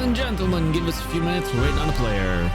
and gentlemen, give us a few minutes. We're waiting on a player.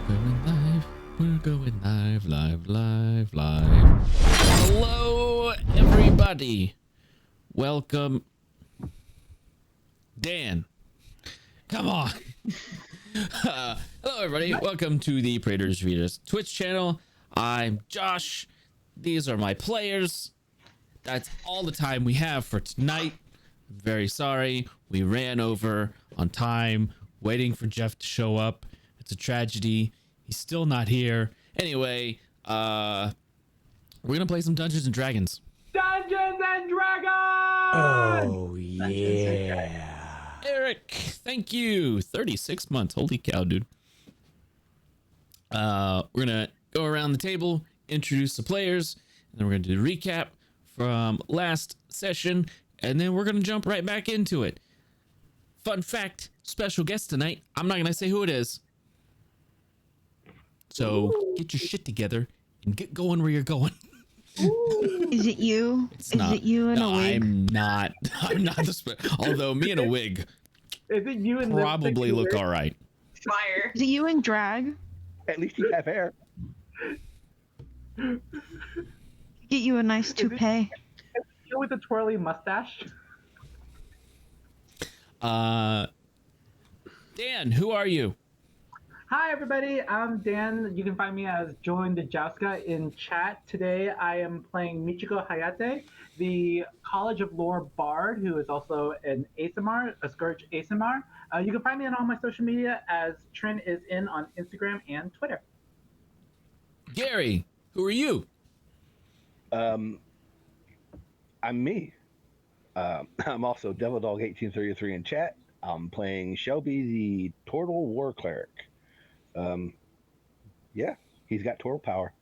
Going live. We're going live, live, live, live. Hello, everybody. Welcome. Dan. Come on. Hello, everybody. Welcome to the Praetors Readers Twitch channel. I'm Josh. These are my players. That's all the time we have for tonight. I'm very sorry. We ran over on time, waiting for Jeff to show up. It's a tragedy. He's still not here. Anyway, we're gonna play some Dungeons and Dragons. Dungeons and Dragons! Oh, yeah. Eric, thank you. 36 months. Holy cow, dude. We're gonna go around the table, introduce the players, and then we're gonna do a recap from last session, and then we're gonna jump right back into it. Fun fact, special guest tonight. I'm not gonna say who it is. So get your shit together and get going where you're going. Is it you? It's Is not. it you in No, a wig? I'm not. I'm not the although me in a wig Is it you in the probably look all right. Fire. Is it you in drag? At least you have hair. Get you a nice toupee. You with the twirly mustache? Dan, who are you? Hi everybody, I'm Dan. You can find me as Join the Jouska in chat. Today I am playing Michiko Hayate, the College of Lore Bard, who is also an ASMR, a Scourge ASMR. You can find me on all my social media as Trin is in on Instagram and Twitter. Gary, who are you? I'm me. I'm also Devil Dog 1833 in chat. I'm playing Shelby, the Turtle War Cleric. Yeah, he's got turtle power.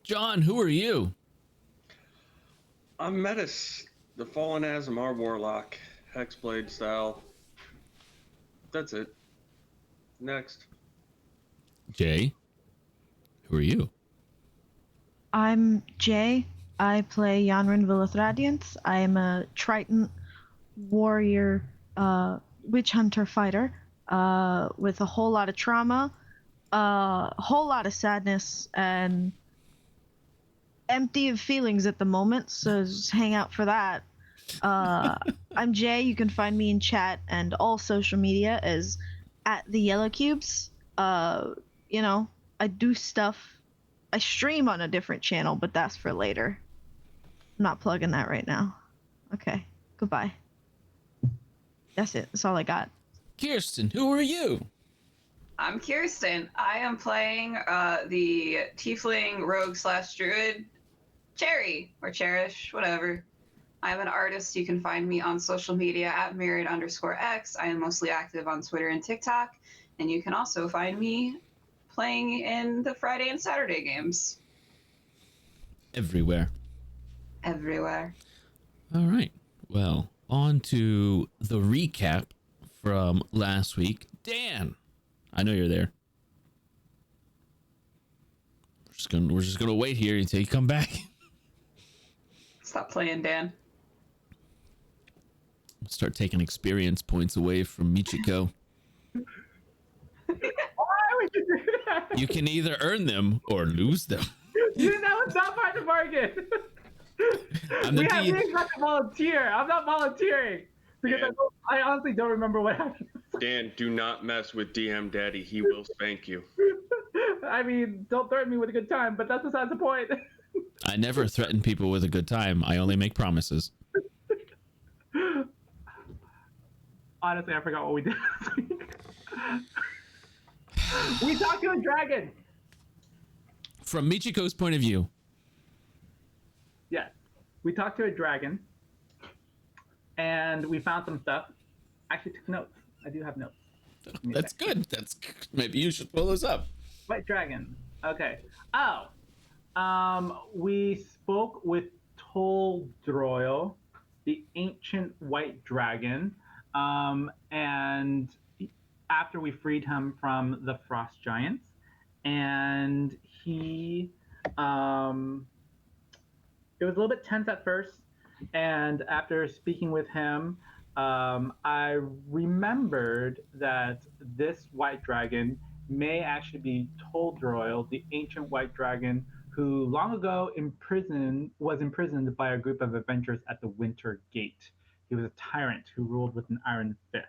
John, who are you? I'm Metis, the Fallen Azamar Warlock, Hexblade style. That's it. Next. Jay, who are you? I'm Jay. I play Yanrin Villith Radiance. I am a Triton warrior, witch hunter fighter, with a whole lot of trauma, a whole lot of sadness, and empty of feelings at the moment, so just hang out for that. I'm Jay. You can find me in chat and all social media as at the Yellow Cubes. You know, I do stuff. I stream on a different channel, but that's for later. I'm not plugging that right now. Okay, goodbye. That's it. That's all I got. Kirsten, who are you? I'm Kirsten. I am playing the Tiefling Rogue / Druid Cherry or Cherish, whatever. I'm an artist. You can find me on social media at Myriad_X. I am mostly active on Twitter and TikTok. And you can also find me playing in the Friday and Saturday games. Everywhere. Everywhere. All right. Well, on to the recap from last week. Dan, I know you're there. We're just gonna wait here until you come back. Stop playing, Dan. Start taking experience points away from Michiko. Why would you do that? You can either earn them or lose them. Dude, that was not part of the bargain. I'm the We D. got to volunteer. I'm not volunteering. Because Dan. I honestly don't remember what happened. Dan, do not mess with DM Daddy. He will spank you. I mean, don't threaten me with a good time, but that's besides the point. I never threaten people with a good time. I only make promises. Honestly, I forgot what we did last week. We talked to a dragon. From Michiko's point of view. Yes. We talked to a dragon. And we found some stuff. I actually took notes. I do have notes. That's good. Maybe you should pull those up. White dragon. Okay. Oh. We spoke with Tuldroil, the ancient white dragon. And after we freed him from the frost giants, and he it was a little bit tense at first, and after speaking with him, I remembered that this white dragon may actually be Tuldroil, the ancient white dragon who long ago was imprisoned by a group of adventurers at the Winter Gate. He was a tyrant who ruled with an iron fist.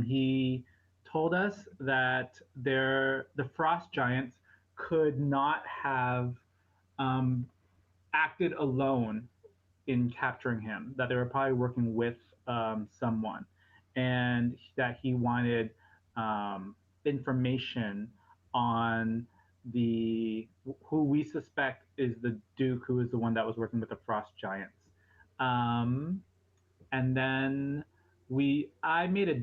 He told us that the frost giants could not have um, acted alone in capturing him, that they were probably working with someone, and that he wanted information on the who we suspect is the Duke, who is the one that was working with the Frost Giants. Um, and then I made a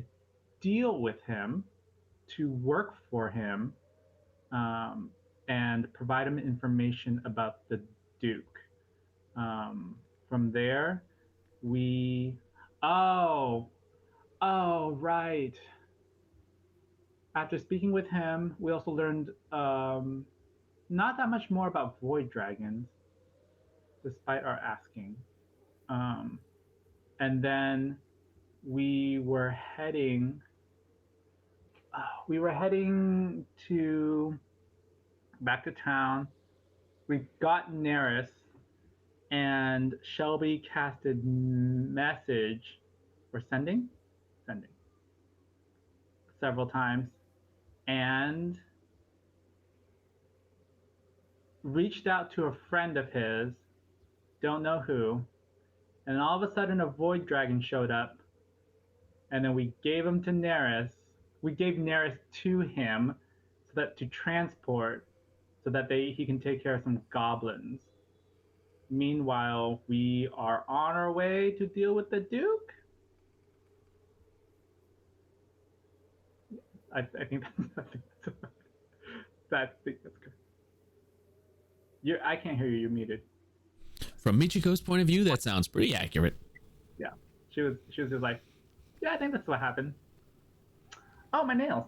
deal with him to work for him um, and provide him information about the Duke. From there, we. Oh, oh, right. After speaking with him, we also learned not that much more about void dragons, despite our asking. Um, and then we were heading. We were heading to back to town. We got Neris, and Shelby casted message or sending several times, and reached out to a friend of his, don't know who, and all of a sudden a void dragon showed up, and then we gave him to Neris. We gave Neris to him so that to transport, so that he can take care of some goblins. Meanwhile, we are on our way to deal with the Duke. I think that's good. I can't hear you. You're muted. From Michiko's point of view, that sounds pretty accurate. Yeah, she was just like, yeah, I think that's what happened. Oh, my nails.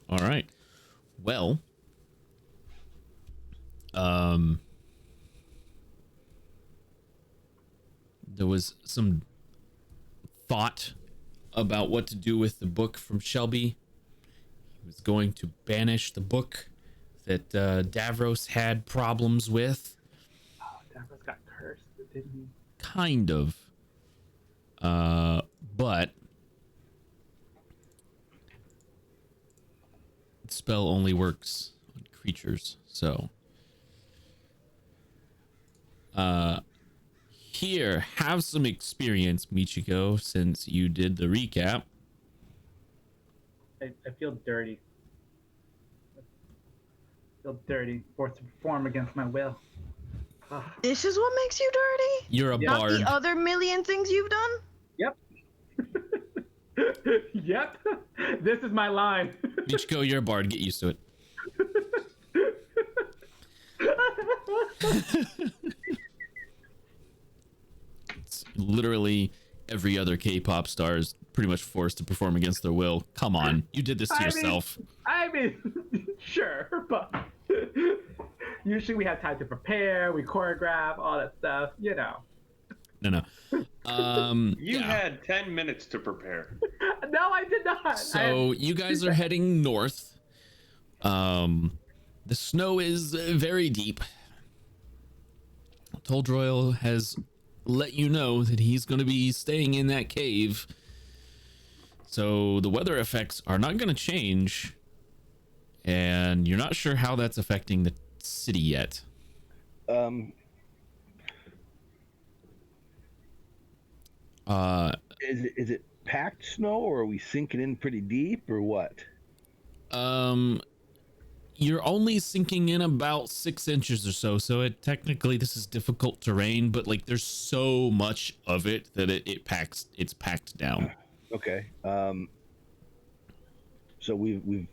All right. Well, there was some thought about what to do with the book from Shelby. He was going to banish the book that Davros had problems with. Oh, Davros got cursed, didn't he? Kind of. But the spell only works on creatures, so here, have some experience, Michiko, since you did the recap. I feel dirty. I feel dirty, forced to perform against my will. Ugh. This is what makes you dirty? You're a Not bard. the other million things you've done? Yep. Yep. This is my line. Michiko, you're a bard. Get used to it. It's literally every other K-pop star is pretty much forced to perform against their will. Come on, you did this to yourself. I mean, sure, but usually we have time to prepare, we choreograph, all that stuff, you know. No. You had 10 minutes to prepare. No, I did not. So you guys are heading north. The snow is very deep. Tuldroil has let you know that he's going to be staying in that cave. So the weather effects are not going to change. And you're not sure how that's affecting the city yet. Is it packed snow, or are we sinking in pretty deep, or what? You're only sinking in about 6 inches or so, so technically this is difficult terrain, but like there's so much of it that it's packed down. Okay. So we've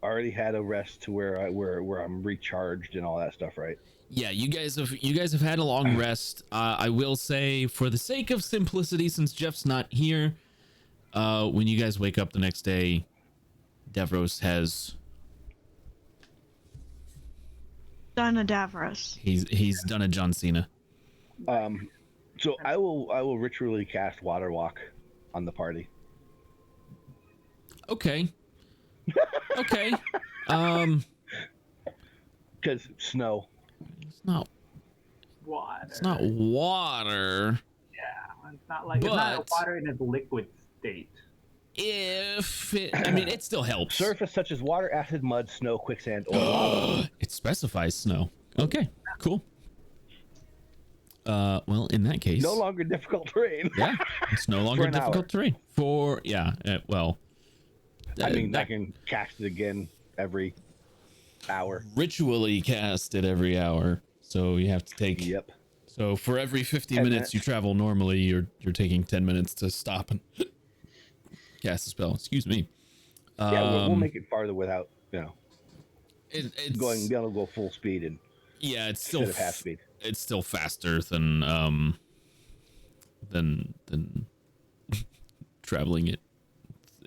already had a rest to where I'm recharged and all that stuff, right? Yeah, you guys have had a long rest. I will say, for the sake of simplicity, since Jeff's not here, when you guys wake up the next day, Davros has done a Davros. He's done a John Cena. So I will ritually cast Water Walk on the party. Okay. Okay. Because snow. It's not Water. It's not water. Yeah, it's not like it's not water in a liquid state. I mean, it still helps. Surface such as water, acid, mud, snow, quicksand, or lava. It specifies snow. Okay, cool. Well, in that case, No longer difficult terrain. yeah, it's no longer an difficult hour. terrain. Well, I mean, I can cast it again every hour. ritually cast it every hour, so you have to take. Yep. So for every 50 10 minutes minutes. you travel normally, you're taking 10 minutes to stop and cast a spell. Excuse me. Yeah, we'll make it farther without, It's being able to go full speed and yeah, it's still instead of half speed. It's still faster than traveling it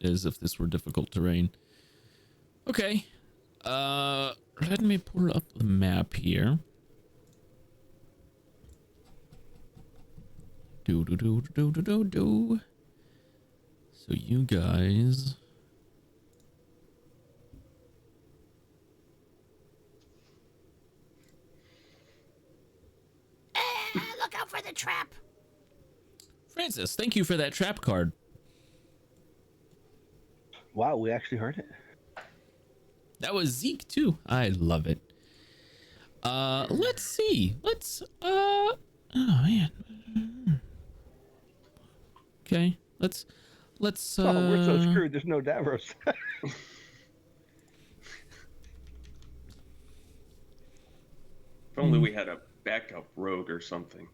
as if this were difficult terrain. Okay. Let me pull up the map here. Do. So you guys. Look out for the trap. Francis, thank you for that trap card. Wow, we actually heard it. That was Zeke too. I love it. Let's see. Oh man. Okay. Let's Oh, we're so screwed. There's no Davros. If only we had a backup rogue or something.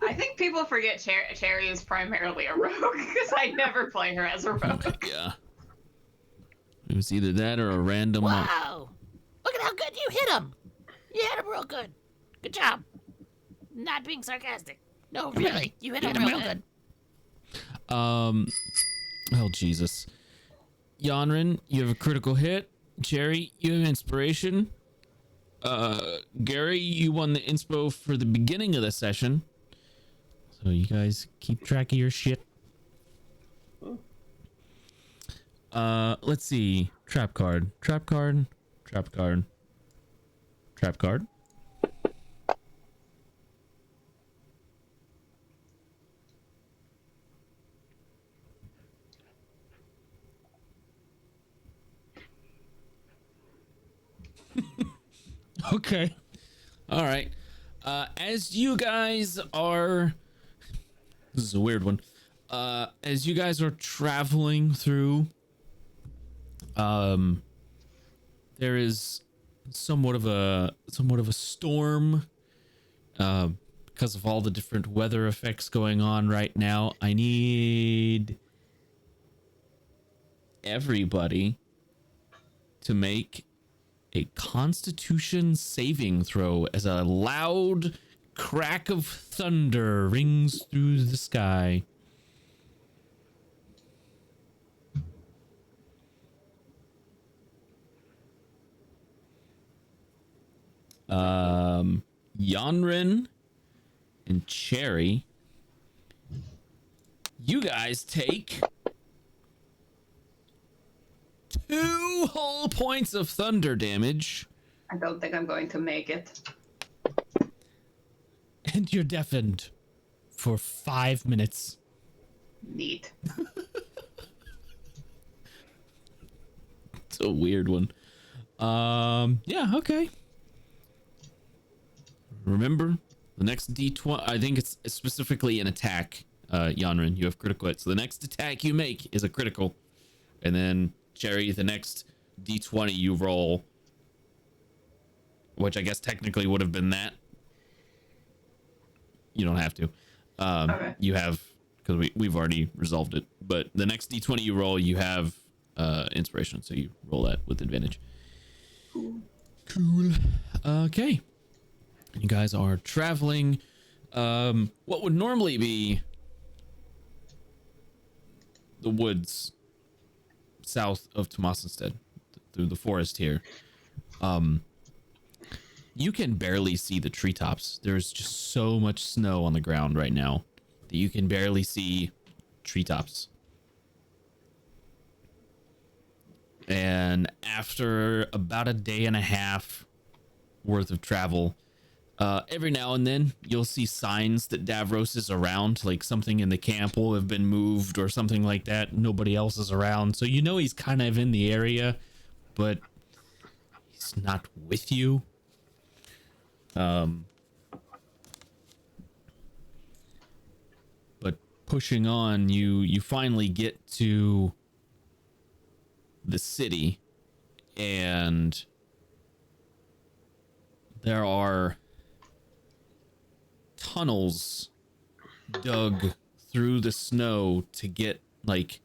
I think people forget Cherry is primarily a rogue because I never play her as a rogue. Yeah. It was either that or a random. Wow. Look at how good you hit him. You hit him real good. Good job. Not being sarcastic. No, really. You hit him real good. Oh Jesus. Yanrin, you have a critical hit. Jerry, you have inspiration. Gary, you won the inspo for the beginning of the session. So you guys keep track of your shit. Let's see. Trap card. Okay. All right. As you guys are... This is a weird one. As you guys are traveling through, there is somewhat of a storm, because of all the different weather effects going on right now. I need everybody to make a Constitution saving throw as a loud crack of thunder rings through the sky. Yanrin and Cherry, you guys take 2 whole points of thunder damage. I don't think I'm going to make it. And you're deafened for 5 minutes. Neat. It's a weird one. Yeah, okay. Remember, the next D20, I think it's specifically an attack, Yanrin. You have critical hit. So the next attack you make is a critical. And then, Cherry, the next D20 you roll, which I guess technically would have been that. You don't have to. Okay. You have, because we've already resolved it. But the next D20 you roll, you have inspiration. So you roll that with advantage. Cool. Okay. You guys are traveling. What would normally be the woods south of Thomasinstead, through the forest here. You can barely see the treetops. There's just so much snow on the ground right now that you can barely see treetops. And after about a day and a half worth of travel, every now and then you'll see signs that Davros is around, like something in the camp will have been moved or something like that. Nobody else is around. So you know he's kind of in the area, but he's not with you. But pushing on, you finally get to the city, and there are tunnels dug through the snow to get like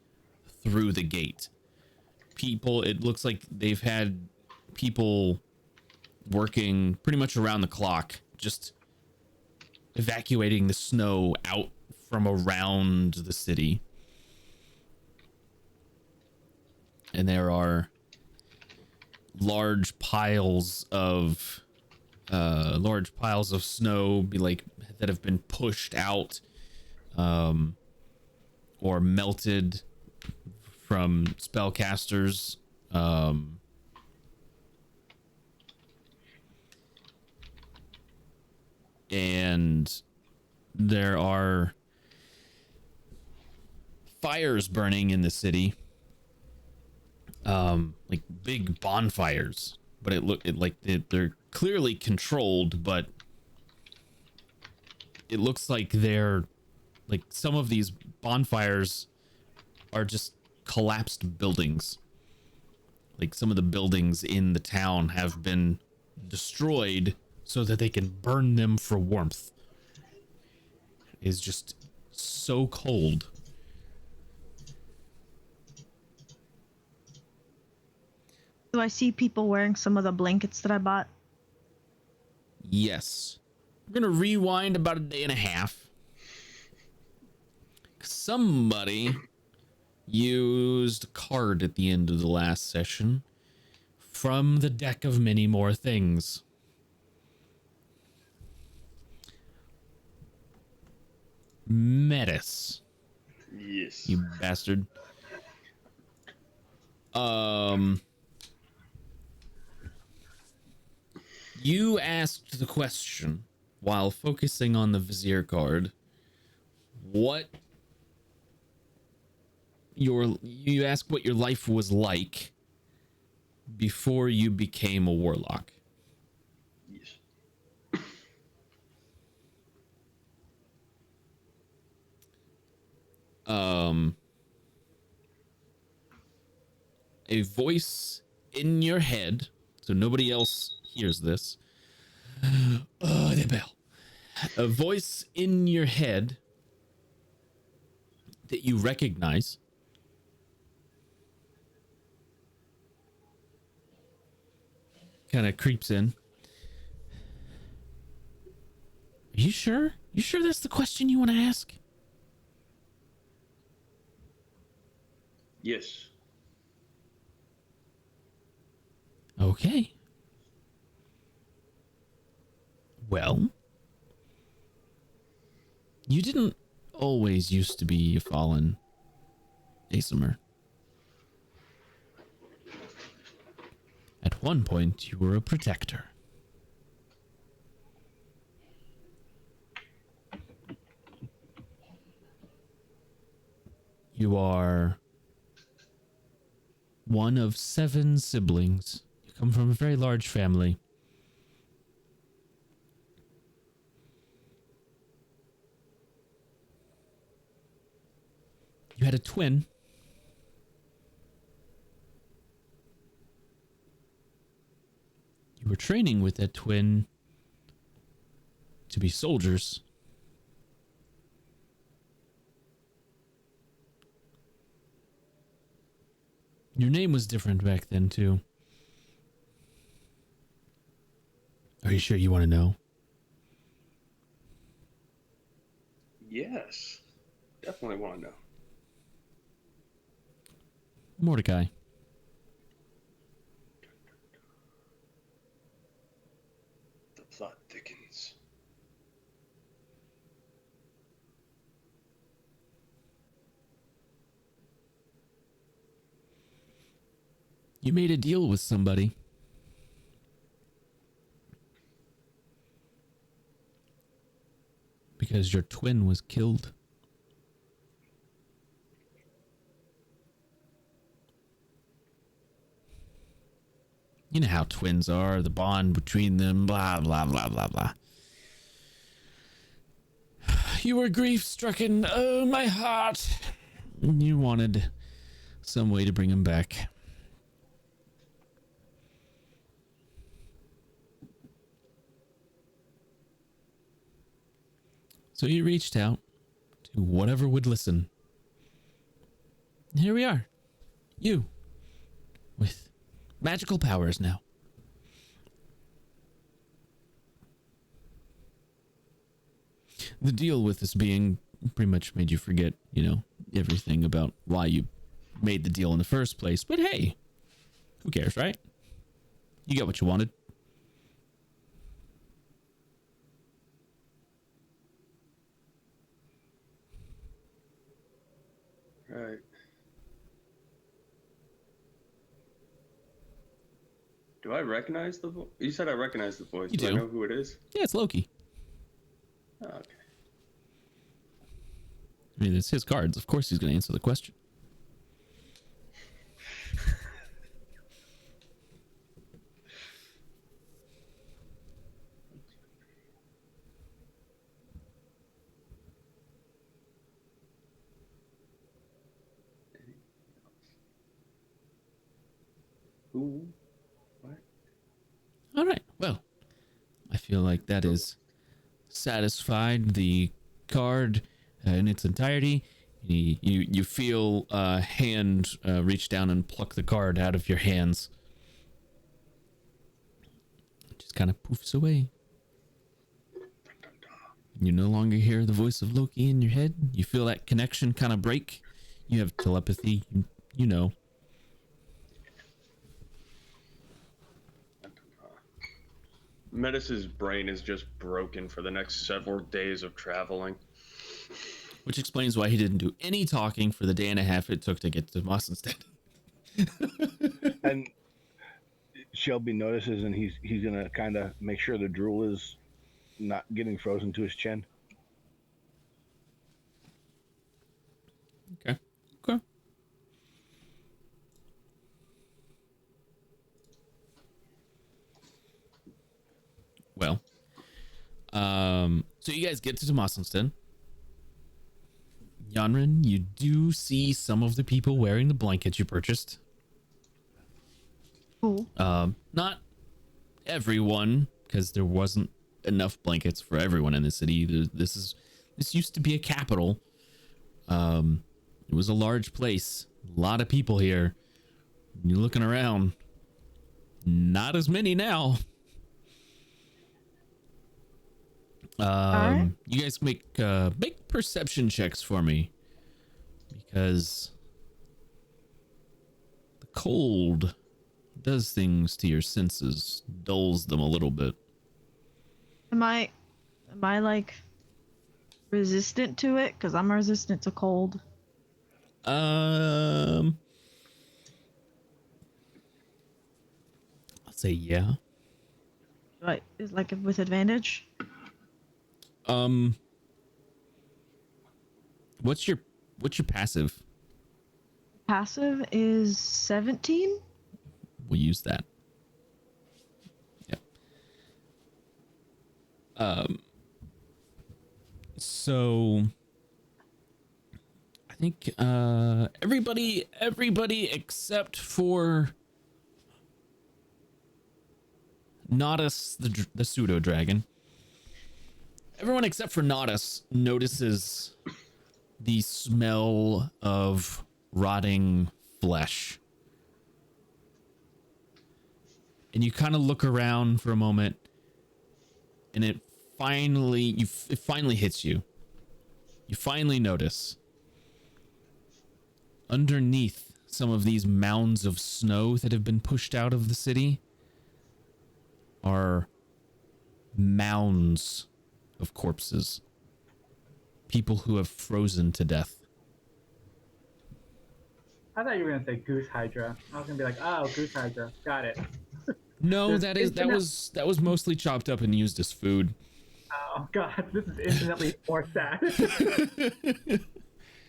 through the gate. People, it looks like they've had people working pretty much around the clock, just evacuating the snow out from around the city. And there are large piles of snow that have been pushed out, or melted from spellcasters. And there are fires burning in the city, like big bonfires, but they're clearly controlled, but it looks like they're like some of these bonfires are just collapsed buildings. Like some of the buildings in the town have been destroyed so that they can burn them for warmth. It's just so cold. Do I see people wearing some of the blankets that I bought? Yes. We're gonna rewind about a day and a half. Somebody used a card at the end of the last session from the deck of many more things. Metis. Yes. You bastard. You asked the question while focusing on the Vizier card. You asked what your life was like before you became a warlock. Yes. A voice in your head, so nobody else hears this. The bell. A voice in your head that you recognize kind of creeps in. Are you sure? You sure that's the question you want to ask? Yes. Okay. Well, you didn't always used to be a fallen Aesimer. At one point, you were a protector. You are one of 7 siblings. You come from a very large family. You had a twin. You were training with that twin to be soldiers. Your name was different back then, too. Are you sure you want to know? Yes. Definitely want to know. Mordecai. The plot thickens. You made a deal with somebody. Because your twin was killed. You know how twins are, the bond between them, blah, blah, blah, blah, blah. You were grief-stricken. Oh, my heart. You wanted some way to bring him back. So you reached out to whatever would listen. Here we are. You. With magical powers now. The deal with this being pretty much made you forget, you know, everything about why you made the deal in the first place. But hey, who cares, right? You got what you wanted. Right. Do I recognize the voice? You said I recognize the voice. You do I do. know who it is? Yeah, it's Loki. Oh, okay. I mean, it's his cards. Of course he's going to answer the question. Who? What? All right. Well, I feel like that is satisfied the card in its entirety. You feel a hand reach down and pluck the card out of your hands. It just kind of poofs away. You no longer hear the voice of Loki in your head. You feel that connection kind of break. You have telepathy. You know. Metis's brain is just broken for the next several days of traveling. Which explains why he didn't do any talking for the day and a half it took to get to Thomasinstead. And Shelby notices, and he's gonna kind of make sure the drool is not getting frozen to his chin. Okay. Okay. Well, so you guys get to Thomasinstead. Yanrin, you do see some of the people wearing the blankets you purchased. Cool. Not everyone, because there wasn't enough blankets for everyone in the city. This used to be a capital. It was a large place, a lot of people here. You're looking around, not as many now. Alright. You guys make perception checks for me, because the cold does things to your senses, dulls them a little bit. Am I like resistant to it? Because I'm resistant to cold. I'll say yeah. Right, is like with advantage. What's your passive? Passive is 17. We'll use that. Yeah. So I think everybody except for Nodus, the pseudo dragon. Everyone except for Nodus notices the smell of rotting flesh. And you kind of look around for a moment, and it finally hits you. You finally notice underneath some of these mounds of snow that have been pushed out of the city are mounds of corpses. People who have frozen to death. I thought you were gonna say Goose Hydra. I was gonna be like, oh, Goose Hydra. Got it. No, There's that was mostly chopped up and used as food. Oh god, this is infinitely more sad.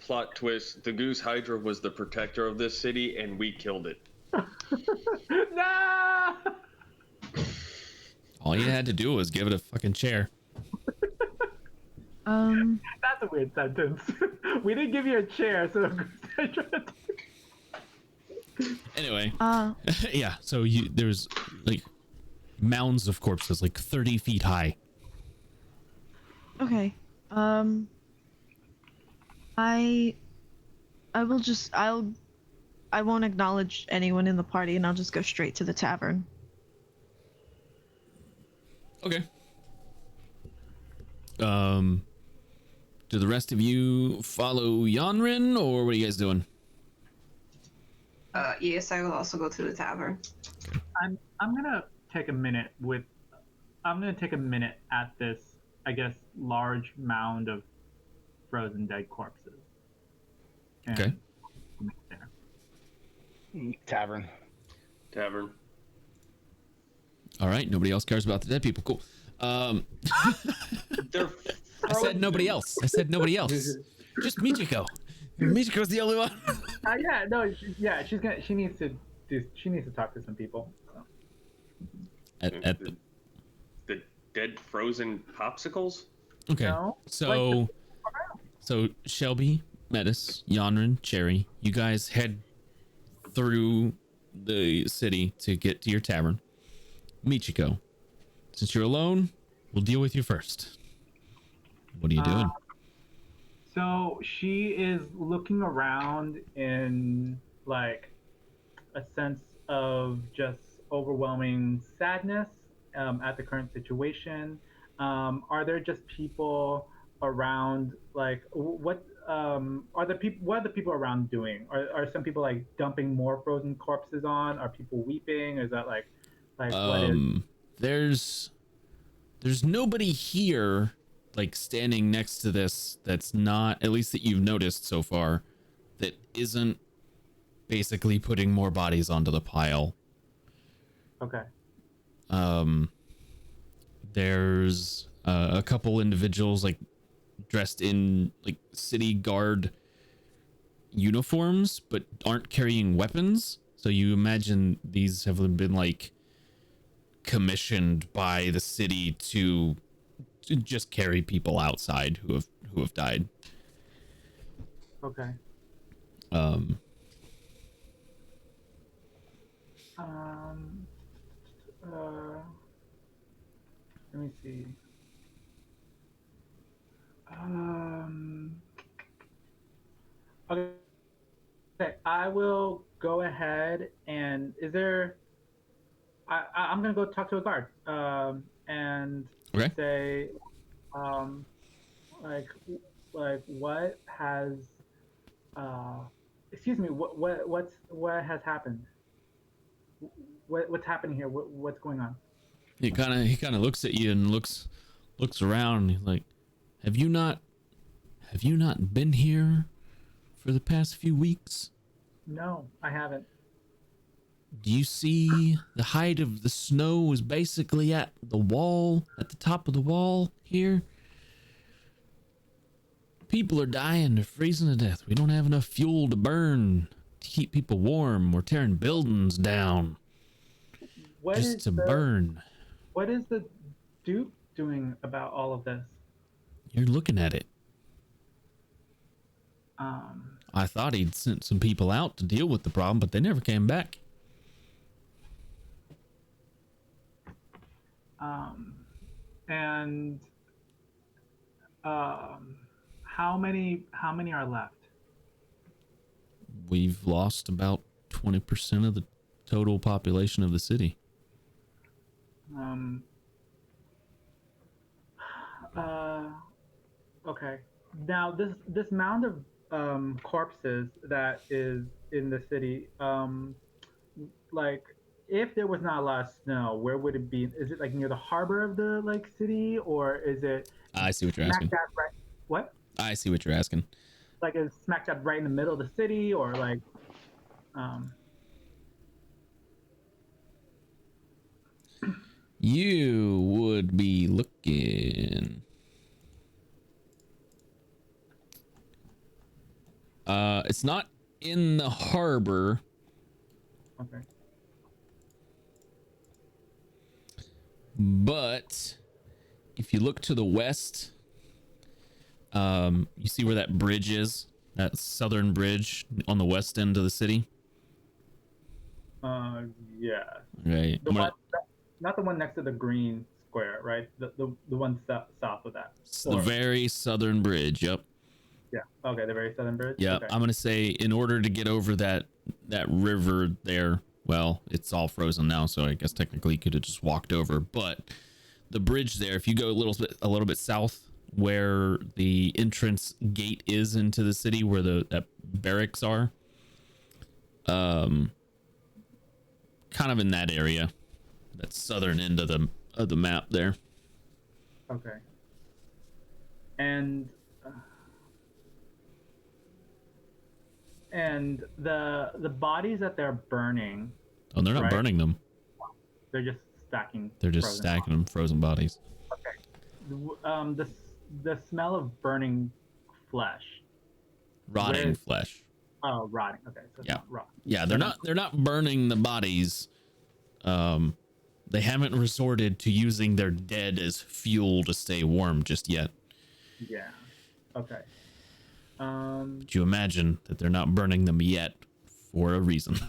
Plot twist: the Goose Hydra was the protector of this city, and we killed it. No! All you had to do was give it a fucking chair. That's a weird sentence. We didn't give you a chair, so Goose Hydra. Anyway, yeah. So there's like mounds of corpses, like 30 feet high. Okay. I won't acknowledge anyone in the party, and I'll just go straight to the tavern. Okay. Do the rest of you follow Yanrin, or what are you guys doing? Yes, I will also go to the tavern. I'm gonna take a minute at this, I guess, large mound of frozen dead corpses. And Okay. there. Tavern. All right. Nobody else cares about the dead people. Cool. They're I said nobody else. Just Michiko. Michiko's the only one. Yeah, no, she needs to talk to some people. So. At the the dead frozen popsicles. Okay. No, So Shelby, Metis, Yanrin, Cherry, you guys head through the city to get to your tavern. Michiko, since you're alone, we'll deal with you first. What are you doing? So she is looking around in like a sense of just overwhelming sadness at the current situation. Are there just people around? Like, what are the people? What are the people around doing? Are some people like dumping more frozen corpses on? Are people weeping? Is that like what is? There's nobody here like standing next to this that's not, at least that you've noticed so far, that isn't basically putting more bodies onto the pile. Okay. There's a couple individuals like dressed in like city guard uniforms but aren't carrying weapons, so you imagine these have been like commissioned by the city to just carry people outside who have died. Okay. Let me see. Okay, I will go ahead and I'm gonna go talk to a guard. And Okay. say, like what has, excuse me, what has happened? What's happening here? What's going on? He kind of looks at you and looks around. And he's like, have you not been here for the past few weeks? No, I haven't. Do you see the height of the snow is basically at the wall, at the top of the wall here? People are dying, they're freezing to death. We don't have enough fuel to burn to keep people warm. We're tearing buildings down just to burn. What is the Duke doing about all of this? You're looking at it. I thought he'd sent some people out to deal with the problem, but they never came back. And how many are left? We've lost about 20% of the total population of the city. Okay. Now this mound corpses that is in the city, like if there was not a lot of snow, where would it be? Is it like near the harbor of the like city, or is it I see what you're smack asking. dab right? What? I see what you're asking. Like is smack dab right in the middle of the city, or like um You would be looking. It's not in the harbor. okay. But if you look to the west, you see where that bridge is, that southern bridge on the west end of the city. Yeah. Right. The one, not the one next to the green square, right? The one south of that. The very southern bridge. Yep. Yeah. Okay, the very southern bridge. Yeah. Okay. I'm gonna say in order to get over that river there. Well, it's all frozen now, so I guess technically you could have just walked over. But the bridge there, if you go a little bit south, where the entrance gate is into the city, where that barracks are, kind of in that area, that southern end of the map there. Okay. And the bodies that they're burning. Oh, they're not right? burning them. They're just stacking. They're just frozen stacking them, frozen bodies. Okay. The smell of burning flesh. Rotting flesh. Oh, rotting. Okay, so it's Yeah. not raw. Yeah, they're not burning the bodies. They haven't resorted to using their dead as fuel to stay warm just yet. Yeah. Okay. But you imagine that they're not burning them yet for a reason.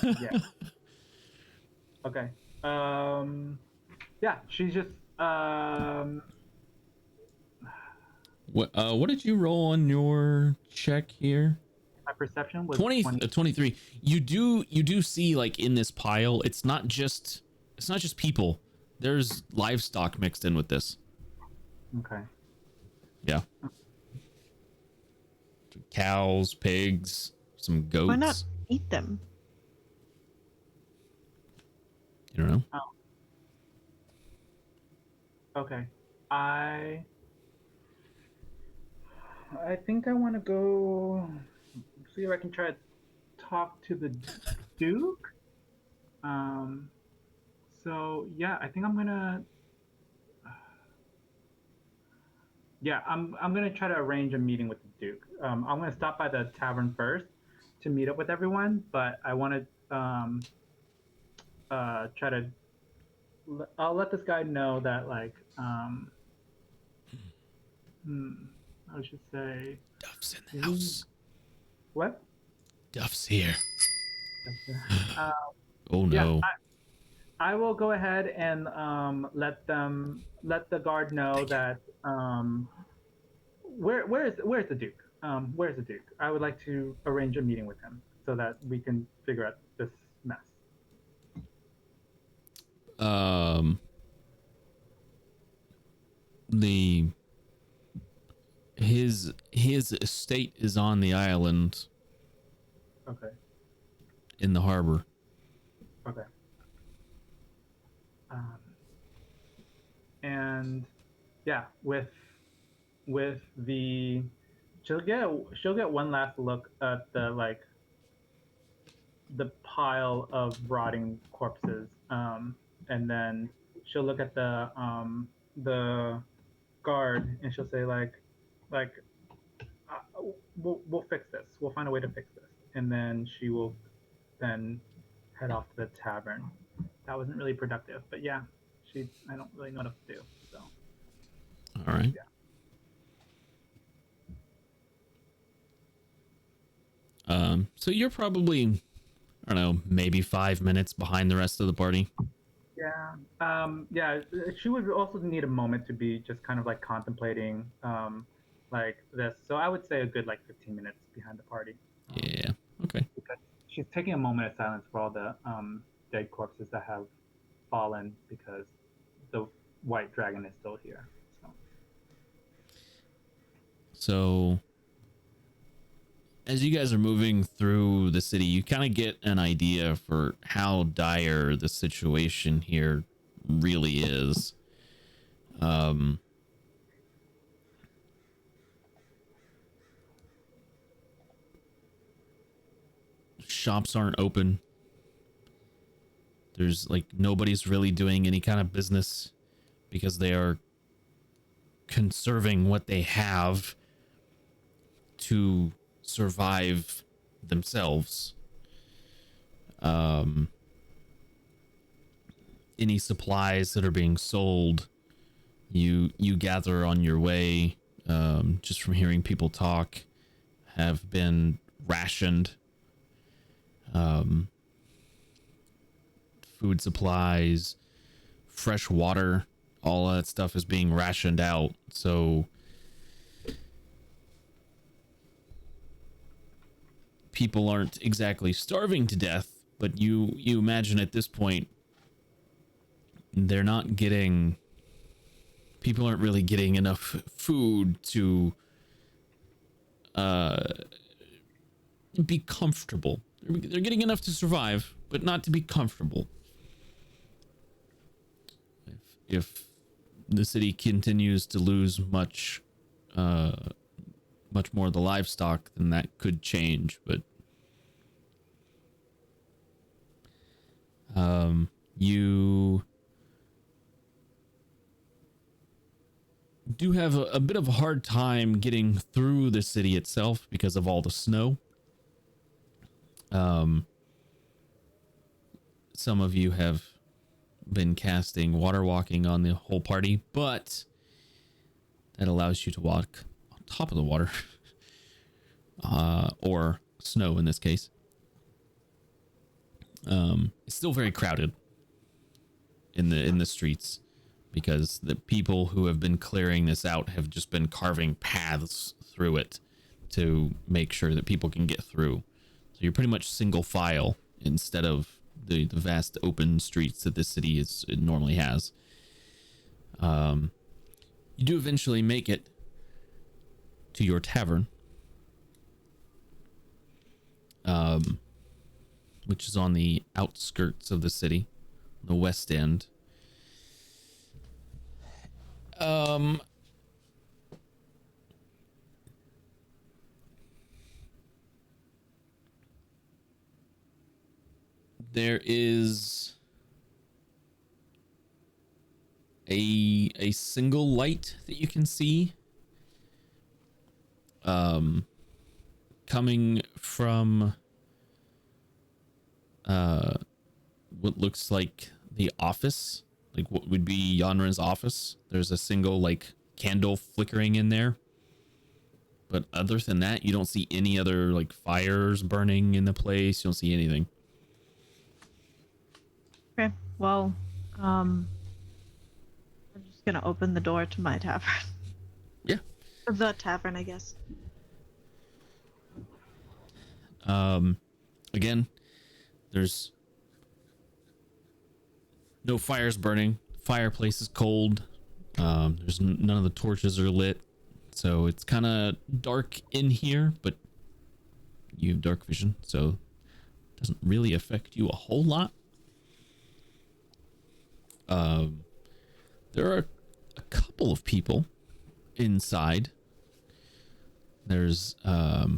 Yeah. Okay. Yeah, she's just What did you roll on your check here? my perception was 23. You do see, like, in this pile, it's not just people. There's livestock mixed in with this. Okay. Yeah. Cows, pigs, some goats. Why not eat them? You don't know? Okay. I think I want to go see if I can try to talk to the Duke. So yeah, I think I'm gonna. Yeah, I'm gonna try to arrange a meeting with the Duke. I'm gonna stop by the tavern first to meet up with everyone, but I want to try to. I'll let this guy know that like I should say Duff's in the house. what? Duff's here. Uh, Oh no. Yeah, I will go ahead and let the guard know that where's the Duke? Where's the Duke? I would like to arrange a meeting with him so that we can figure out this mess. His estate is on the island Okay. in the harbor. Okay. And yeah, with the she'll get one last look at the pile of rotting corpses, and then she'll look at the guard and she'll say we'll fix this. We'll find a way to fix this, and then she will then head off to the tavern. That wasn't really productive, but yeah, I don't really know what to do. So. All right. Yeah. So you're probably, I don't know, maybe 5 minutes behind the rest of the party. Yeah. Yeah. She would also need a moment to be just kind of like contemplating, like this. So I would say a good 15 minutes behind the party. Yeah. Okay. Because she's taking a moment of silence for all the dead corpses that have fallen because the white dragon is still here. So as you guys are moving through the city, you kind of get an idea for how dire the situation here really is. Shops aren't open. There's like nobody's really doing any kind of business because they are conserving what they have to survive themselves. Any supplies that are being sold, you gather on your way, just from hearing people talk, have been rationed. Food supplies, fresh water, all that stuff is being rationed out. So people aren't exactly starving to death, but you imagine at this point they're not getting, people aren't really getting enough food to be comfortable. They're getting enough to survive, but not to be comfortable. If the city continues to lose much more of the livestock, then that could change. But you do have a bit of a hard time getting through the city itself because of all the snow. Some of you have been casting water walking on the whole party, but that allows you to walk on top of the water, or snow in this case. It's still very crowded in the streets because the people who have been clearing this out have just been carving paths through it to make sure that people can get through. So you're pretty much single file instead of the vast open streets that this city it normally has. You do eventually make it to your tavern, which is on the outskirts of the city, the west end. There is a single light that you can see coming from what looks like the office, like what would be Yanran's office. There's a single like candle flickering in there, but other than that you don't see any other like fires burning in the place. You don't see anything. Okay, well, I'm just gonna open the door to my tavern. Yeah. Or the tavern, I guess. Again, there's no fires burning. Fireplace is cold. There's none of the torches are lit, so it's kind of dark in here, but you have dark vision, so it doesn't really affect you a whole lot. There are a couple of people inside. There's a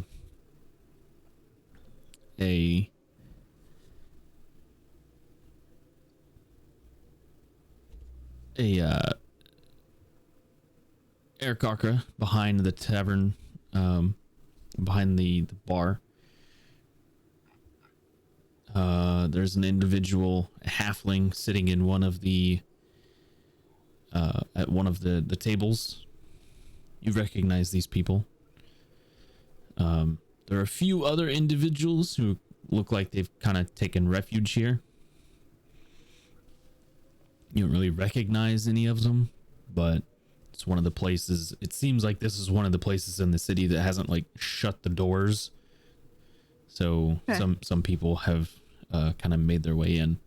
Aircocker behind the tavern, behind the bar. There's an individual, a halfling, sitting in one of the at one of the tables. You recognize these people. There are a few other individuals who look like they've kind of taken refuge here. You don't really recognize any of them, but it's one of the places. It seems like this is one of the places in the city that hasn't like shut the doors. So okay. Some people have kind of made their way in.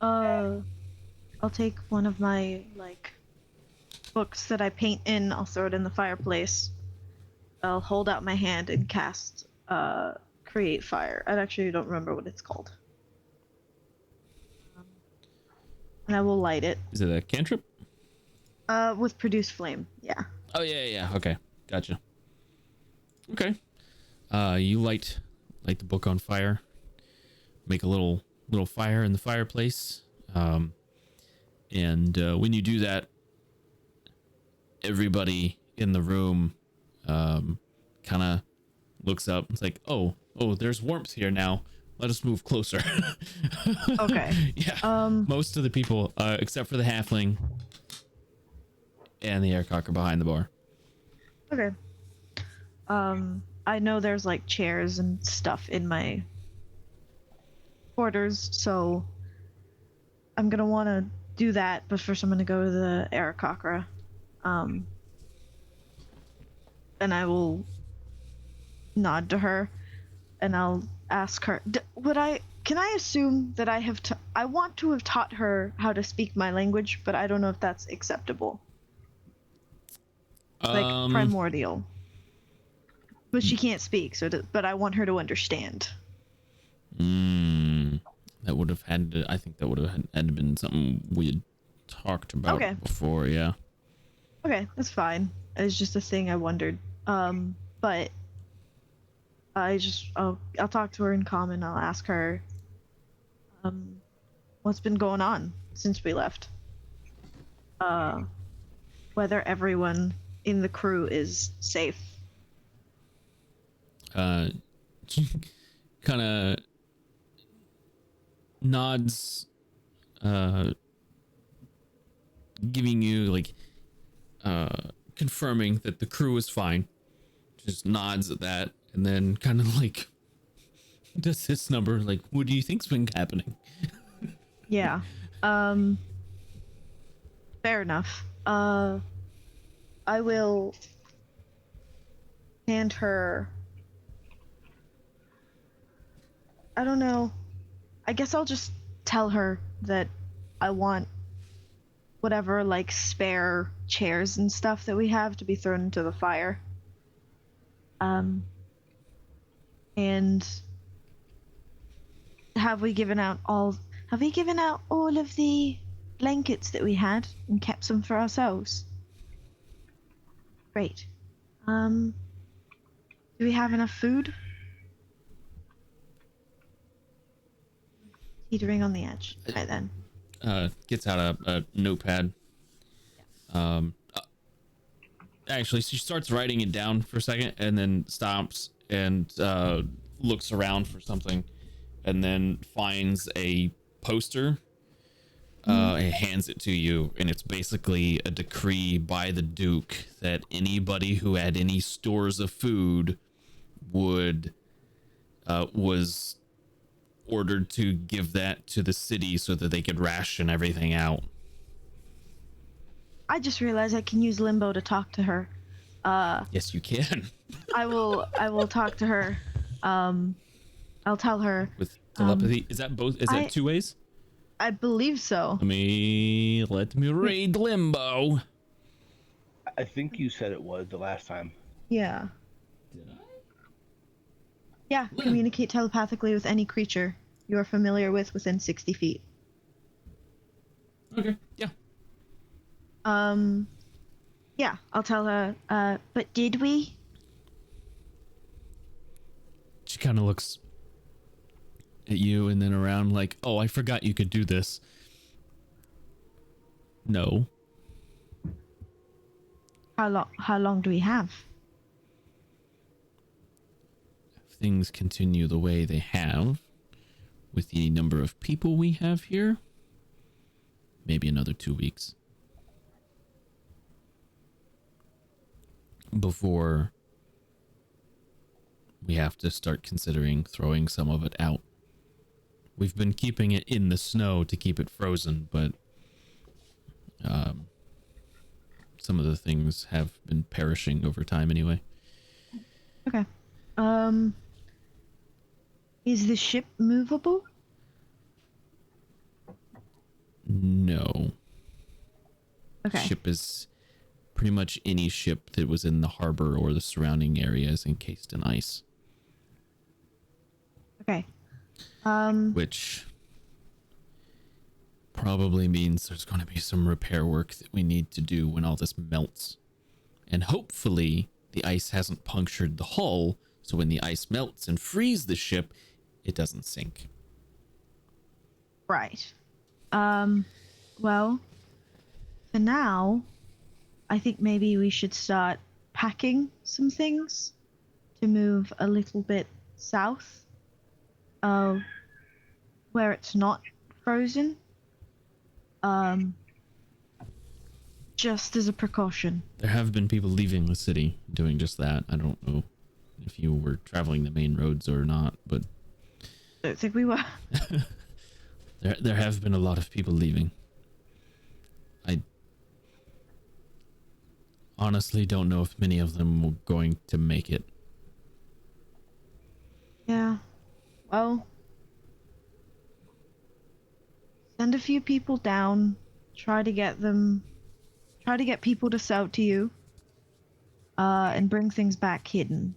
I'll take one of my like books that I paint in. I'll throw it in the fireplace. I'll hold out my hand and cast create fire. I actually don't remember what it's called. And I will light it. Is it a cantrip? With produce flame. Yeah. Oh yeah. Okay, gotcha. Okay. You light the book on fire. Make a little fire in the fireplace. And when you do that, everybody in the room kind of looks up. It's like, oh, there's warmth here now. Let us move closer. Okay. Yeah. Most of the people, except for the halfling and the aircocker behind the bar. Okay. I know there's like chairs and stuff in my quarters, so I'm gonna want to do that. But first, I'm gonna go to the aircocker, and I will nod to her, and I'll ask her. Can I assume that I want to have taught her how to speak my language, but I don't know if that's acceptable. Like primordial. But she can't speak, but I want her to understand. That would have had to, I think that would have had been something we had talked about before, yeah. Okay, that's fine. It's just a thing I wondered. But I'll talk to her in common. I'll ask her what's been going on since we left. Whether everyone in the crew is safe. Kind of nods, giving you like confirming that the crew is fine. Just nods at that, and then kind of like does this number like, what do you think's been happening? Yeah. Fair enough. I will hand her. I don't know. I guess I'll just tell her that I want whatever like spare chairs and stuff that we have to be thrown into the fire. And have we given out all of the blankets that we had and kept some for ourselves? Great. Do we have enough food? Teetering on the edge. Right then. Gets out a notepad. Actually, she starts writing it down for a second and then stops and looks around for something and then finds a poster and hands it to you, and it's basically a decree by the Duke that anybody who had any stores of food was ordered to give that to the city so that they could ration everything out. I just realized I can use Limbo to talk to her. Yes, you can. I will talk to her. I'll tell her. With telepathy? Is that both? Is that two ways? I believe so. Let me read Limbo. I think you said it was the last time. Yeah. Did I? Yeah, communicate telepathically with any creature you are familiar with within 60 feet. Okay, yeah. Yeah, I'll tell her, but did we? She kind of looks at you and then around like, oh, I forgot you could do this. No. How long do we have? If things continue the way they have, with the number of people we have here, maybe another 2 weeks. Before we have to start considering throwing some of it out. We've been keeping it in the snow to keep it frozen, but some of the things have been perishing over time anyway. Okay. Is the ship movable? No. Okay. Ship is pretty much any ship that was in the harbor or the surrounding area is encased in ice. Okay. Which probably means there's going to be some repair work that we need to do when all this melts. And hopefully the ice hasn't punctured the hull, so when the ice melts and frees the ship, it doesn't sink. Right. Well, for now, I think maybe we should start packing some things to move a little bit south, where it's not frozen. Just as a precaution. There have been people leaving the city doing just that. I don't know if you were traveling the main roads or not, but I don't think we were. there have been a lot of people leaving. I honestly don't know if many of them were going to make it. Yeah. Well, send a few people down. Try to get people to sell to you. And bring things back hidden.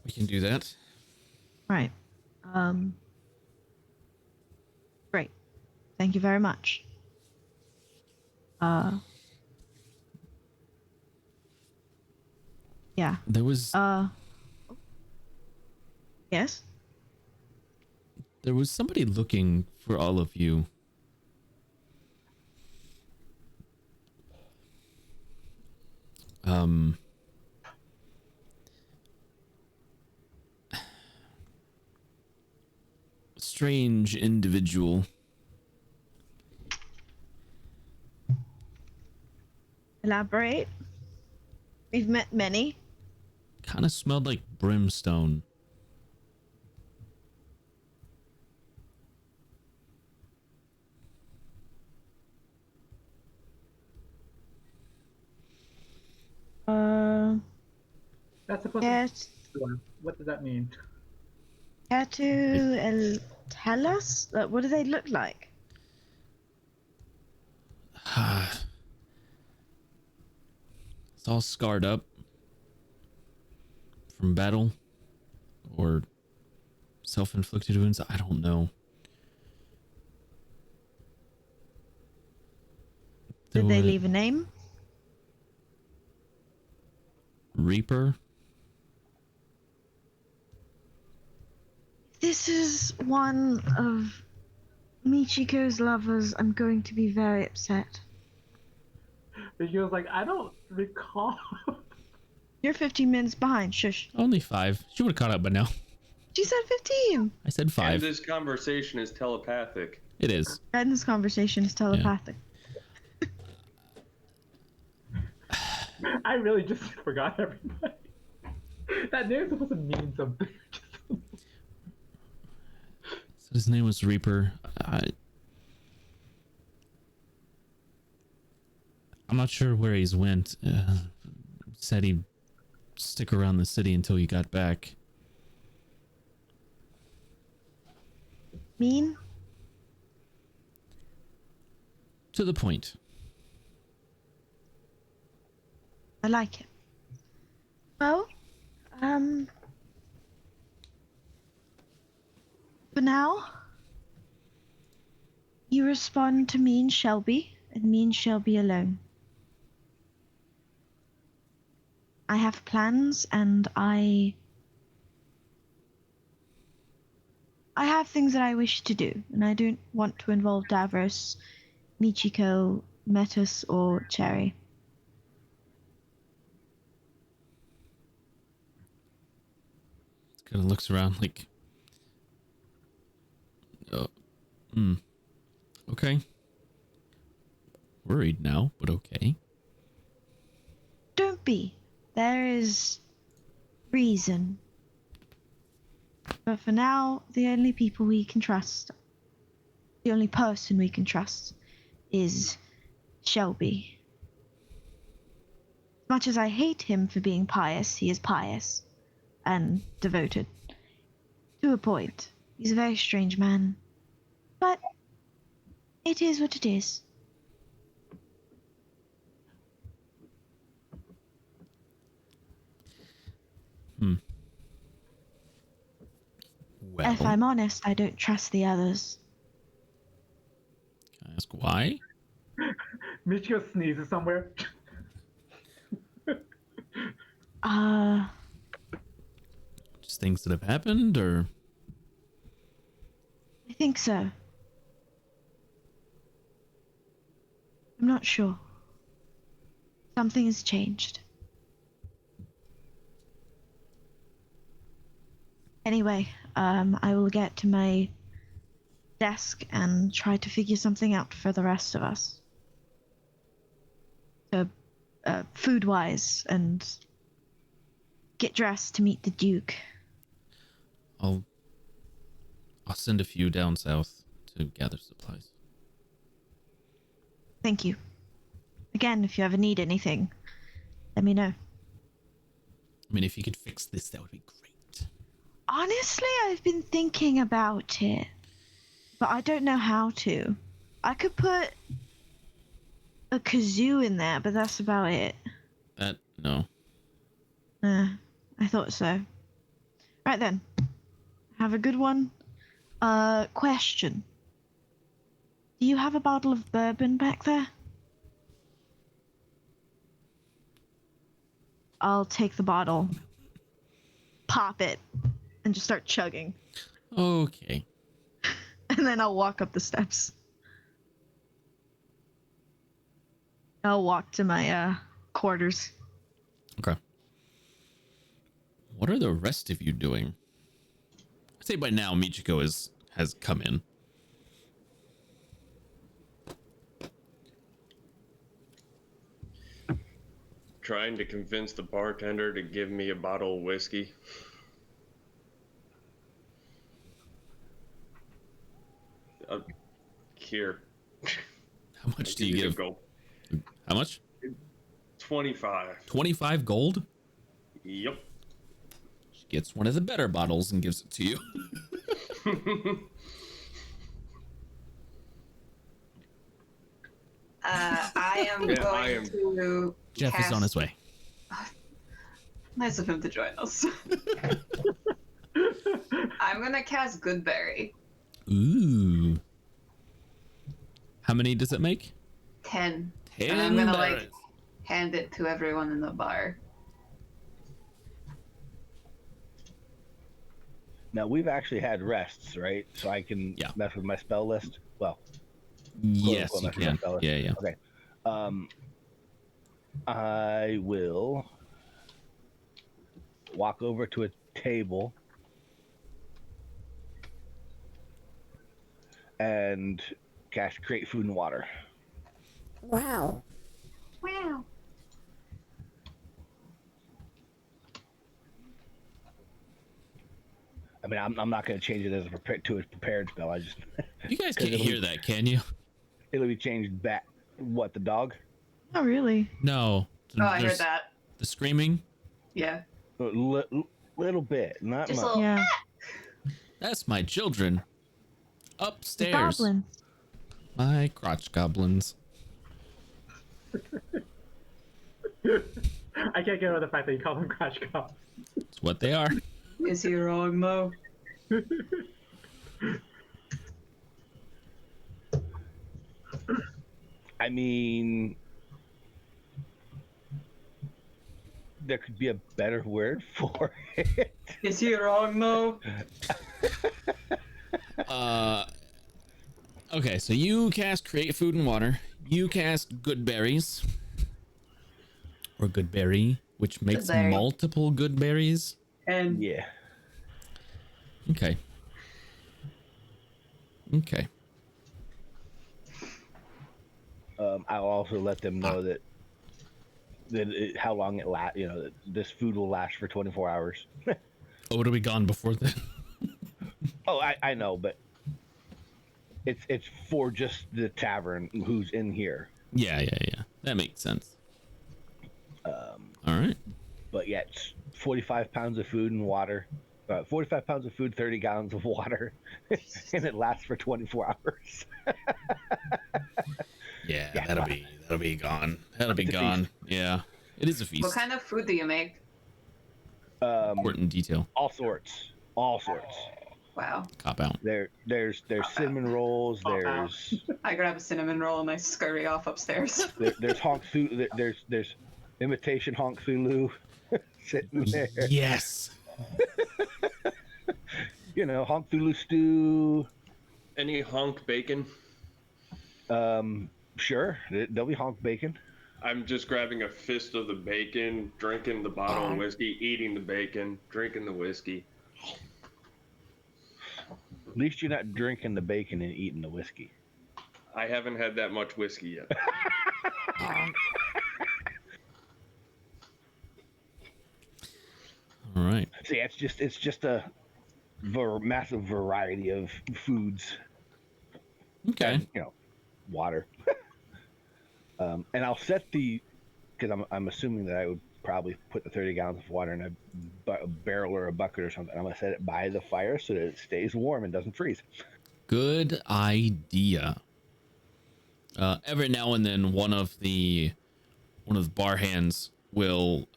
We can do that. Right. Great. Thank you very much. Yeah. There was Yes? there was somebody looking for all of you. Strange individual. Elaborate. We've met many. Kind of smelled like brimstone. That's supposed Yes. to. What does that mean? Care to tell us? What do they look like? It's all scarred up from battle or self-inflicted wounds. I don't know. Did they leave a name? Reaper. This is one of Michiko's lovers. I'm going to be very upset. She was like, I don't recall. You're 15 minutes behind. Shush. Only 5. She would have caught up by now. She said 15. I said And 5. this conversation is telepathic. It is. And this conversation is telepathic. I really just forgot everybody. That name is supposed to mean something. So his name was Reaper. I'm not sure where he's went. Said he'd stick around the city until he got back. Mean? To the point. I like it. Well, for now, you respond to me and Shelby, and me and Shelby alone. I have plans, and I have things that I wish to do, and I don't want to involve Davros, Michiko, Metis, or Cherry. Kind of looks around like, okay. Worried now, but okay. Don't be. There is reason. But for now, the only people we can trust, the only person we can trust, is Shelby. As much as I hate him for being pious, he is pious and devoted. To a point. He's a very strange man. But it is what it is. Well, If I'm honest, I don't trust the others. can I ask why? Michiko sneezes somewhere. Just things that have happened, or I think so. I'm not sure. Something has changed. Anyway, I will get to my desk and try to figure something out for the rest of us. So, food-wise, and get dressed to meet the Duke. I'll send a few down south to gather supplies. Thank you. Again, if you ever need anything, let me know. I mean, if you could fix this, that would be great. Honestly, I've been thinking about it, but I don't know how to. I could put a kazoo in there, but that's about it. No. I thought so. Right then. Have a good one. Question. Do you have a bottle of bourbon back there? I'll take the bottle, pop it, and just start chugging. Okay. And then I'll walk up the steps. I'll walk to my quarters. Okay. What are the rest of you doing? I'd say by now Michiko has come in. Trying to convince the bartender to give me a bottle of whiskey. Here. How much do you give? Gold. How much? 25. 25 gold? Yep. She gets one of the better bottles and gives it to you. I am going to. Jeff is on his way. Nice of him to join us. I'm gonna cast Goodberry. Ooh. How many does it make? 10. 10 And I'm gonna berries. hand it to everyone in the bar. Now we've actually had rests, right? So I can mess with my spell list. Well, Yes, you mess with my can. spell list. Yeah. Okay. I will walk over to a table and cast create food and water. Wow. Wow. I mean, I'm not going to change it as a prepared spell. I just You guys can't hear that, can you? it'll be changed back. What, the dog? Not really. No. Oh, I heard There's that. The screaming? Yeah. Little bit, not Just a much. little. Yeah. That's my children. The Upstairs. goblin. My crotch goblins. I can't get over the fact that you call them crash cops. It's what they are. Is he wrong, Mo? I mean, there could be a better word for it. Is he wrong, Mo? Okay, so you cast create food and water. You cast good berries. Or good berry, which makes Goodberry. multiple good berries. And Yeah. Okay. Okay. I'll also let them know that how long it lasts. You know, that this food will last for 24 hours. Oh, would have we gone before then? Oh, I know, but it's for just the tavern who's in here. Yeah. That makes sense. All right. But yeah, it's 45 pounds of food and water. 45 pounds of food, 30 gallons of water, and it lasts for 24 hours. Yeah, Yeah, that'll be gone. That'll be It's a gone. feast. Yeah, it is a feast. what kind of food do you make? Important detail. All sorts. Wow. Cop out. There's cinnamon rolls. Pop out. There's I grab a cinnamon roll and I scurry off upstairs. there's honk there's imitation honk Thulu sitting there. Yes. You know, honk Thulu stew. Any honk bacon? Sure, there'll be honk bacon. I'm just grabbing a fist of the bacon, drinking the bottle of whiskey, eating the bacon, drinking the whiskey. At least you're not drinking the bacon and eating the whiskey. I haven't had that much whiskey yet. All right. See, it's just a massive variety of foods. Okay. And, you know, water. And I'll set because I'm assuming that I would probably put the 30 gallons of water in a barrel or a bucket or something. I'm gonna set it by the fire so that it stays warm and doesn't freeze. Good idea. Every now and then, one of the bar hands will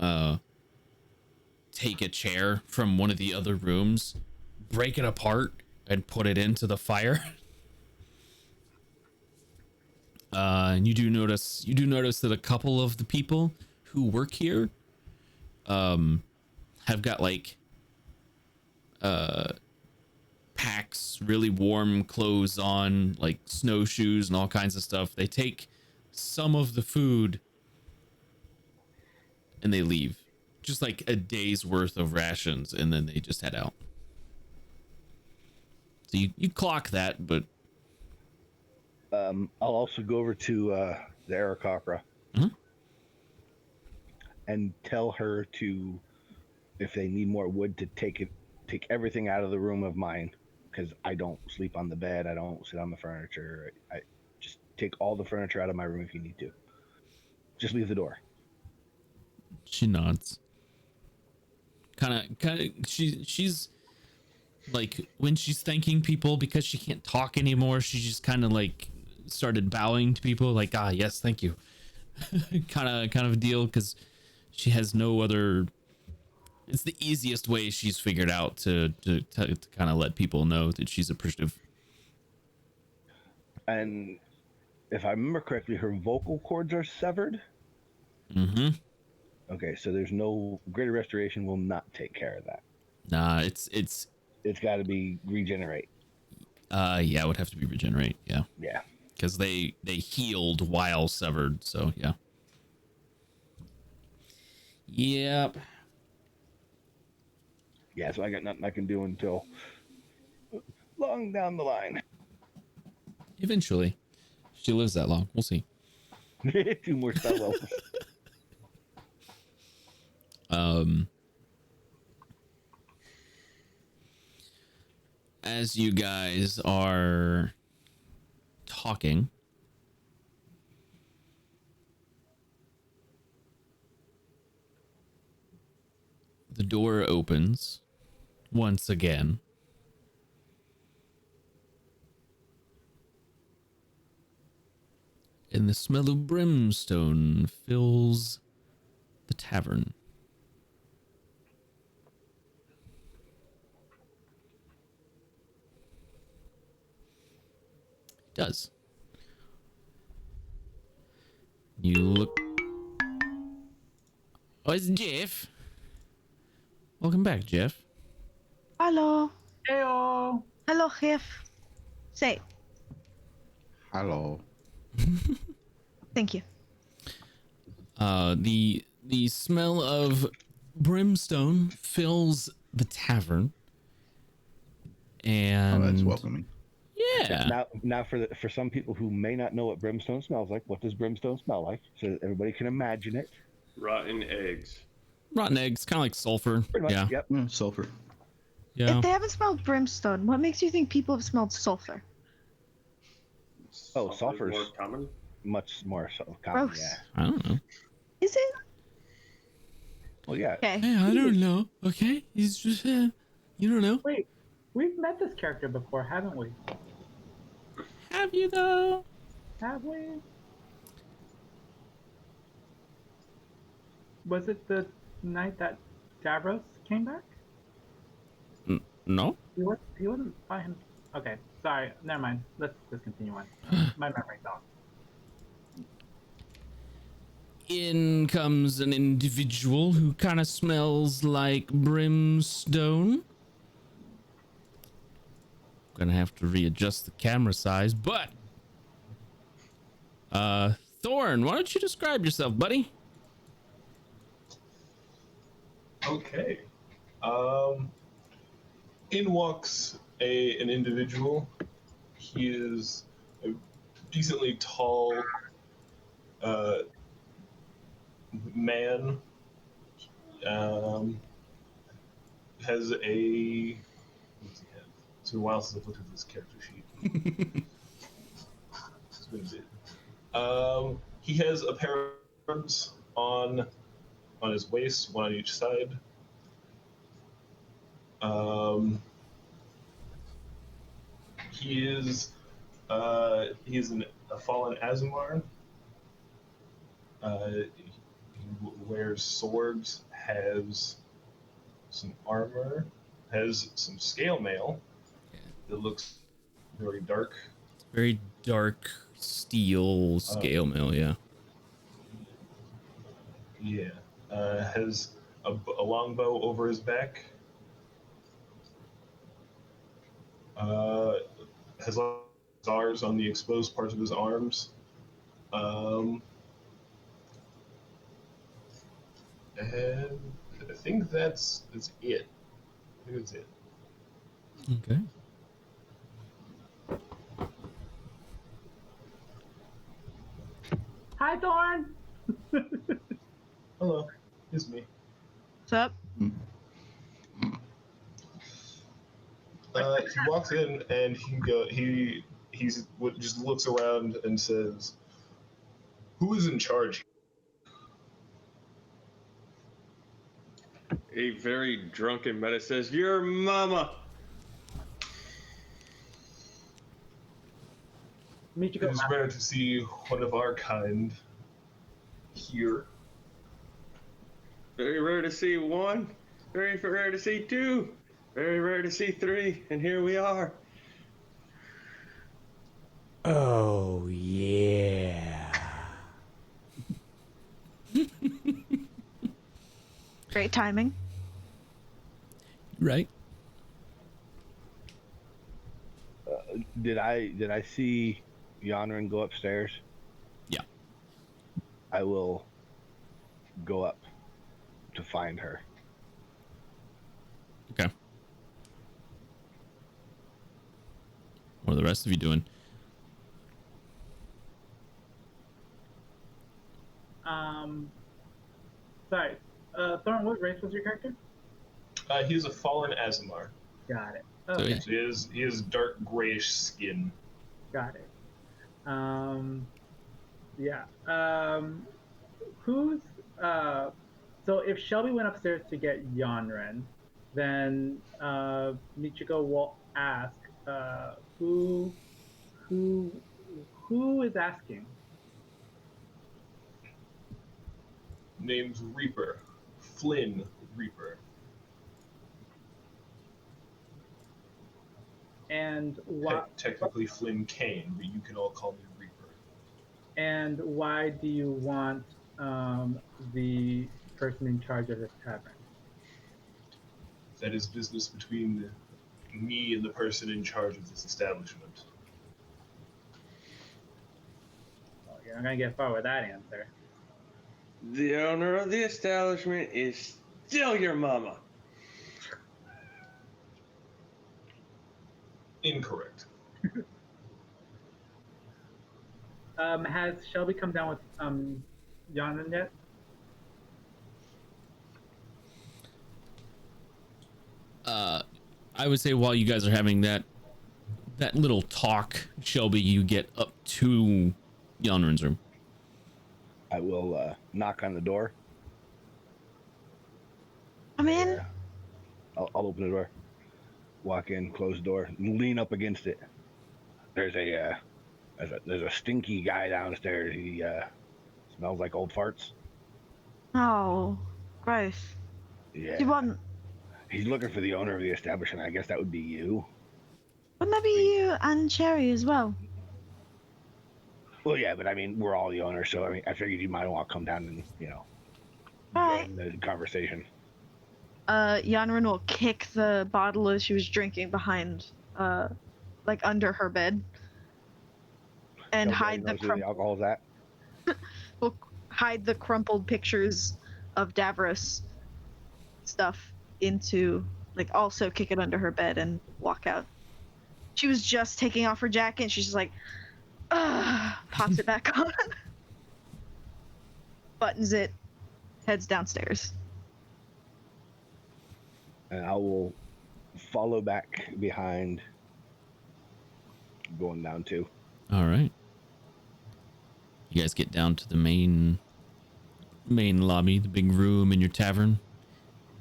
take a chair from one of the other rooms, break it apart, and put it into the fire. And you do notice that a couple of the people who work here have got like packs, really warm clothes on, like snowshoes and all kinds of stuff. They take some of the food and they leave, just like a day's worth of rations, and then they just head out. So you clock that, but I'll also go over to the Aarakocra and tell her to, if they need more wood, to take everything out of the room of mine, because I don't sleep on the bed, I don't sit on the furniture. I just take all the furniture out of my room if you need to. Just leave the door. she nods. Kind of. She's like, when she's thanking people because she can't talk anymore, she just kind of like started bowing to people, like, yes, thank you, kind of deal, because she has no other. It's the easiest way she's figured out to kind of let people know that she's appreciative. And if I remember correctly, her vocal cords are severed. Mm-hmm. Okay, so there's no greater restoration will not take care of that. Nah, it's got to be regenerate. Yeah, it would have to be regenerate. Yeah. Yeah. Because they healed while severed, so yeah. Yep. Yeah, so I got nothing I can do until long down the line. Eventually. She lives that long. We'll see. 2 more spell levels. As you guys are talking, the door opens once again. And the smell of brimstone fills the tavern. It does. You look. Oh, it's Jeff. Welcome back, Jeff. Hello. Heyo. Hello, Jeff. Say. Hello. Thank you. The smell of brimstone fills the tavern. And Oh, that's welcoming. yeah. Now for some people who may not know what brimstone smells like, what does brimstone smell like? So that everybody can imagine it. Rotten eggs. Rotten eggs, kind of like sulfur. Pretty much. Yeah. Yep. Sulfur. Yeah. If they haven't smelled brimstone, what makes you think people have smelled sulfur? Oh, Sulfur's sulfur's more common. much more so common. Gross. Yeah. I don't know. Is it? Well, yeah. Okay. Hey, I don't know. Okay, he's just you don't know. Wait, we've met this character before, haven't we? Have you though? Have we? Was it the night that Davros came back? No? He wasn't by him. Okay, sorry. Never mind. Let's just continue on. My memory's off. In comes an individual who kind of smells like brimstone. Gonna have to readjust the camera size, but Thorn, why don't you describe yourself, buddy? Okay. In walks an individual. He is a decently tall man. Has a. What's he have? It's been a while since I've looked at this character sheet. It's been a bit. He has a pair of arms on his waist, one on each side. He is a fallen Azamar. He wears swords, has some armor, has some scale mail that looks very dark. Very dark steel scale mail, yeah. Yeah. Has a long bow over his back. Has scars on the exposed parts of his arms. And I think that's it. Okay. Hi, Thorn. Hello, it's me. What's up? He walks in and he just looks around and says, "Who is in charge?" A very drunken meta says, "Your mama." It is rare to see one of our kind here. Very rare to see one. Very rare to see two. Very rare to see three. And here we are. Oh, yeah. Great timing. Right. Did I see Yonrin go upstairs? Yeah. I will go up to find her. Okay. What are the rest of you doing? Sorry. Thorn, what race was your character? He is a fallen Azamar. Got it. So Okay. So he has dark grayish skin. Got it. Yeah. Who's so if Shelby went upstairs to get Yonren, then Michiko will ask who is asking? Name's Reaper. Flynn Reaper. And why Technically Flynn Kane, but you can all call me Reaper. and why do you want the person in charge of this tavern? That is business between me and the person in charge of this establishment. Well, you're not gonna get far with that answer. The owner of the establishment is still your mama. Incorrect. Has Shelby come down with Yonren yet? I would say while you guys are having that little talk, Shelby, you get up to Yonrin's room. I will knock on the door. I'm in. I'll open the door, walk in, close the door, and lean up against it. There's a stinky guy downstairs. He smells like old farts. Oh, gross. Yeah. Do you want He's looking for the owner of the establishment. I guess that would be you. Wouldn't that be you and Cherry as well? Well, yeah, but I mean, we're all the owners, so I mean, I figured you might want to come down and, Right. join the conversation. Yanran will kick the bottle that she was drinking behind, like under her bed, and Nobody hide the knows where the alcohol's at. will hide the crumpled pictures of Davros stuff into, like, also kick it under her bed and walk out. She was just taking off her jacket, and she's just like, pops it back on, buttons it, heads downstairs. And I will follow back behind, going down too. All right. You guys get down to the main lobby, the big room in your tavern,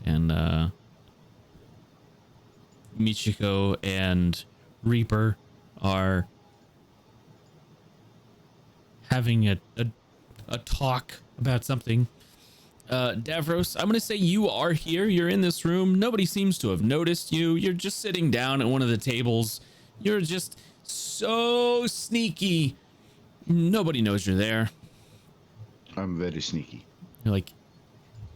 and Michiko and Reaper are having a talk about something. Davros, I'm gonna say you are here. You're in this room. Nobody seems to have noticed you. You're just sitting down at one of the tables. You're just so sneaky. Nobody knows you're there. I'm very sneaky. You're like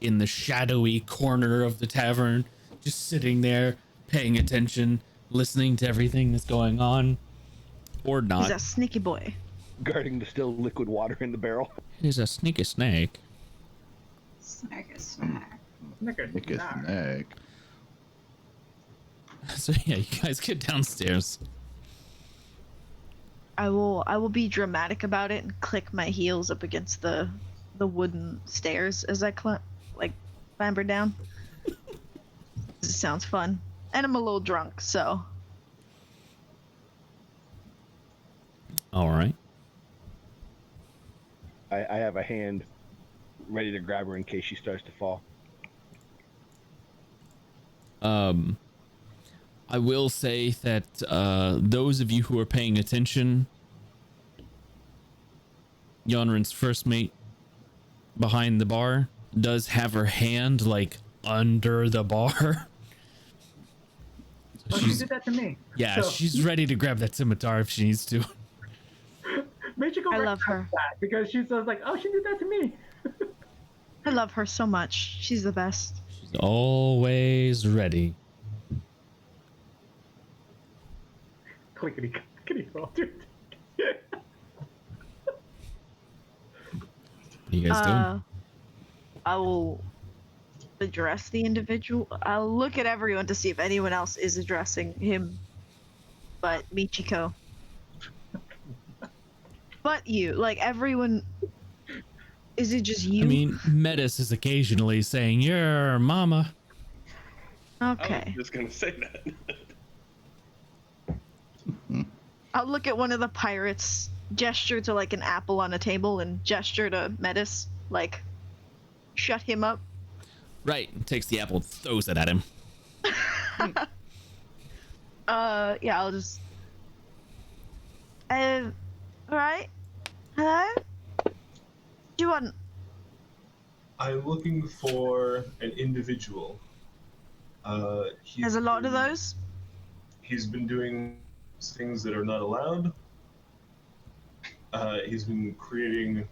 in the shadowy corner of the tavern, just sitting there, paying attention, listening to everything that's going on, or not. He's a sneaky boy. Guarding the still liquid water in the barrel. He's a sneaky snake. Snack is snack. Make a snack. So yeah, you guys get downstairs. I will be dramatic about it and click my heels up against the wooden stairs as I clamber down. It sounds fun, and I'm a little drunk, so. All right. I have a hand ready to grab her in case she starts to fall. I will say that those of you who are paying attention, Yonrin's first mate behind the bar does have her hand like under the bar. Oh, she did that to me. Yeah, So, she's ready to grab that scimitar if she needs to. Michiko I love her. that because she's like, oh, she did that to me. I love her so much. She's the best. She's always ready. Clickety clickety roll, dude. What are you guys doing? I will address the individual. I'll look at everyone to see if anyone else is addressing him, but Michiko. But you, like everyone. Is it just you? I mean, Metis is occasionally saying, "Your mama." I Okay. was just gonna say that. I'll look at one of the pirates, gesture to like an apple on a table, and gesture to Metis, like, shut him up. Right, takes the apple and throws it at him. Yeah, I'll just. Alright. Hello? Do you want. I'm looking for an individual. There's a lot of those? He's been doing things that are not allowed. He's been creating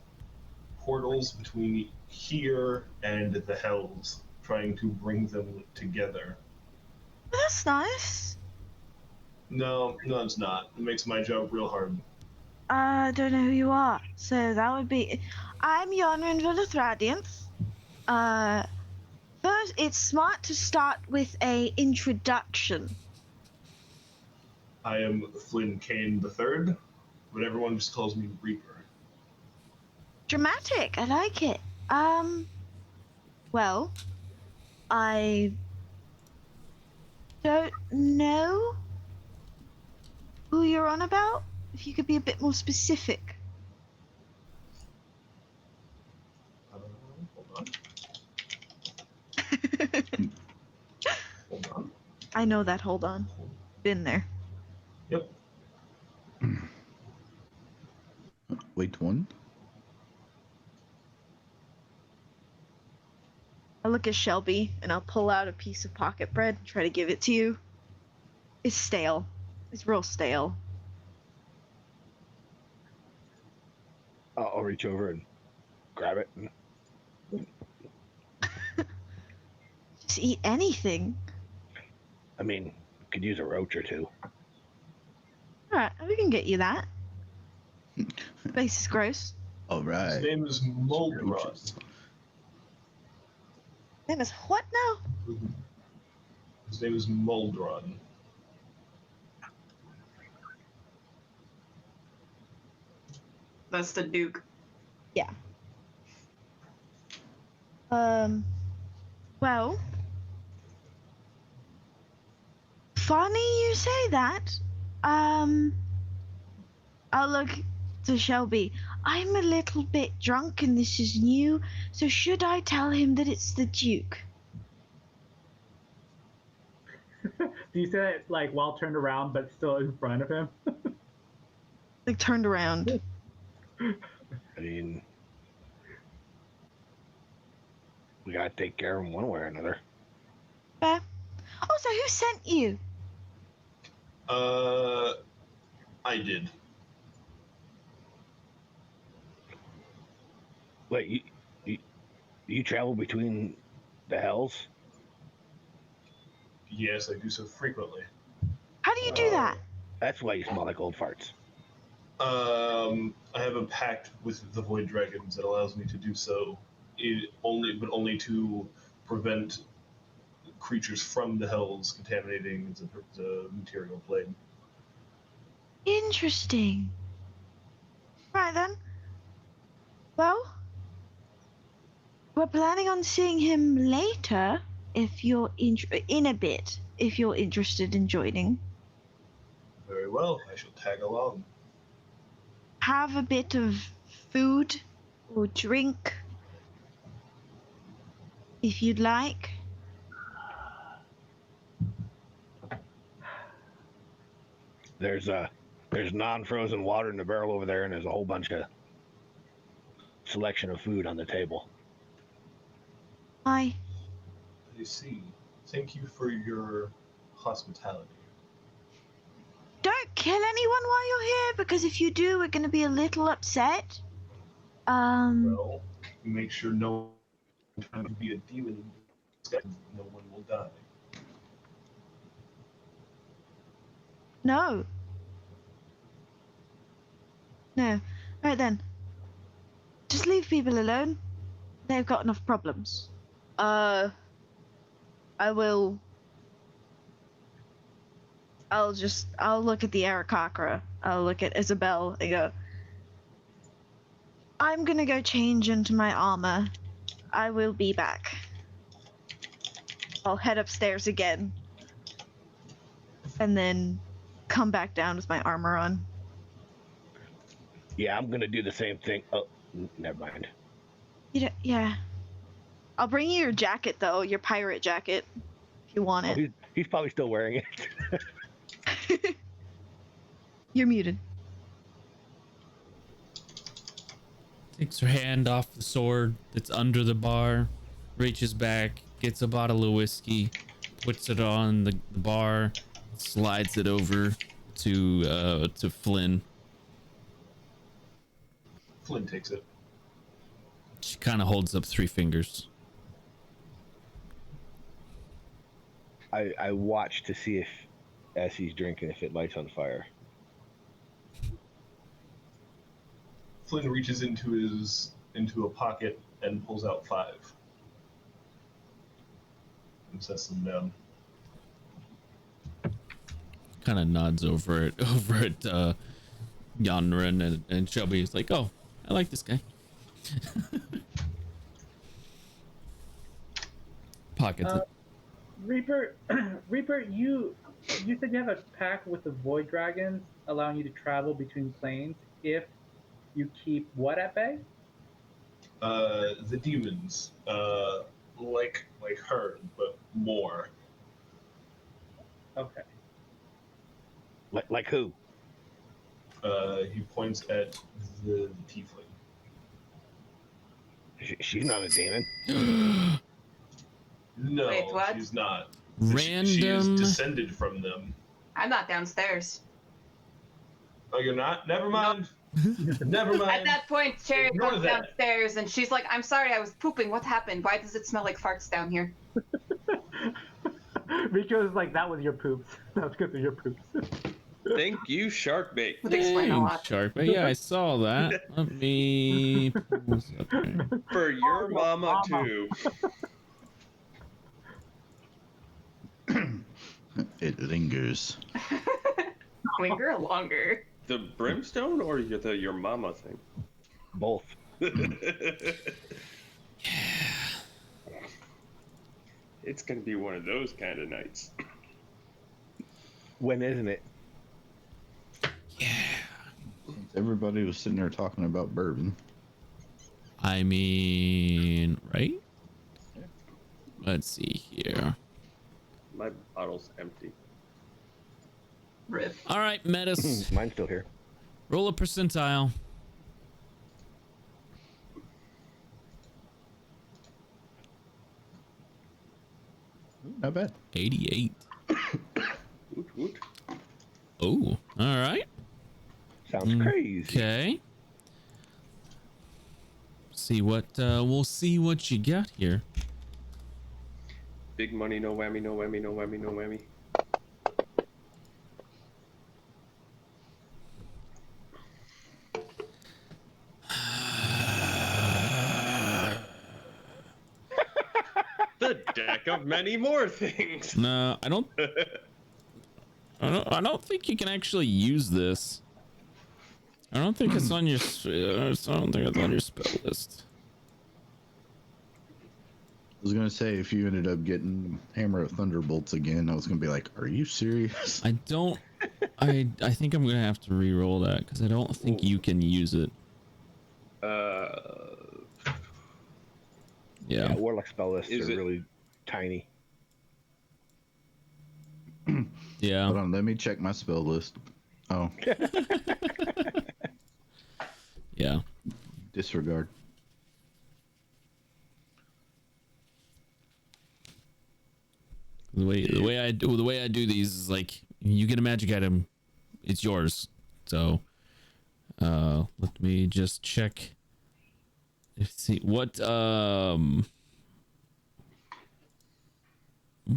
portals between here and the Hells, trying to bring them together. That's nice. No, it's not. It makes my job real hard. I don't know who you are, so that would be. I'm Yonrin Villathradianth. First, it's smart to start with a introduction. I am Flynn Kane III, but everyone just calls me Reaper. Dramatic, I like it. Well, I don't know who you're on about. If you could be a bit more specific. Hold on. Hold on. I know that, hold on. Been there. Yep. Wait, one? I look at Shelby and I'll pull out a piece of pocket bread and try to give it to you. It's stale. It's real stale. I'll reach over and grab it. Just eat anything. I mean, could use a roach or two. Alright, we can get you that. Face is gross. All right. His name is Muldron. Name is what now? His name is Muldron. That's the Duke. Yeah. Well. Funny you say that. I'll look to Shelby. I'm a little bit drunk and this is new, so should I tell him that it's the Duke? Do you say it like while turned around but still in front of him? Like turned around. I mean, we gotta take care of him one way or another. Fair. Also, who sent you? I did. Wait, you travel between the hells? Yes, I do so frequently. How do you do that? That's why you smell like old farts. I have a pact with the Void Dragons that allows me to do so. But only to prevent creatures from the hells contaminating the material plane. Interesting. Right then. Well, we're planning on seeing him later. If you're in a bit, if you're interested in joining. Very well, I shall tag along. Have a bit of food or drink if you'd like. There's non-frozen water in the barrel over there, and there's a whole bunch of selection of food on the table. Hi. I see. Thank you for your hospitality. Don't kill anyone while you're here, because if you do, we're going to be a little upset. Well, make sure no one trying to be a demon, no one will die. No. No. Right then. Just leave people alone. They've got enough problems. I'll look at the Arakakra. I'll look at Isabel and go, I'm gonna go change into my armor. I will be back. I'll head upstairs again. And then come back down with my armor on. Yeah, I'm gonna do the same thing. Oh, never mind. Yeah. I'll bring you your jacket, though, your pirate jacket, if you want it. He's probably still wearing it. You're muted. Takes her hand off the sword that's under the bar, reaches back, gets a bottle of whiskey, puts it on the bar, slides it over to Flynn. Flynn takes it. She kind of holds up 3 fingers. I watch to see if, as he's drinking, if it lights on fire. Flynn reaches into a pocket and pulls out 5. And sets them down. Kind of nods over at Yanran, and Shelby's like, "Oh, I like this guy." Pockets it. Reaper, you said you have a pact with the Void Dragons, allowing you to travel between planes if you keep what at bay? The demons, like her, but more. Okay. Like who? He points at the tiefling. She's not a demon. No, Wait, what? she's not. Random. She is descended from them. I'm not downstairs. Oh, you're not? Never mind. Never At mind. that point, Cherry Ignore comes that. downstairs and she's like, I'm sorry, I was pooping. What happened? Why does it smell like farts down here? Because like that was your poops. That's because of your poops. Thank you, shark bait. Would explain a lot. Shark, but yeah, I saw that. Let me pull this up here. For your mama too. It lingers. Linger longer. The brimstone or your mama thing? Both. It's gonna be one of those kind of nights. When isn't it? Everybody was sitting there talking about bourbon. I mean, right? Let's see here. My bottle's empty. Rip. All right, Metis. Mine's still here. Roll a percentile. Not bad. 88. Woot woot. Oh, all right. Sounds crazy. Okay. See what we'll see what you got here. Big money, no whammy, no whammy, no whammy, no whammy. The deck of many more things. No, I don't think you can actually use this. I don't think it's on your I don't think it's on your spell list. I was gonna say if you ended up getting Hammer of Thunderbolts again, I was gonna be like, "Are you serious?" I don't. I think I'm gonna have to re-roll that because I don't think you can use it. Yeah. Warlock spell lists Is are it- really tiny. Yeah. Hold on, let me check my spell list. Oh, Yeah. disregard. The way I do these is like you get a magic item, it's yours. So let me just check. Let's see what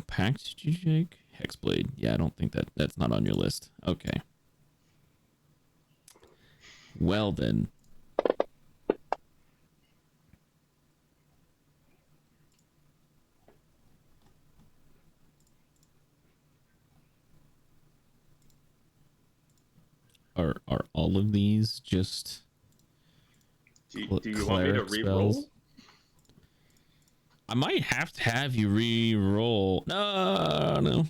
pact did you take? Hexblade. Yeah, I don't think that's not on your list. Okay. Well then. Are all of these just Do you want me to cleric re-roll? spells? I might have to have you re-roll. No.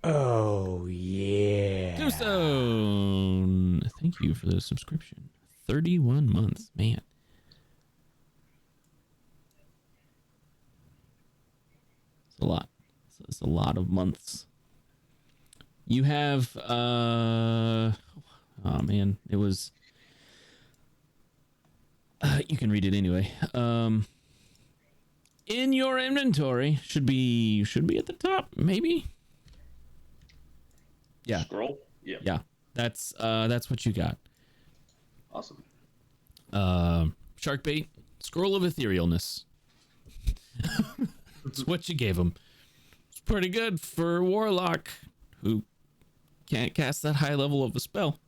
Oh, yeah. Tombstone. Thank you for the subscription. 31 months, man. It's a lot. It's a lot of months. You have oh man, it was you can read it anyway. In your inventory should be at the top, maybe. Yeah. Scroll? Yeah. Yeah. That's what you got. Awesome. Shark bait, scroll of etherealness. That's what you gave him. It's pretty good for a warlock who can't cast that high level of a spell.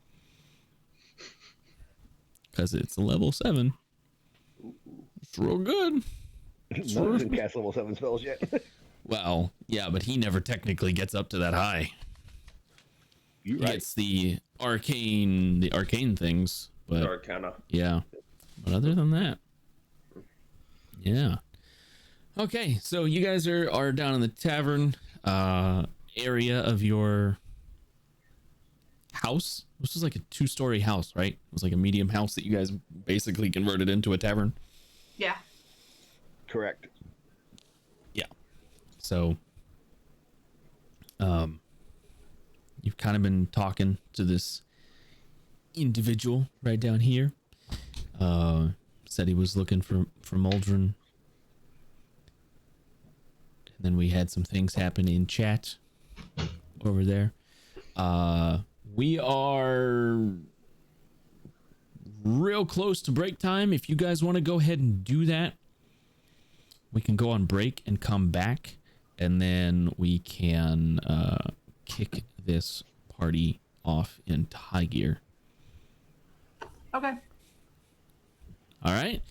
Because it's a level 7. It's real good. None of them cast level 7 spells yet. Well, yeah, but he never technically gets up to that high. You're He right. gets the arcane things, but Arcana. yeah. But other than that, yeah. Okay, so you guys are down in the tavern area of your house. This was like a 2-story house, right? It was like a medium house that you guys basically converted into a tavern. Yeah. Correct. So, you've kind of been talking to this individual right down here. Said he was looking for Muldron. And then we had some things happen in chat over there. We are real close to break time. If you guys want to go ahead and do that, we can go on break and come back, and then we can kick this party off in high gear. Okay. All right.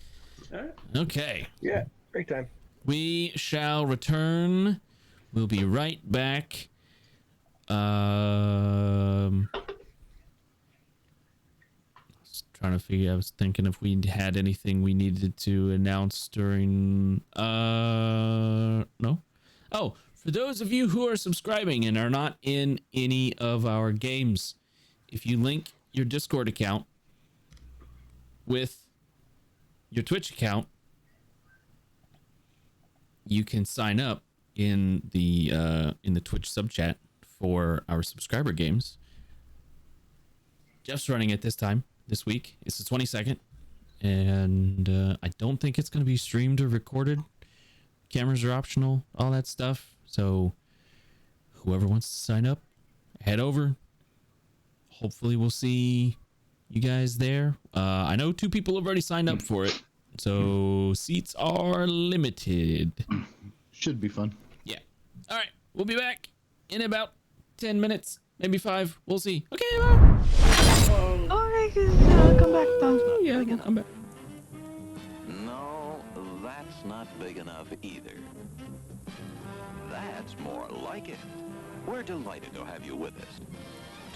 All right. Okay. Yeah, break time. We shall return. We'll be right back. I was thinking if we had anything we needed to announce during no. Oh, for those of you who are subscribing and are not in any of our games, if you link your Discord account with your Twitch account, you can sign up in the Twitch sub chat for our subscriber games. Jeff's running it this week. It's the 22nd, and I don't think it's going to be streamed or recorded. Cameras are optional, all that stuff. So whoever wants to sign up, head over. Hopefully we'll see you guys there. I know 2 people have already signed up for it, so seats are limited. Should be fun. Yeah. All right. We'll be back in about 10 minutes, maybe 5. We'll see. Okay, bye. Alright, come back, Tom. Yeah, we'll come back. No, that's not big enough either. That's more like it. We're delighted to have you with us.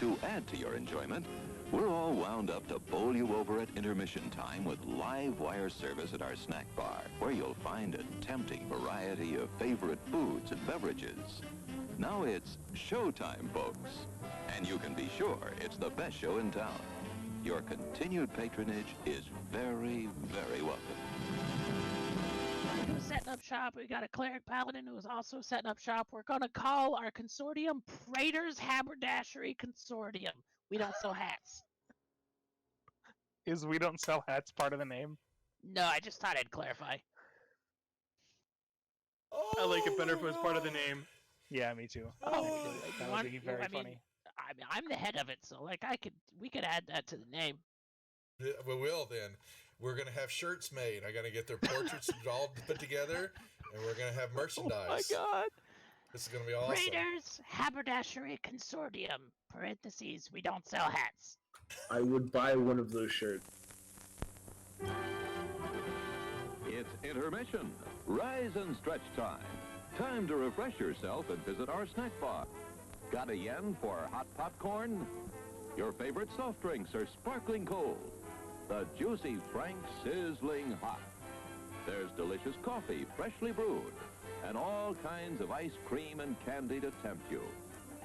To add to your enjoyment, we're all wound up to bowl you over at intermission time with live wire service at our snack bar, where you'll find a tempting variety of favorite foods and beverages. Now it's showtime, folks. And you can be sure it's the best show in town. Your continued patronage is very, very welcome. Who's setting up shop? We got a cleric paladin who is also setting up shop. We're gonna call our consortium Praetor's Haberdashery Consortium. We don't sell hats. Is we don't sell hats part of the name? No, I just thought I'd clarify. I like it better if it was part of the name. Yeah, me too. Oh, that would be very funny. I'm the head of it, so like we could add that to the name. We will then. We're gonna have shirts made. I gotta get their portraits all put together, and we're gonna have merchandise. Oh my god! This is gonna be awesome. Praetor's Haberdashery Consortium. Parentheses. We don't sell hats. I would buy one of those shirts. It's intermission. Rise and stretch time. Time to refresh yourself and visit our snack bar. Got a yen for hot popcorn? Your favorite soft drinks are sparkling cold. The juicy Frank sizzling hot. There's delicious coffee, freshly brewed, and all kinds of ice cream and candy to tempt you.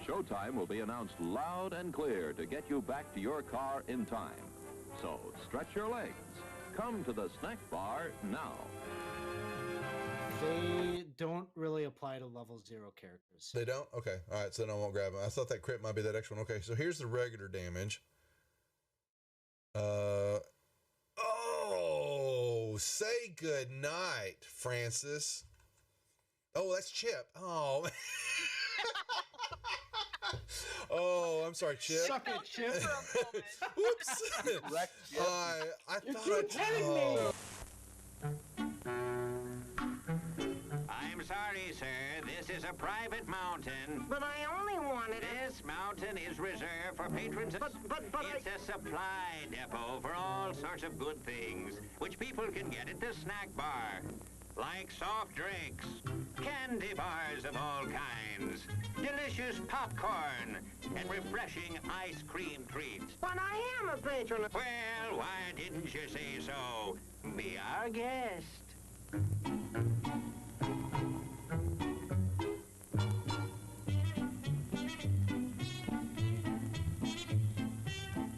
Showtime will be announced loud and clear to get you back to your car in time. So stretch your legs. Come to the snack bar now. They don't really apply to level 0 characters. They don't? Okay. All right. So then I won't grab them. I thought that crit might be that extra one. Okay. So here's the regular damage. Oh, say good night, Francis. Oh, that's Chip. Oh. Oh, I'm sorry, Chip. Suck it, Chip. Whoops. I thought I'm sorry, sir. This is a private mountain. But I only wanted This mountain is reserved for patrons. It's a supply depot for all sorts of good things, which people can get at the snack bar. Like soft drinks, candy bars of all kinds, delicious popcorn, and refreshing ice cream treats. But I am a patron. Well, why didn't you say so? Be our guest.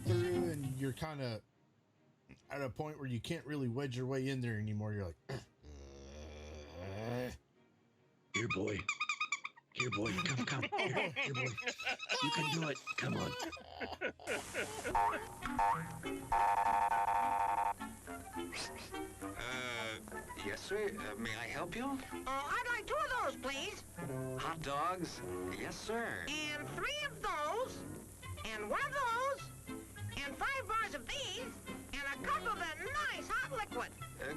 And you're kind of at a point where you can't really wedge your way in there anymore. You're like, Here, boy. Here, boy. Come. Here, boy. You can do it. Come on. Yes, sir. May I help you? I'd like 2 of those, please. Hot dogs? Yes, sir. And 3 of those. And 1 of those. And 5 bars of these. And a cup of that nice hot liquid.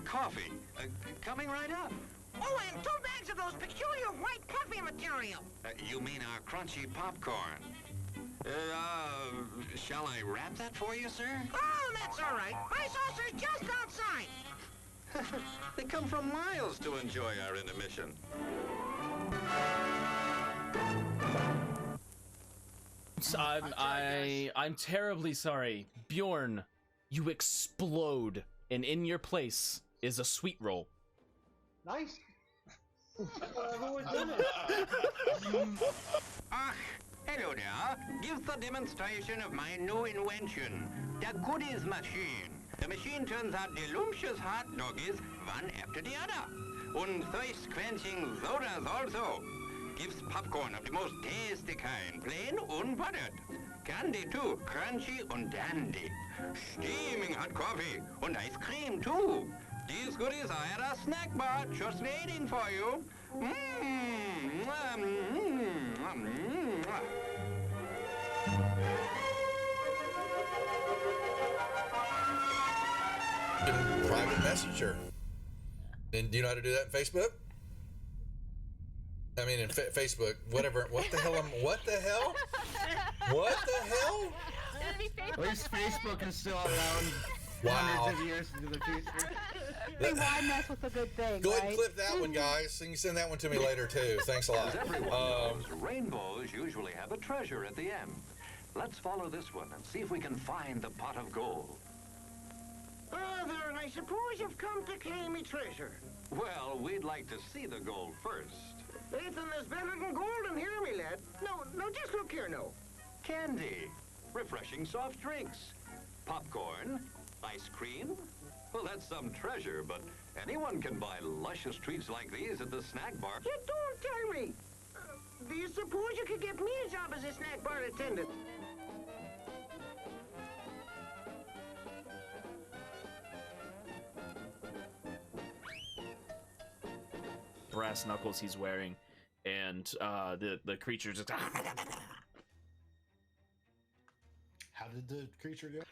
Coffee. Coming right up. Oh, and 2 bags of those peculiar white puffy material. You mean our crunchy popcorn? Shall I wrap that for you, sir? Oh, that's all right. My saucer's just outside. They come from miles to enjoy our intermission. I'm terribly sorry. Bjorn, you explode, and in your place is a sweet roll. Nice. I've always done it. Hello there. Give the demonstration of my new invention, the goodies machine. The machine turns out delicious hot doggies one after the other. And thirst-quenching sodas also. Gives popcorn of the most tasty kind, plain unbuttered. Candy too, crunchy and dandy. Steaming hot coffee and ice cream too. These goodies are at our snack bar, just waiting for you. Private messenger. And do you know how to do that in Facebook? I mean, in Facebook, whatever. What the hell? What the hell? What the hell? At least Facebook is still around. Wow. Hundreds of years into the future. Hey, why mess with a good thing, Go ahead right? and clip that one, guys. You can send that one to me later, too. Thanks a lot. As everyone knows, rainbows usually have a treasure at the end. Let's follow this one and see if we can find the pot of gold. There, and I suppose you've come to claim me treasure. Well, we'd like to see the gold first. Ethan, there's better than gold in here, me lad. No, just look here, no. Candy, refreshing soft drinks, popcorn, ice cream. Well, that's some treasure, but anyone can buy luscious treats like these at the snack bar. You don't tell me. Do you suppose you could get me a job as a snack bar attendant? Brass knuckles he's wearing, and the creature just. How did the creature go?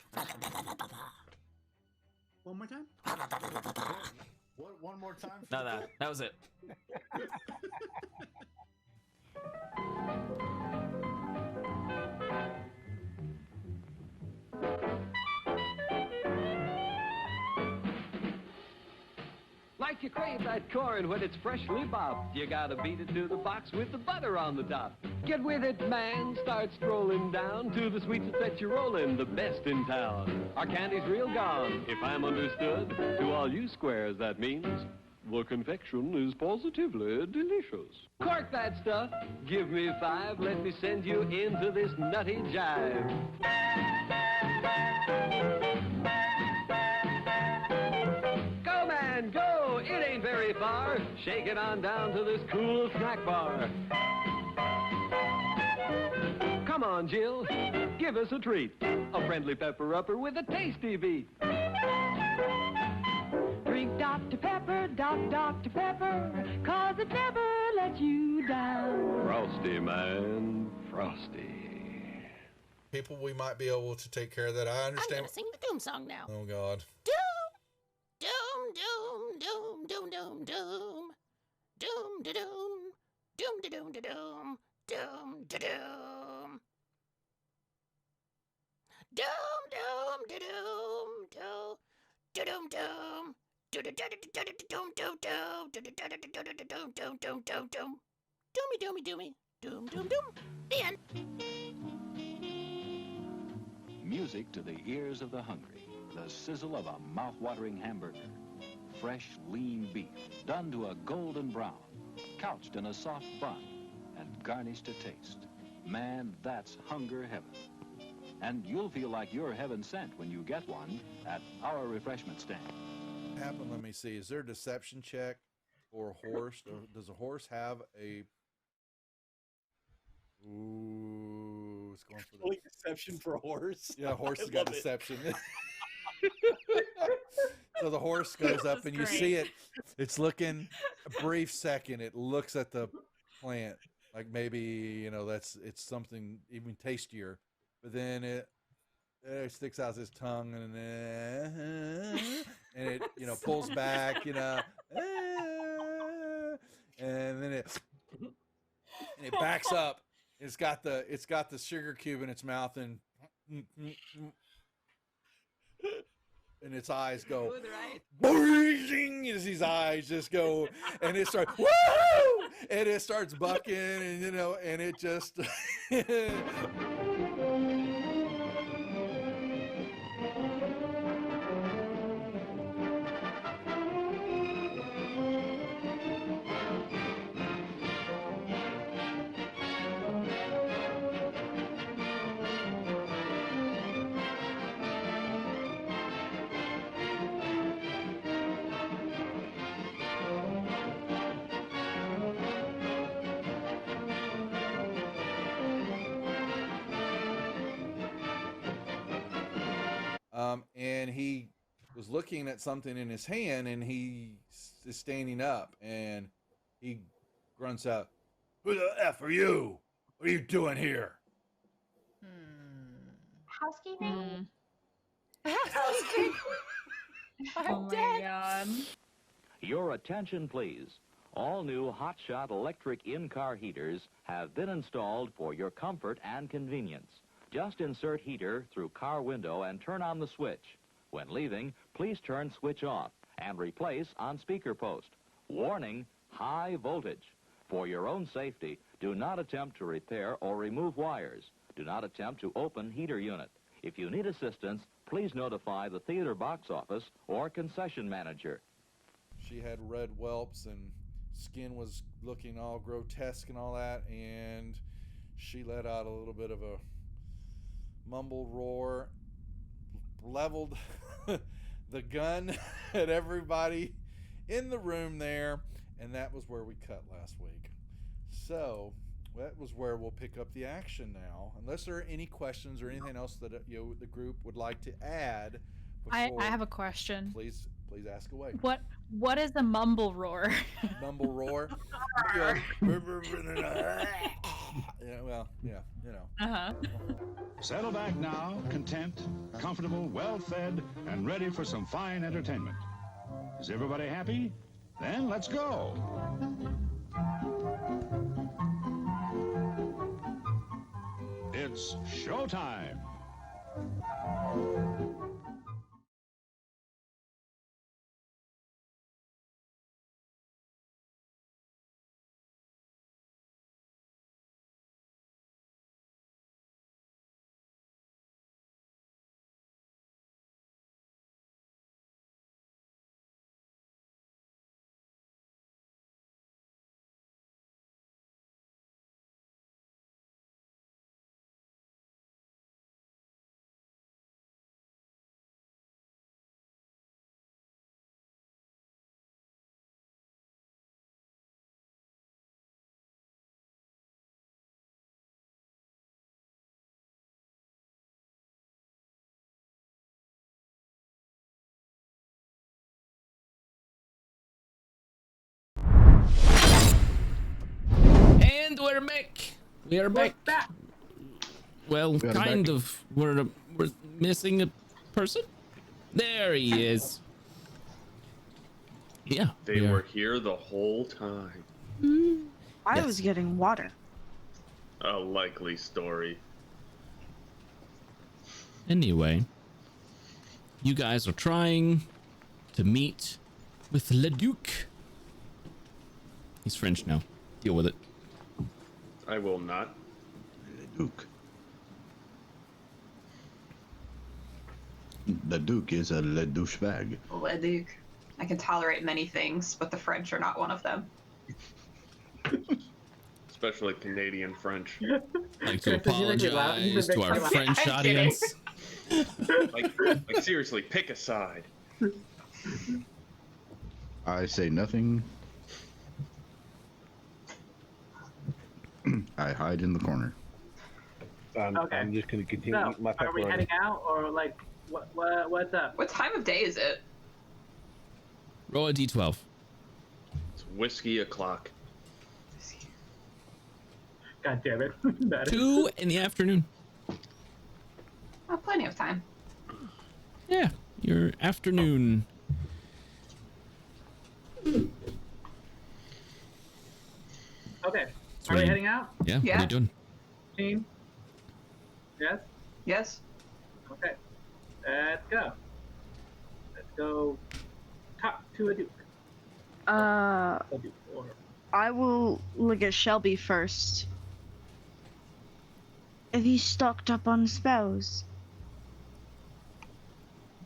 One more time? What? One more time? No, that was it. Like you crave that corn when it's freshly bobbed, you gotta beat it to the box with the butter on the top. Get with it, man. Start strolling down to the sweets that set you rolling, the best in town. Our candy's real gone, if I'm understood. To all you squares, that means the confection is positively delicious. Cork that stuff. Give me 5. Let me send you into this nutty jive. Go, man, go! It ain't very far. Shake it on down to this cool snack bar. Come on, Jill. Give us a treat. A friendly pepper-upper with a tasty beat. Drink Dr. Pepper, Dr. Pepper, 'cause it never lets you down. Frosty, man. Frosty. People, we might be able to take care of that. I I'm understand. gonna sing the Doom song now. Oh, God. Doom, doom, doom, doom, doom, doom, doom, doom, da doom, doom, da doom, da doom, doom, da doom, doom, doom, da doom, doom, da doom, doom. Doomy, doomy, doomy, doom, doom, doom. The end. Music to the ears of the hungry. The sizzle of a mouth-watering hamburger. Fresh, lean beef, done to a golden brown, couched in a soft bun, and garnished to taste. Man, that's hunger heaven. And you'll feel like you're heaven sent when you get one at our refreshment stand. Happen. Let me see. Is there a deception check or a horse? Or does a horse have a Ooh, it's going for Rolling deception for a horse. Yeah, horse I has got love it. deception. So the horse goes up, and you see it. It's looking a brief second. It looks at the plant like maybe it's something even tastier, but then it sticks out its tongue, and it pulls back, and then it backs up. It's got the sugar cube in its mouth, and its eyes go boing, as his eyes just go, and it starts woo, and it starts bucking, and and it just and he was looking at something in his hand, and he is standing up, and he grunts out, "Who the F are you? What are you doing here?" Housekeeping? Housekeeping? I'm dead. Your attention, please. All new hotshot electric in-car heaters have been installed for your comfort and convenience. Just insert heater through car window and turn on the switch. When leaving, please turn switch off and replace on speaker post. Warning, high voltage. For your own safety, do not attempt to repair or remove wires. Do not attempt to open heater unit. If you need assistance, please notify the theater box office or concession manager. She had red whelps, and skin was looking all grotesque and all that, and she let out a little bit of a mumbled roar, leveled the gun at everybody in the room there, and that was where we cut last week. So that was where we'll pick up the action now, unless there are any questions or anything else that the group would like to add. I have a question. Please ask away. What is a mumble roar? Mumble roar. Uh-huh. Settle back now, content, comfortable, well-fed, and ready for some fine entertainment. Is everybody happy? Then let's go. It's showtime. And we're back. We are back. Well, kind of. We're missing a person. There he is. Yeah. They were here the whole time. I was getting water. A likely story. Anyway, you guys are trying to meet with Le Duke. He's French now. Deal with it. I will not. Le Duke. The Duke is a le douchebag. Le Duke. I can tolerate many things, but the French are not one of them. Especially Canadian French. I'd like to apologize to our French audience. like seriously, pick a side. I say nothing. I hide in the corner. Okay. I'm just going to continue So, eating my are we pepperoni. heading out or like what's up? What time of day is it? Roll a d12. It's whiskey o'clock. God damn it. 2 in the afternoon. Oh, plenty of time. Yeah, your afternoon. Okay. It's Are we raining. heading out? Yeah, what are you doing? Team? Yes? Yes. Okay. Let's go. Let's go talk to a duke. A duke or I will look at Shelby first. Have you stocked up on spells?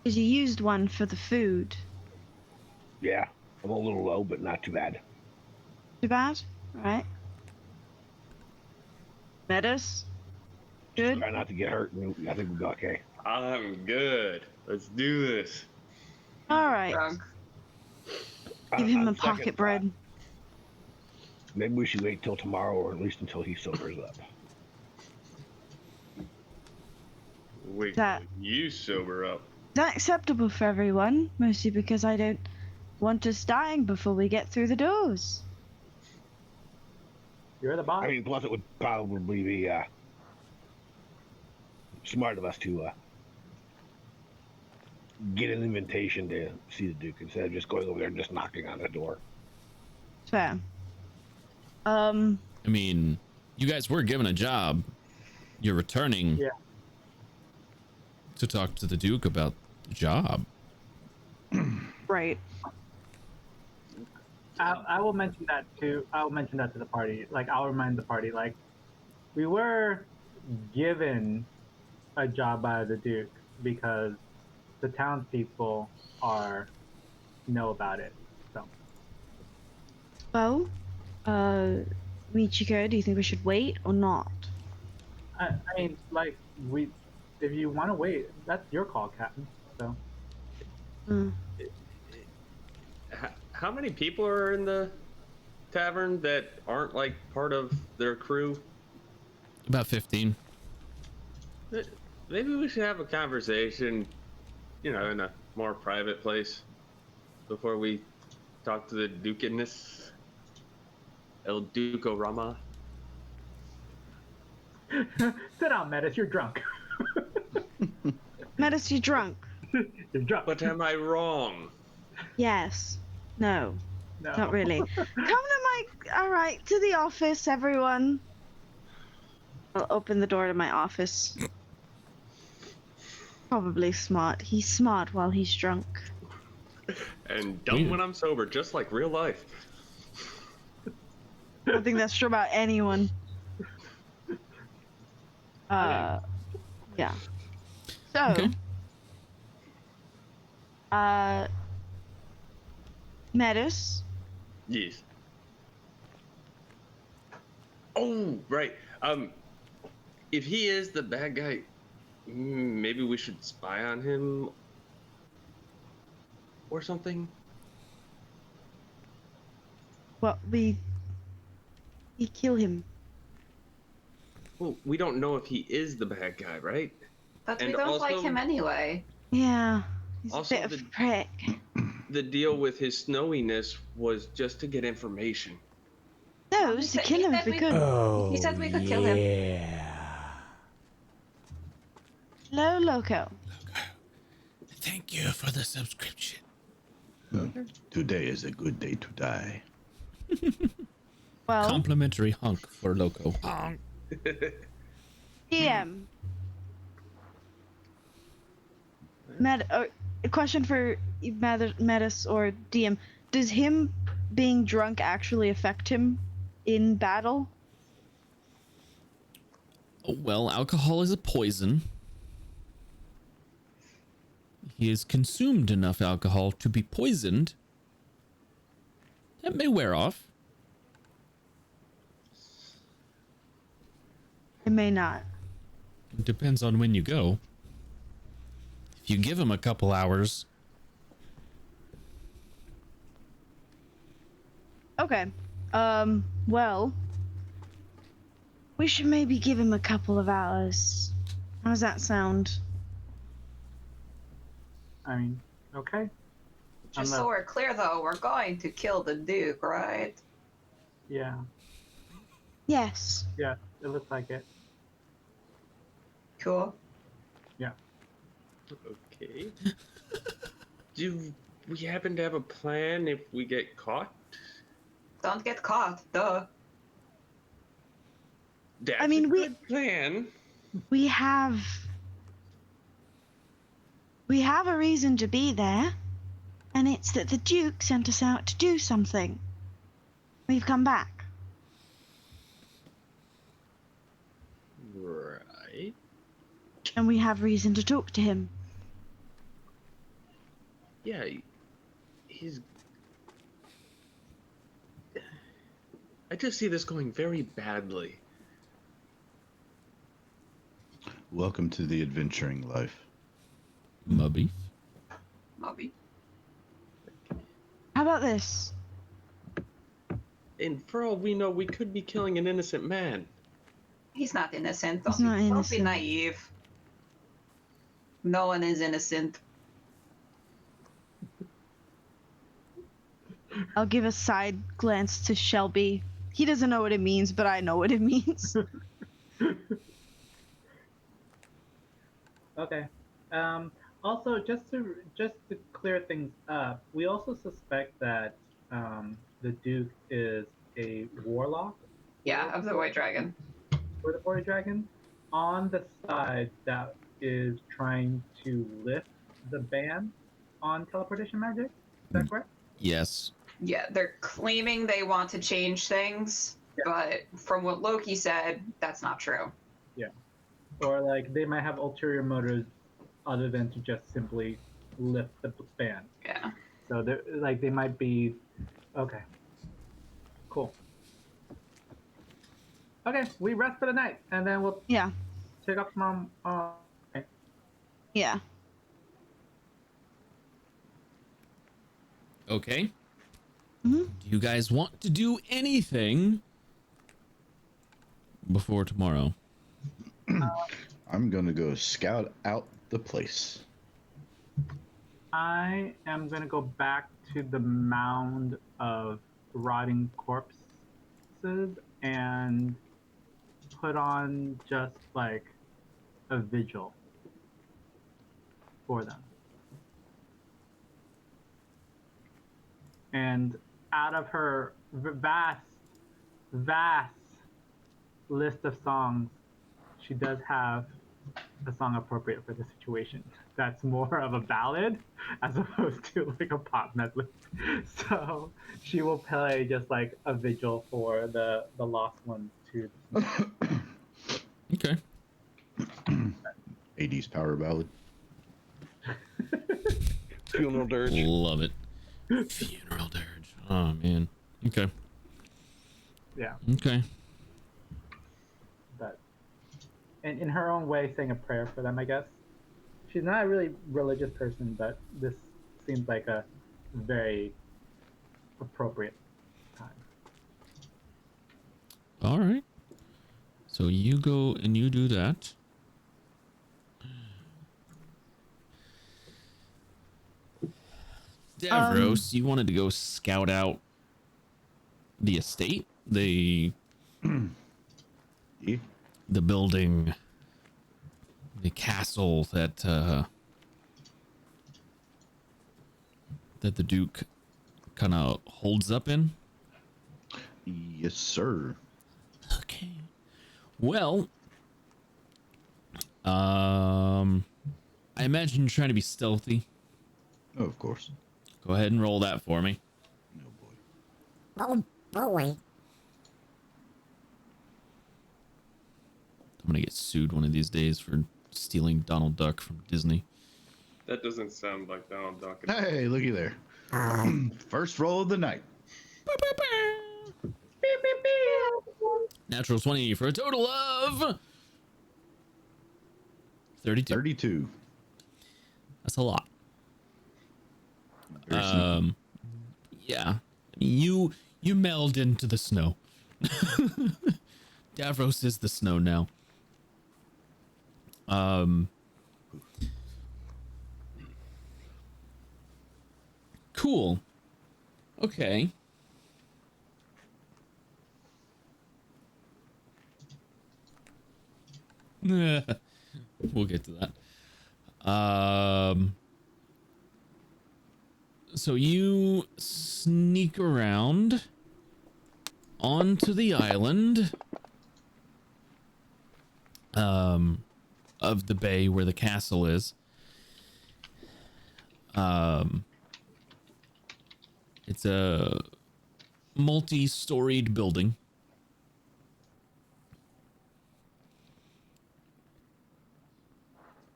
Because you used one for the food. Yeah, I'm a little low, but not too bad. Too bad? Right. Metis? Good? Try not to get hurt. I think we'll be okay. I'm good. Let's do this. Alright. Give him On a second pocket thought, bread. Maybe we should wait till tomorrow, or at least until he sobers up. Wait, That- you sober up. Not acceptable for everyone, mostly because I don't want us dying before we get through the doors. You're the boss. I mean, plus it would probably be smart of us to get an invitation to see the Duke instead of just going over there and just knocking on the door. Fair. I mean, you guys were given a job. You're returning to talk to the Duke about the job. Right. I will mention that too. I'll mention that to the party. Like, I'll remind the party, like, we were given a job by the Duke because the townspeople know about it. So. Well, Michiko, do you think we should wait or not? I mean, like, if you want to wait, that's your call, Captain. So. How many people are in the tavern that aren't like part of their crew? About 15. Maybe we should have a conversation, in a more private place before we talk to the Duke-ness. El Duco Rama. Sit down, Metis. You're drunk. Metis, you drunk? You're drunk. But am I wrong? Yes. No. No. Not really. Come to my... Alright, to the office, everyone. I'll open the door to my office. Probably smart. He's smart while he's drunk. And dumb when I'm sober, just like real life. I don't think that's true about anyone. Yeah. So, Metis? Yes. Oh, right. If he is the bad guy, maybe we should spy on him or something. What, we kill him? Well, we don't know if he is the bad guy, right? But And we don't like also- him anyway. Yeah. He's Also, a bit of a prick. The deal with his snowiness was just to get information. No, it was to kill him if we could. He said we could kill him. Hello, Loco. Thank you for the subscription. Today is a good day to die. Well, Complimentary hunk for Loco. DM. A question for Metis or DM. Does him being drunk actually affect him in battle? Well, alcohol is a poison. He has consumed enough alcohol to be poisoned. That may wear off. It may not. It depends on when you go. If you give him a couple hours. Okay. Well, We should maybe give him a couple of hours. How does that sound? I mean, okay. Just so we're clear, though, we're going to kill the Duke, right? Yeah. Yes. Yeah, it looks like it. Cool. Yeah. Okay. Do we happen to have a plan if we get caught? Don't get caught, duh. That's I mean, a good plan. We have a reason to be there, and it's that the Duke sent us out to do something. We've come back. Right. And we have reason to talk to him. Yeah, he's... I just see this going very badly. Welcome to the adventuring life. Mubby. Mubby. How about this? And for all we know, we could be killing an innocent man. He's not innocent. He's not Don't be innocent. naive. No one is innocent. I'll give a side glance to Shelby. He doesn't know what it means, but I know what it means. Okay. Also, just to clear things up, we also suspect that the Duke is a warlock. Yeah, of the White Dragon. For the White Dragon, on the side that is trying to lift the ban on teleportation magic. Is that correct? Yes. Yeah, they're claiming they want to change things, but from what Loki said, that's not true. Yeah. Or like they might have ulterior motives other than to just simply lift the ban. Yeah. So they're like they might be okay. Cool. Okay, we rest for the night and then we'll take up tomorrow. Okay. Yeah. Okay. Mm-hmm. Do you guys want to do anything before tomorrow? I'm gonna go scout out the place. I am gonna go back to the mound of rotting corpses and put on just like a vigil for them. And out of her vast list of songs, she does have a song appropriate for the situation. That's more of a ballad as opposed to like a pop medley. So she will play just like a vigil for the lost ones too. Okay. 80s power ballad. Funeral dirge. Love it. Funeral dirge. Oh man. Okay. Yeah. Okay. But in her own way, saying a prayer for them, I guess. She's not a really religious person, but this seems like a very appropriate time. All right. So you go and you do that. Davros, you wanted to go scout out the estate, the building, the castle that the Duke kind of holds up in. Yes, sir. Okay. Well, I imagine you're trying to be stealthy. Oh, of course. Go ahead and roll that for me. Oh boy. I'm gonna get sued one of these days for stealing Donald Duck from Disney. That doesn't sound like Donald Duck. Hey, looky there. First roll of the night. Natural 20 for a total of 32. 32. That's a lot. Very sneaky. Yeah. You meld into the snow. Davros is the snow now. Cool. Okay. We'll get to that. So you sneak around onto the island of the bay where the castle is. It's a multi-storied building.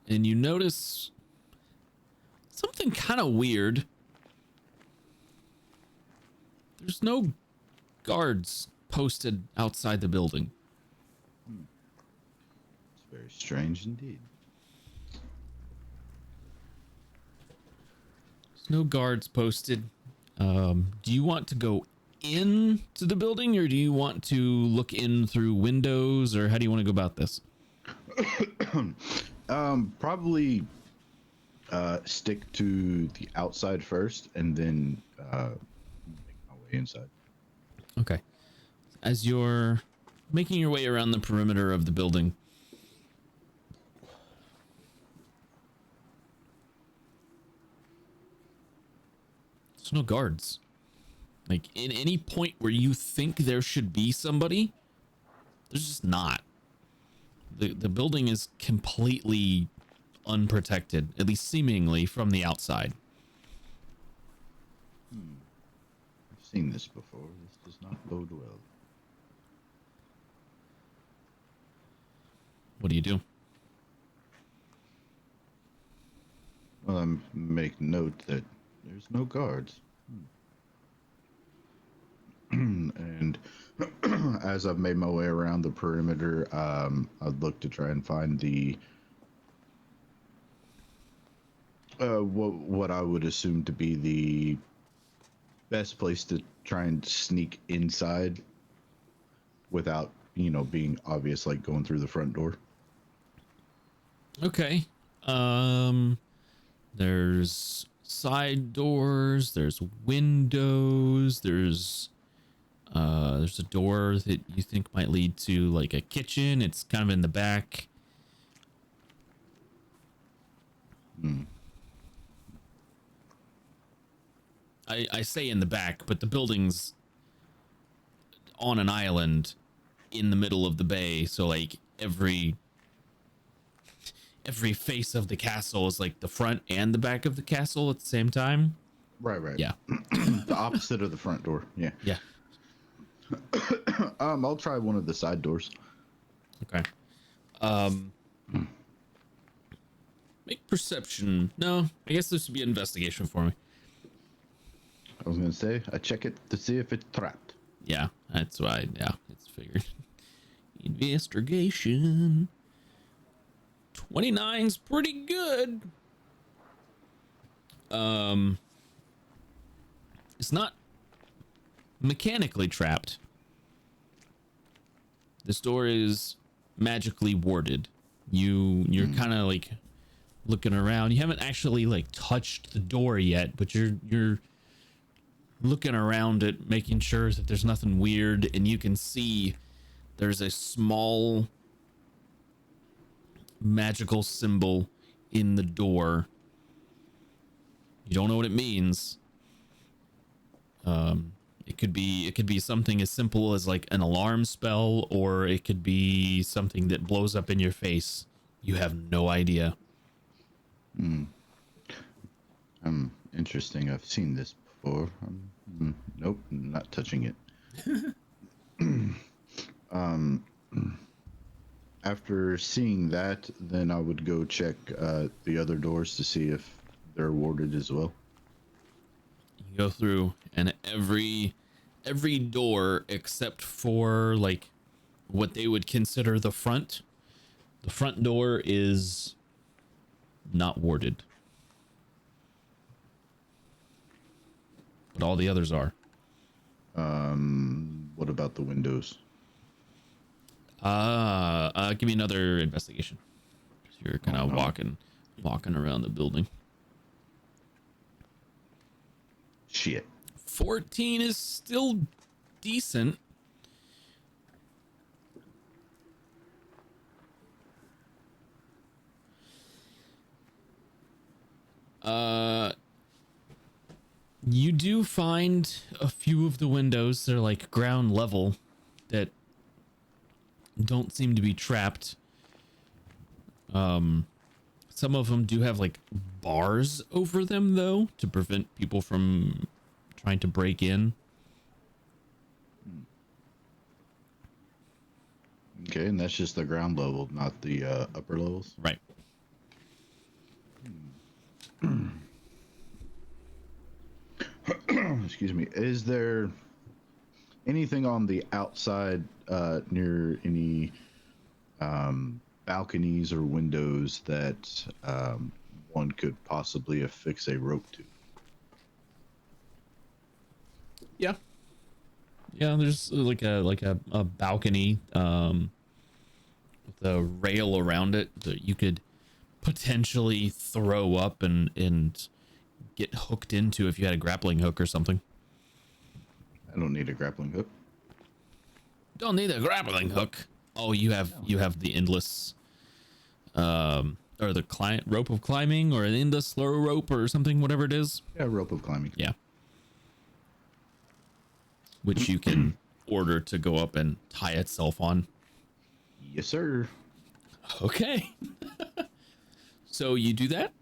And you notice something kind of weird. There's no guards posted outside the building. It's very strange indeed. There's no guards posted. Do you want to go into the building, or do you want to look in through windows, or how do you want to go about this? Probably stick to the outside first, and then make my way inside. Okay. As you're making your way around the perimeter of the building, there's no guards. Like, in any point where you think there should be somebody, there's just not. The building is completely unprotected, at least seemingly from the outside. I've seen this before. This does not bode well. What do you do? Well, I make note that there's no guards. And as I've made my way around the perimeter, I'd look to try and find the what I would assume to be the best place to try and sneak inside without, being obvious, like going through the front door. Okay. There's side doors, there's windows, there's a door that you think might lead to like a kitchen. It's kind of in the back. I say in the back, but the building's on an island in the middle of the bay, so like every face of the castle is like the front and the back of the castle at the same time. Right. Yeah. The opposite of the front door. Yeah. Yeah. I'll try one of the side doors. Okay. Make perception. No, I guess this would be investigation for me. I was gonna say I check it to see if it's trapped. Yeah, that's why. Yeah, it's figured. Investigation. 29's pretty good. It's not mechanically trapped. This door is magically warded. You're kind of like looking around. You haven't actually like touched the door yet, but you're looking around it, making sure that there's nothing weird, and you can see there's a small magical symbol in the door. You don't know what it means. It could be something as simple as like an alarm spell, or it could be something that blows up in your face. You have no idea. Interesting. I've seen this before. Nope, not touching it. After seeing that, then I would go check the other doors to see if they're warded as well. You go through, and every door except for like what they would consider the front door is not warded, but all the others are. What about the windows? Give me another investigation. You're kind of walking around the building. Shit. 14 is still decent. You do find a few of the windows that are like ground level that don't seem to be trapped. Some of them do have like bars over them though to prevent people from trying to break in. Okay, and that's just the ground level, not the upper levels. Right. Excuse me. Is there anything on the outside near any balconies or windows that one could possibly affix a rope to? Yeah. Yeah, there's like a balcony with a rail around it that you could potentially throw up and get hooked into if you had a grappling hook or something. I don't need a grappling hook. Don't need a grappling hook. Oh, you have the endless or the rope of climbing, or an endless slow rope or something, whatever it is. Yeah, rope of climbing. Yeah. Which you can order to go up and tie itself on. Yes, sir. Okay. So you do that?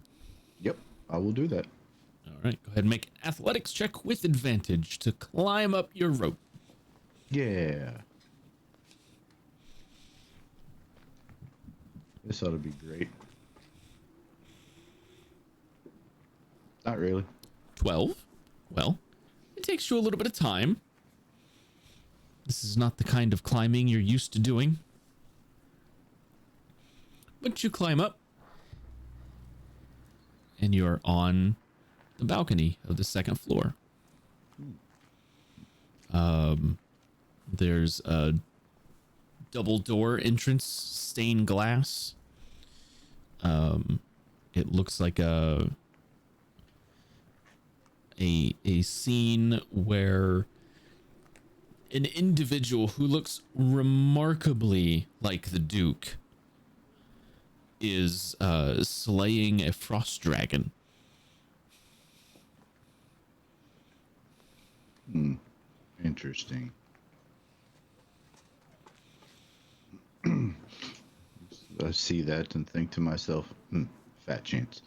Yep, I will do that. All right, go ahead and make an athletics check with advantage to climb up your rope. Yeah. This ought to be great. Not really. 12? Well, it takes you a little bit of time. This is not the kind of climbing you're used to doing. But you climb up, and you're on the balcony of the second floor. There's a double door entrance, stained glass. It looks like a scene where an individual who looks remarkably like the Duke is slaying a frost dragon. Interesting. I see that and think to myself, fat chance.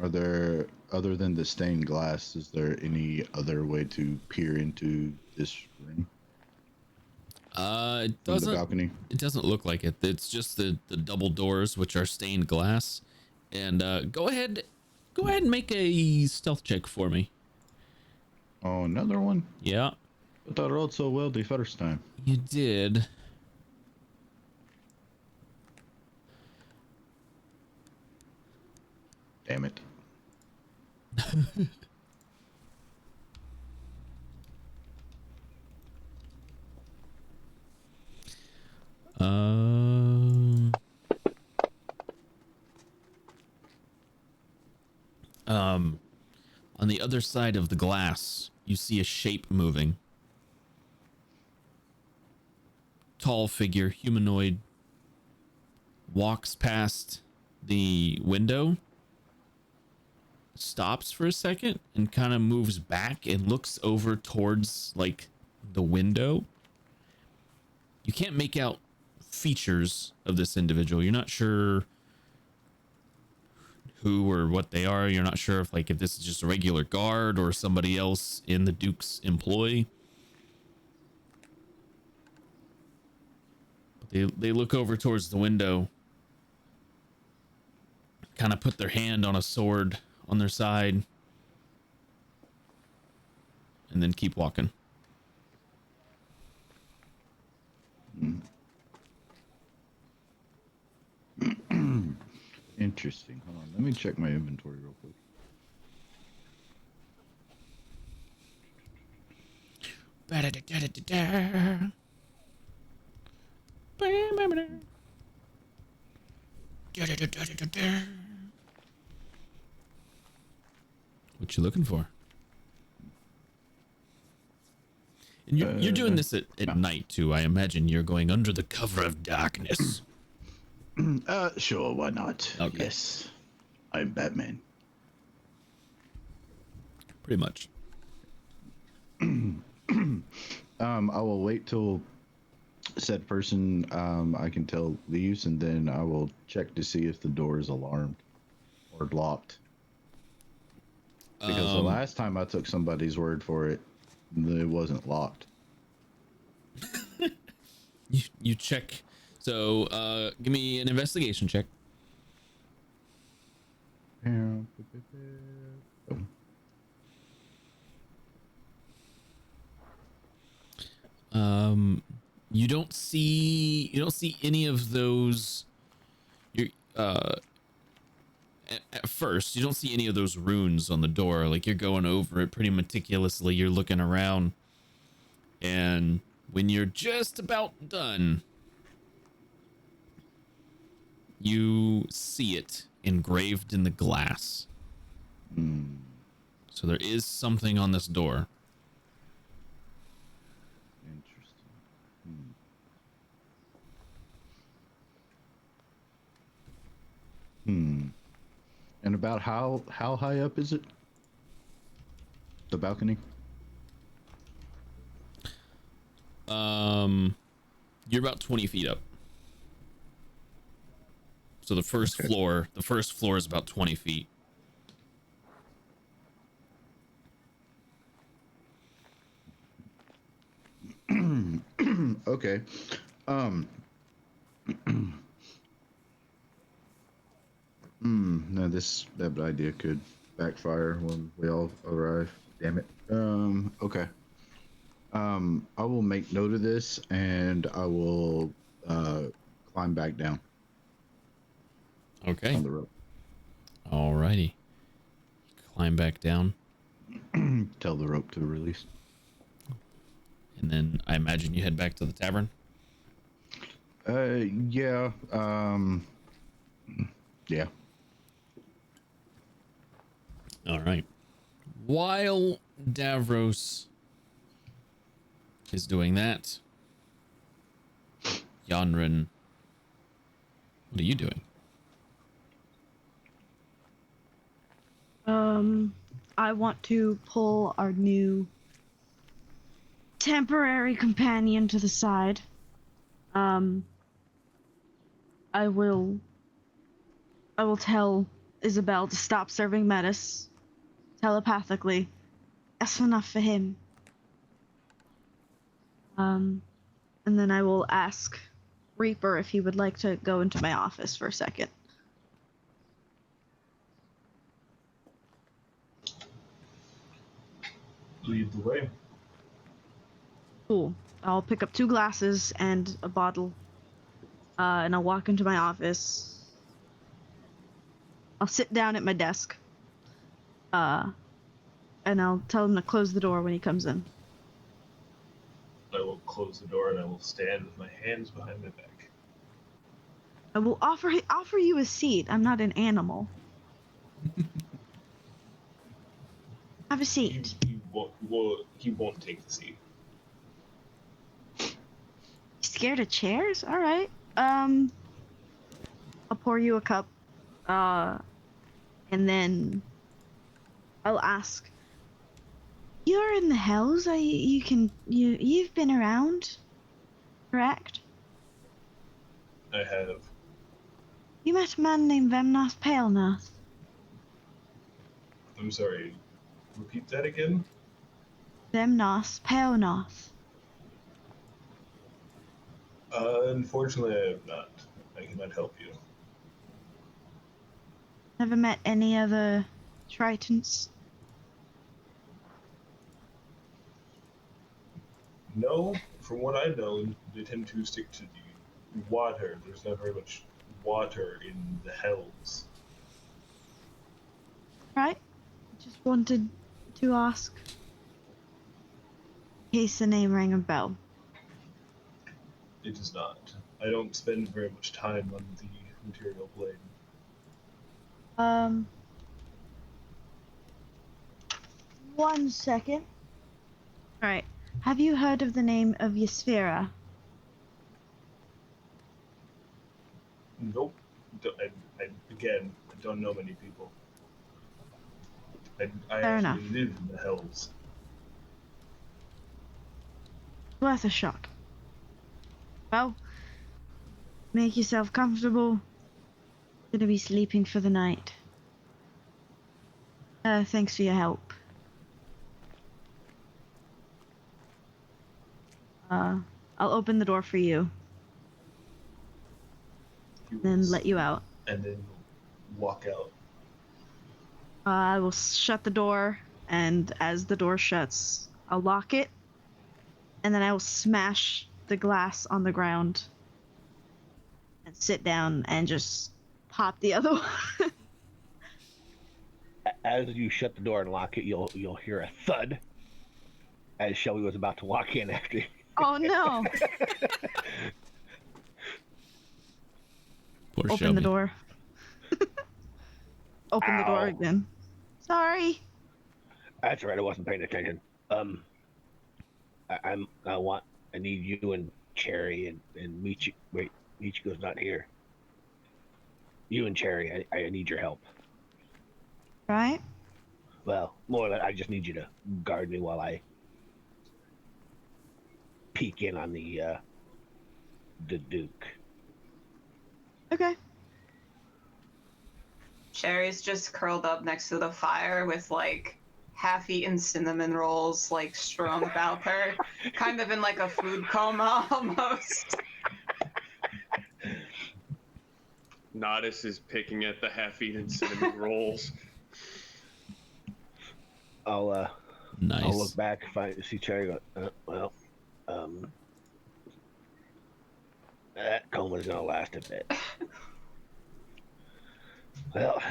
Are there, other than the stained glass, is there any other way to peer into this room? It From the balcony? It doesn't look like it. It's just the double doors, which are stained glass. And go ahead and make a stealth check for me. Oh, another one? Yeah. I thought I rolled so well the first time. You did. Damn it. On the other side of the glass, you see a shape moving. Tall figure, humanoid, walks past the window, stops for a second, and kind of moves back and looks over towards like the window. You can't make out features of this individual. You're not sure who or what they are. You're not sure if this is just a regular guard or somebody else in the Duke's employ. But they look over towards the window, kind of put their hand on a sword on their side, and then keep walking. Interesting. Hold on. Let me check my inventory real quick. What you looking for? And you're doing this at night too. I imagine you're going under the cover of darkness. Sure, why not? Okay. Yes, I'm Batman. Pretty much. I will wait till said person I can tell leaves, and then I will check to see if the door is alarmed or locked. Because the last time I took somebody's word for it, it wasn't locked. You check. So give me an investigation check. You don't see any of those. You're at first you don't see any of those runes on the door. Like, you're going over it pretty meticulously. You're looking around, and when you're just about done, you see it engraved in the glass. So there is something on this door. And about how high up is it? The balcony? You're about 20 feet up. So the first floor is about 20 feet. Okay. No, that idea could backfire when we all arrive. Damn it. Okay. I will make note of this, and I will climb back down. Okay. On the rope. Alrighty. Climb back down. Tell the rope to release. And then I imagine you head back to the tavern. Yeah. Yeah. All right. While Davros is doing that, Yanrin, what are you doing? I want to pull our new temporary companion to the side. I will tell Isabel to stop serving Metis telepathically. That's enough for him. And then I will ask Reaper if he would like to go into my office for a second. Lead the way. Cool. I'll pick up 2 glasses and a bottle. And I'll walk into my office. I'll sit down at my desk. And I'll tell him to close the door when he comes in. I will close the door and I will stand with my hands behind my back. I will offer you a seat. I'm not an animal. Have a seat. He won't take the seat. Scared of chairs? All right. I'll pour you a cup. And then I'll ask. You're in the Hells. You've been around, correct? I have. You met a man named Vemnath Palenath. I'm sorry. Repeat that again? Vemnath Palenath. Unfortunately, I have not. I cannot help you. Never met any other Tritons? No, from what I know, they tend to stick to the water. There's not very much water in the Hells. Right. Just wanted to ask. case the name rang a bell. It does not. I don't spend very much time on the material plane. 1 second. Alright. Have you heard of the name of Ysphera? Nope. Again, I don't know many people. I Fair actually enough. live in the Hells. Worth a shot. Well, make yourself comfortable. Gonna be sleeping for the night. Thanks for your help. I'll open the door for you. Then let you out. And then walk out. I will shut the door, and as the door shuts, I'll lock it, and then I will smash the glass on the ground and sit down and just pop the other one. As you shut the door and lock it, you'll hear a thud as Shelby was about to walk in after you. Oh no! Poor Open Shelby. the door. Open the door Ow. again. Sorry. That's right. I wasn't paying attention. I need you and Cherry and Michi. Wait, Michiko's not here. You and Cherry, I need your help. Right? Well, more than I just need you to guard me while I peek in on the Duke. Okay. Cherry's just curled up next to the fire with like half-eaten cinnamon rolls like strewn about her, kind of in like a food coma almost. Nodis is picking at the half-eaten cinnamon rolls. I'll Nice. I'll look back if I see Cherry go. That coma's gonna last a bit. Well,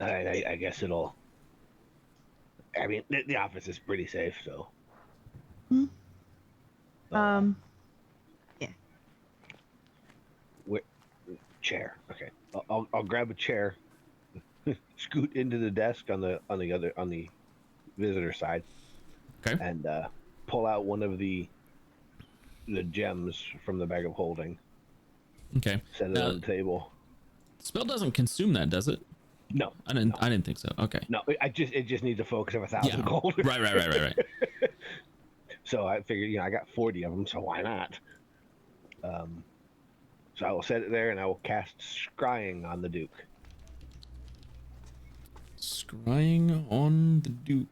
I guess it'll. I mean, the office is pretty safe, so. Yeah. Chair. Okay, I'll grab a chair, scoot into the desk on the visitor side. Okay. And pull out one of the gems from the bag of holding. Okay. Set it on the table. Spell doesn't consume that, does it? No. I didn't think so. Okay. No, it just needs a focus of 1,000 gold. Right. So I figured, I got 40 of them, so why not? So I will set it there, and I will cast Scrying on the Duke. Scrying on the Duke.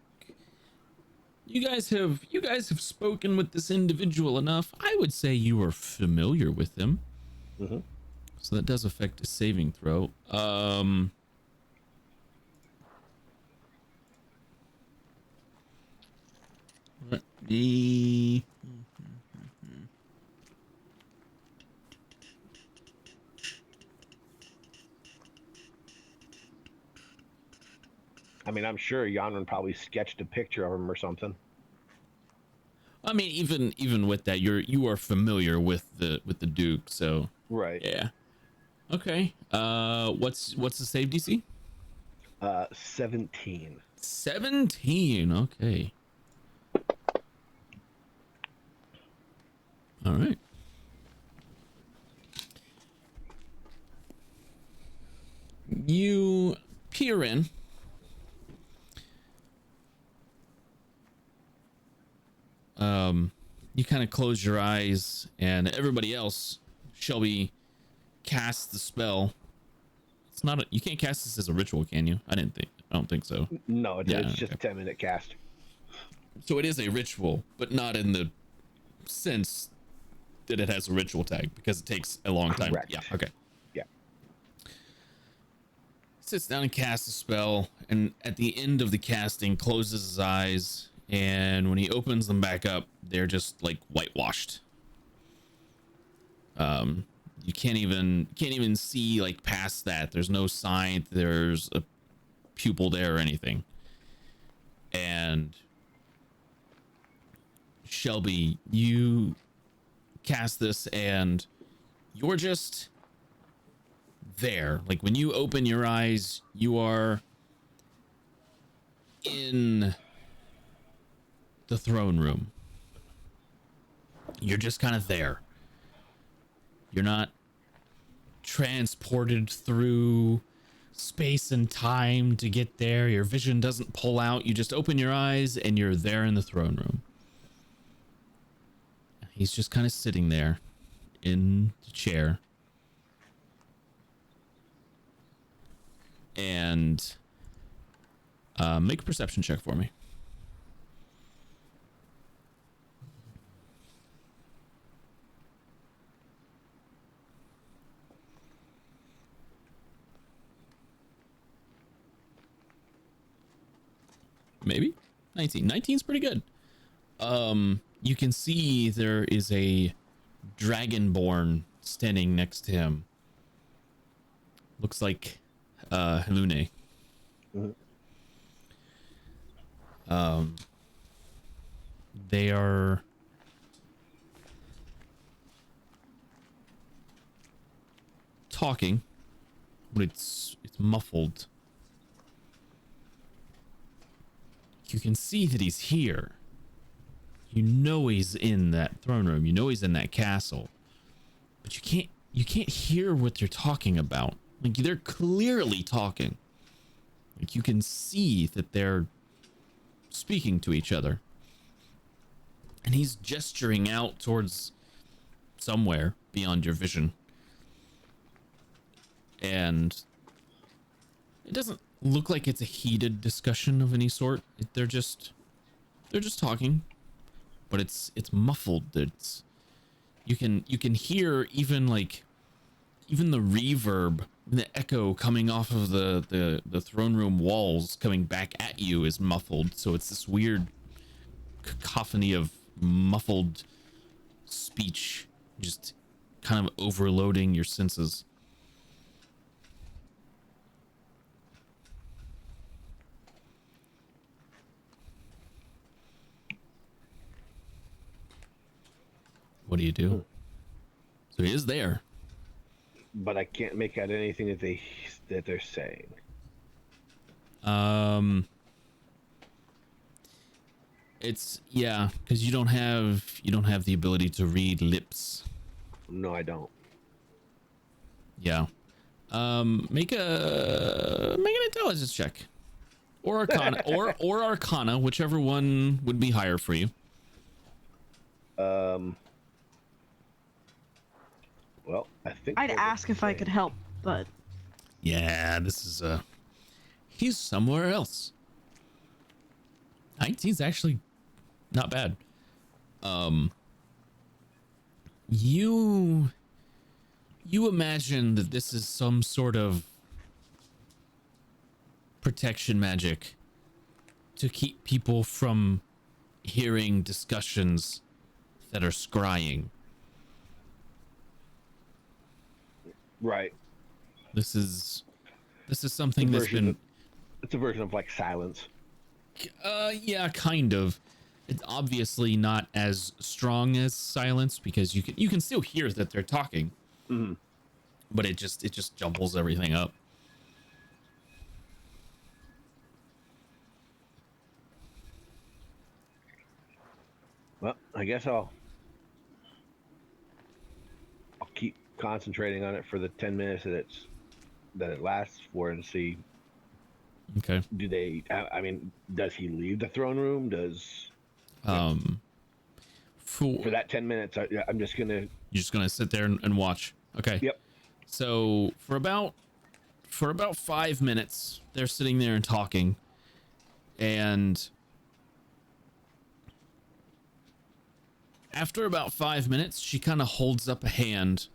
You guys have spoken with this individual enough. I would say you are familiar with him. Mm-hmm. So that does affect a saving throw. Let me. I mean, I'm sure Yanran probably sketched a picture of him or something. I mean, even with that, you are familiar with the Duke, so right. Yeah. Okay. What's the save DC? 17. 17. Okay. All right. You peer in. You kind of close your eyes, and everybody else, Shelby, casts the spell. It's not you can't cast this as a ritual, can you? I don't think so. No, it's just a 10-minute cast. So it is a ritual, but not in the sense that it has a ritual tag, because it takes a long time. Correct. Yeah. Okay. Yeah. Sits down and casts a spell, and at the end of the casting, closes his eyes, and when he opens them back up, they're just like whitewashed. You can't even see like past that. There's no sign there's a pupil there or anything. And Shelby, you cast this and you're just there. Like when you open your eyes, you are in the throne room. You're just kind of there. You're not transported through space and time to get there. Your vision doesn't pull out. You just open your eyes and you're there in the throne room. He's just kind of sitting there in the chair. And make a perception check for me. Maybe 19. 19's pretty good. You can see there is a dragonborn standing next to him. Looks like Helune. They are talking, but it's muffled. You can see that he's here. You know he's in that throne room. You know he's in that castle. But you can't hear what they're talking about. Like they're clearly talking. Like you can see that they're speaking to each other. And he's gesturing out towards somewhere beyond your vision. And it doesn't look like it's a heated discussion of any sort. They're just talking, but it's muffled. It's you can hear even the reverb, the echo coming off of the throne room walls coming back at you is muffled. So it's this weird cacophony of muffled speech, just kind of overloading your senses. What do you do? So he is there, but I can't make out anything that they're saying. It's because you don't have the ability to read lips. No, I don't. Yeah. Make an intelligence check, or Arcana, or Arcana, whichever one would be higher for you. Well, I think I'd ask if I could help, but yeah, this is he's somewhere else. 19's actually not bad. You imagine that this is some sort of protection magic to keep people from hearing discussions that are scrying. Right. This is something that's been. It's a version of like silence. Yeah, kind of. It's obviously not as strong as silence because you can still hear that they're talking, but it just jumbles everything up. Well, I guess I'll keep concentrating on it for the 10 minutes that it lasts for and see. Okay. Do they? I mean, does he leave the throne room? For that 10 minutes, I'm just gonna. You're just gonna sit there and watch. Okay. Yep. So for about 5 minutes, they're sitting there and talking, and after about 5 minutes, she kind of holds up a hand,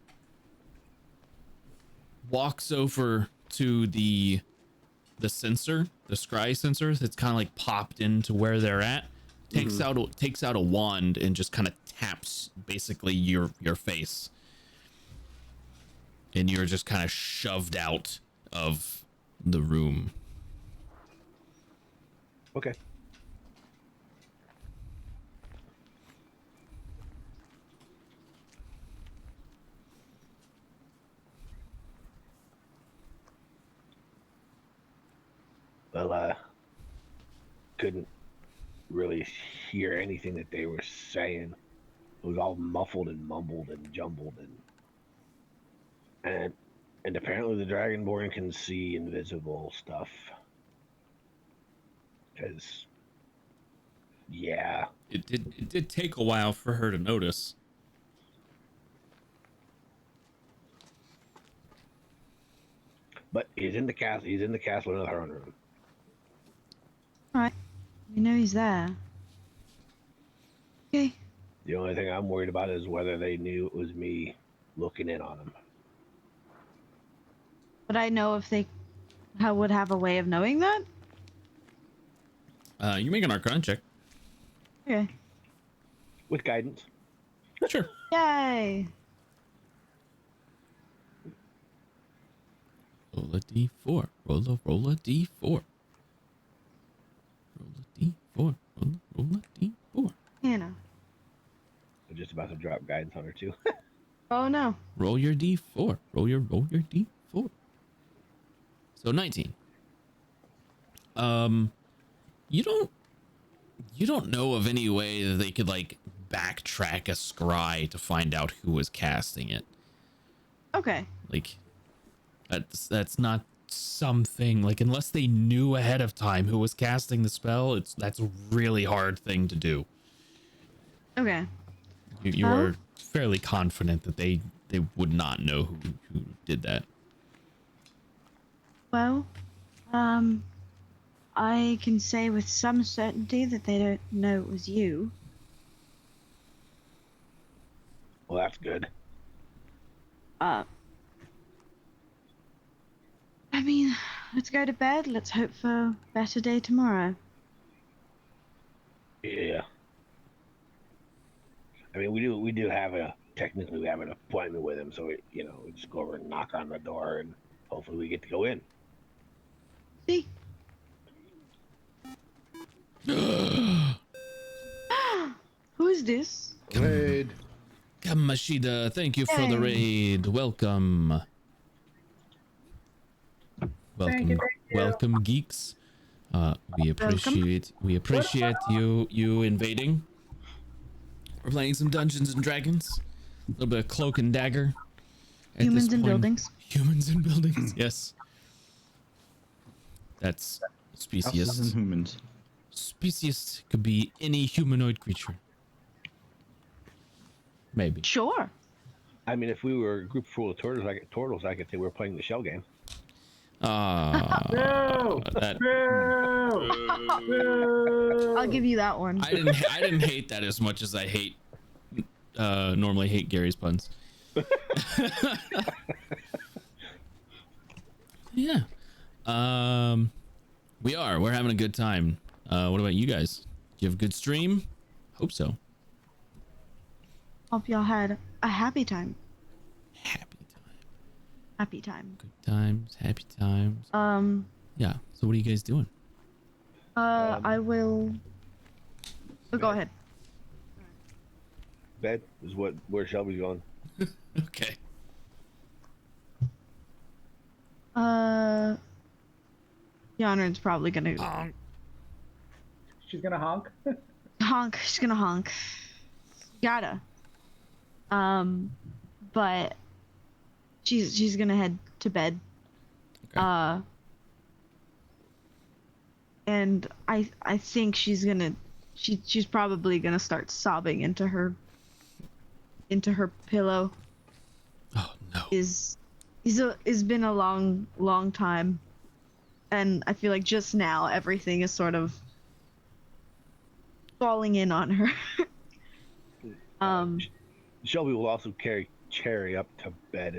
walks over to the sensor, the scry sensor that's kind of like popped into where they're at, takes out a wand and just kind of taps basically your face, and you're just kind of shoved out of the room. Okay. Well, couldn't really hear anything that they were saying. It was all muffled and mumbled and jumbled and apparently the Dragonborn can see invisible stuff. Because yeah, it did take a while for her to notice. But he's in the castle. He's in the castle in the throne room. All right. We know he's there. Okay. The only thing I'm worried about is whether they knew it was me looking in on him. Would I know if they would have a way of knowing that? You make an Arcana check. Okay. With guidance. Sure. Yay! Roll a d4. Roll a d4. Roll a d4. Roll a d4. Hannah. I'm just about to drop guidance on her too. Oh no. Roll your d4. Roll your d4. So 19. You don't know of any way that they could like backtrack a scry to find out who was casting it. Okay. Like that's not something like, unless they knew ahead of time who was casting the spell, that's a really hard thing to do. Okay. You are fairly confident that they would not know who did that. Well, I can say with some certainty that they don't know it was you. Well, that's good. I mean, let's go to bed. Let's hope for a better day tomorrow. Yeah. I mean, we do have technically we have an appointment with him, so we just go over and knock on the door, and hopefully we get to go in. See? Who's this? Raid. Come, Mashida. Thank you for the raid. Welcome. Welcome, geeks. We appreciate you invading. We're playing some Dungeons and Dragons. A little bit of Cloak and Dagger. Humans in buildings. Humans in buildings. Yes. That's speciest. Houses and humans. Speciest could be any humanoid creature. Maybe. Sure. I mean, if we were a group full of turtles, I could say we're playing the shell game. No! I'll give you that one. I didn't hate that as much as I normally hate Gary's puns. Yeah. We're having a good time. What about you guys? Do you have a good stream? Hope so. Hope y'all had a happy time. Happy times, happy times. Yeah. So what are you guys doing? I will. Oh, go ahead. Bed is where Shelby's going. Okay. Yonrin's probably gonna honk. She's gonna honk. Honk. She's gonna honk. Gotta. But she's gonna head to bed. Okay. And I think she's probably gonna start sobbing into her pillow. Oh no. It's been a long time, and I feel like just now everything is sort of falling in on her. Shelby will also carry Cherry up to bed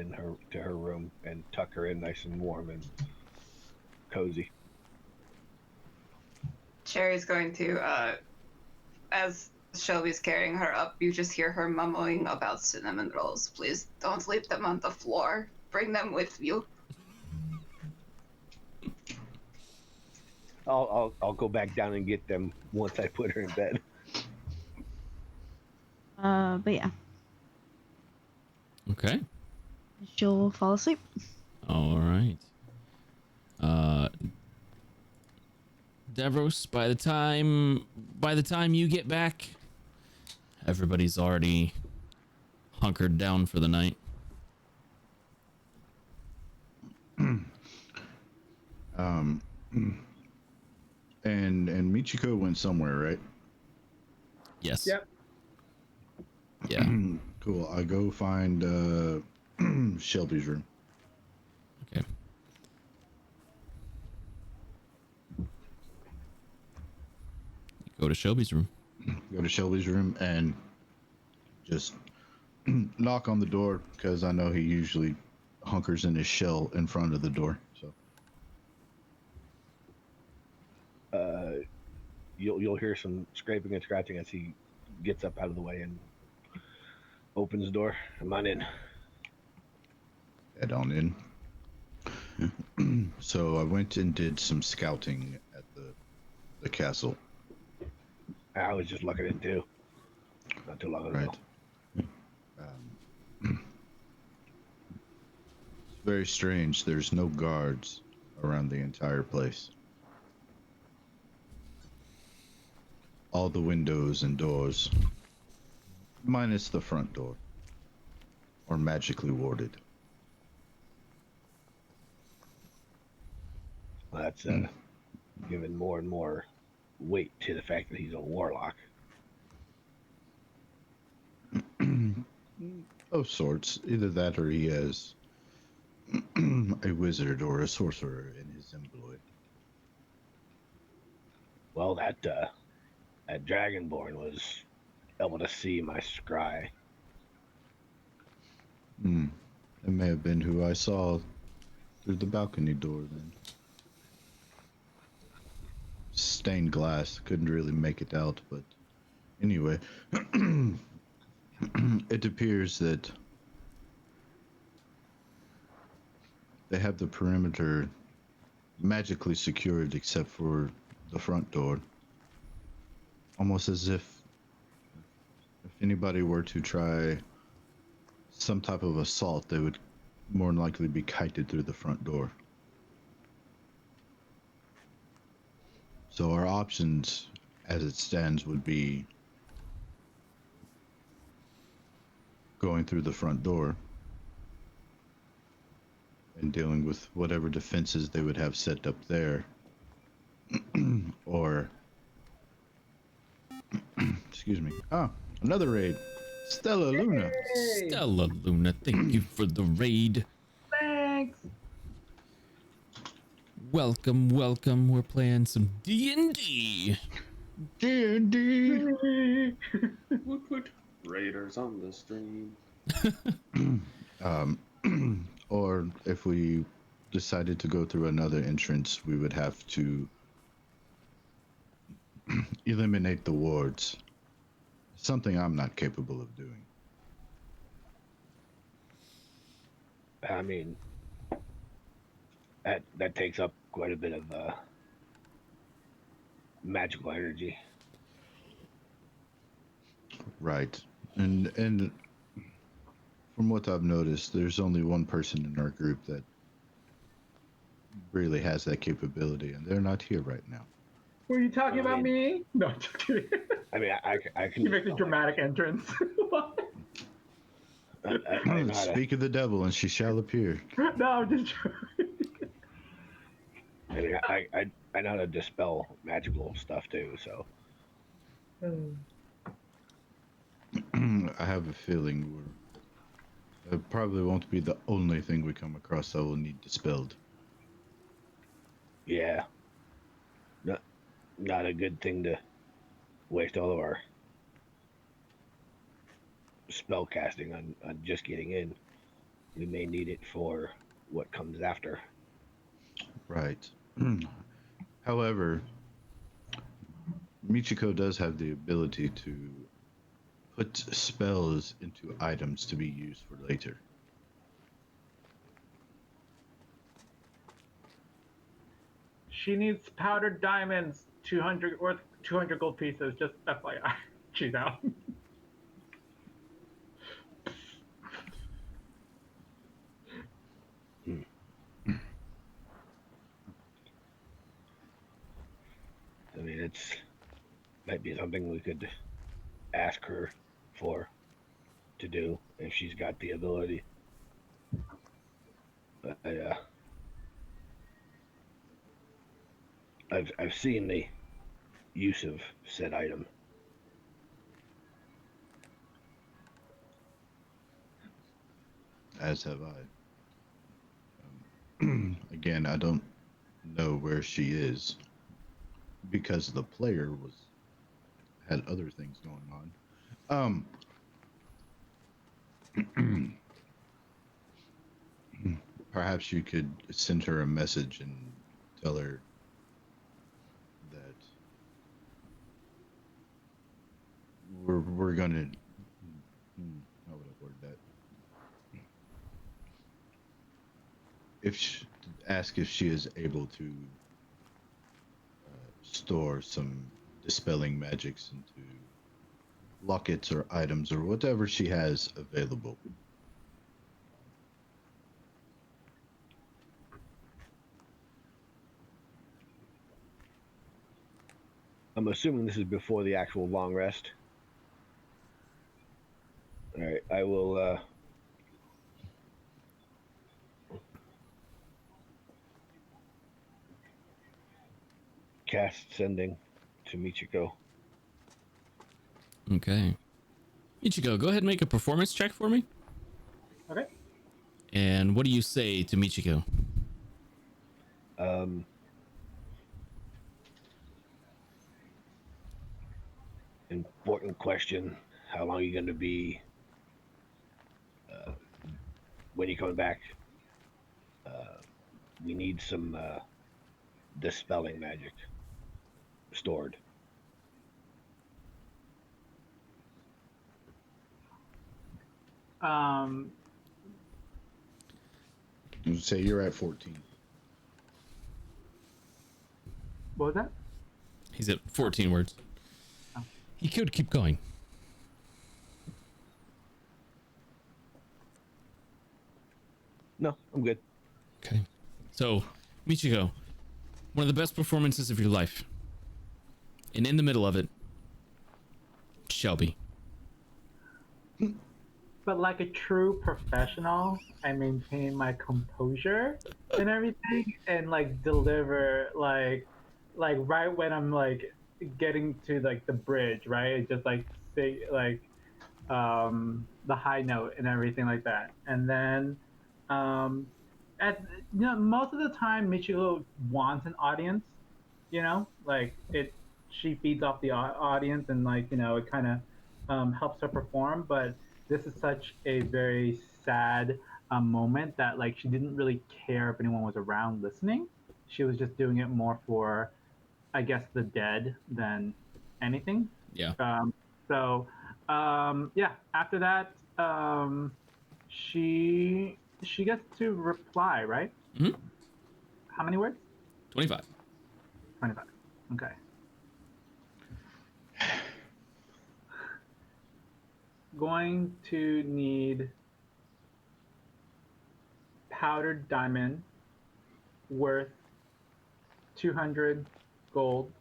to her room and tuck her in nice and warm and cozy. Cherry's going to, as Shelby's carrying her up, you just hear her mumbling about cinnamon rolls. Please don't leave them on the floor. Bring them with you. I'll go back down and get them once I put her in bed. But yeah. Okay. She'll fall asleep. All right. Devros, by the time you get back, everybody's already hunkered down for the night. And Michiko went somewhere, right? Yes. Yep. Yeah. Cool. I go find Shelby's room. Okay. Go to Shelby's room. Go to Shelby's room and just knock on the door because I know he usually hunkers in his shell in front of the door. So you'll hear some scraping and scratching as he gets up out of the way and opens the door. Come on in. Head on in. So I went and did some scouting at the castle. I was just looking at it too. Not too long ago. Right. It's very strange. There's no guards around the entire place. All the windows and doors, minus the front door, are magically warded. Well, that's given more and more weight to the fact that he's a warlock. Of sorts. Either that or he has a wizard or a sorcerer in his employ. Well, that Dragonborn was able to see my scry. It may have been who I saw through the balcony door then. Stained glass. Couldn't really make it out, but anyway. It appears that they have the perimeter magically secured except for the front door. Almost as if anybody were to try some type of assault, they would more than likely be kited through the front door. So our options, as it stands, would be going through the front door and dealing with whatever defenses they would have set up there, or excuse me. Another raid. Stella Luna. Stella Luna, thank you for the raid. Thanks. Welcome. We're playing some D&D. D&D. Put raiders on the stream. Or if we decided to go through another entrance, we would have to eliminate the wards. Something I'm not capable of doing. I mean, that takes up quite a bit of magical energy. Right. And from what I've noticed, there's only one person in our group that really has that capability, and they're not here right now. Were you talking about me? No, I'm just kidding. I mean, I can. You make a dramatic entrance. Speak of the devil, and she shall appear. No, I'm just. I mean, I know how to dispel magical stuff too. So. I have a feeling it probably won't be the only thing we come across that will need dispelled. Yeah. Not a good thing to waste all of our spell casting on just getting in. We may need it for what comes after. Right. However, Michiko does have the ability to put spells into items to be used for later. She needs powdered diamonds, 200 gold pieces. Just FYI, she's out. that's might be something we could ask her to do if she's got the ability. I've seen the use of said item. As have I. Again, I don't know where she is because the player had other things going on. Perhaps you could send her a message and tell her that we're gonna. How would I word that? Ask if she is able to store some dispelling magics into lockets or items or whatever she has available. I'm assuming this is before the actual long rest. All right, I will. Cast sending to Michiko. Okay. Michiko, go ahead and make a performance check for me. Okay. And what do you say to Michiko? Important question. How long are you going to be? When are you coming back? We need some dispelling magic stored. Say you're at 14. What was that? He's at 14 words. Oh. He could keep going. No, I'm good. Okay. So, Michiko, one of the best performances of your life. And in the middle of it, Shelby. But like a true professional, I maintain my composure and everything, and like deliver like right when I'm like getting to like the bridge, right? Just like say like the high note and everything like that, and then at most of the time Michiko wants an audience, like she feeds off the audience, and like it kind of helps her perform, but this is such a very sad moment that like she didn't really care if anyone was around listening. She was just doing it more for, I guess, the dead than anything. Yeah. Yeah. After that, she gets to reply, right? Mm-hmm. How many words? 25. 25. Okay. Going to need powdered diamond worth 200 gold.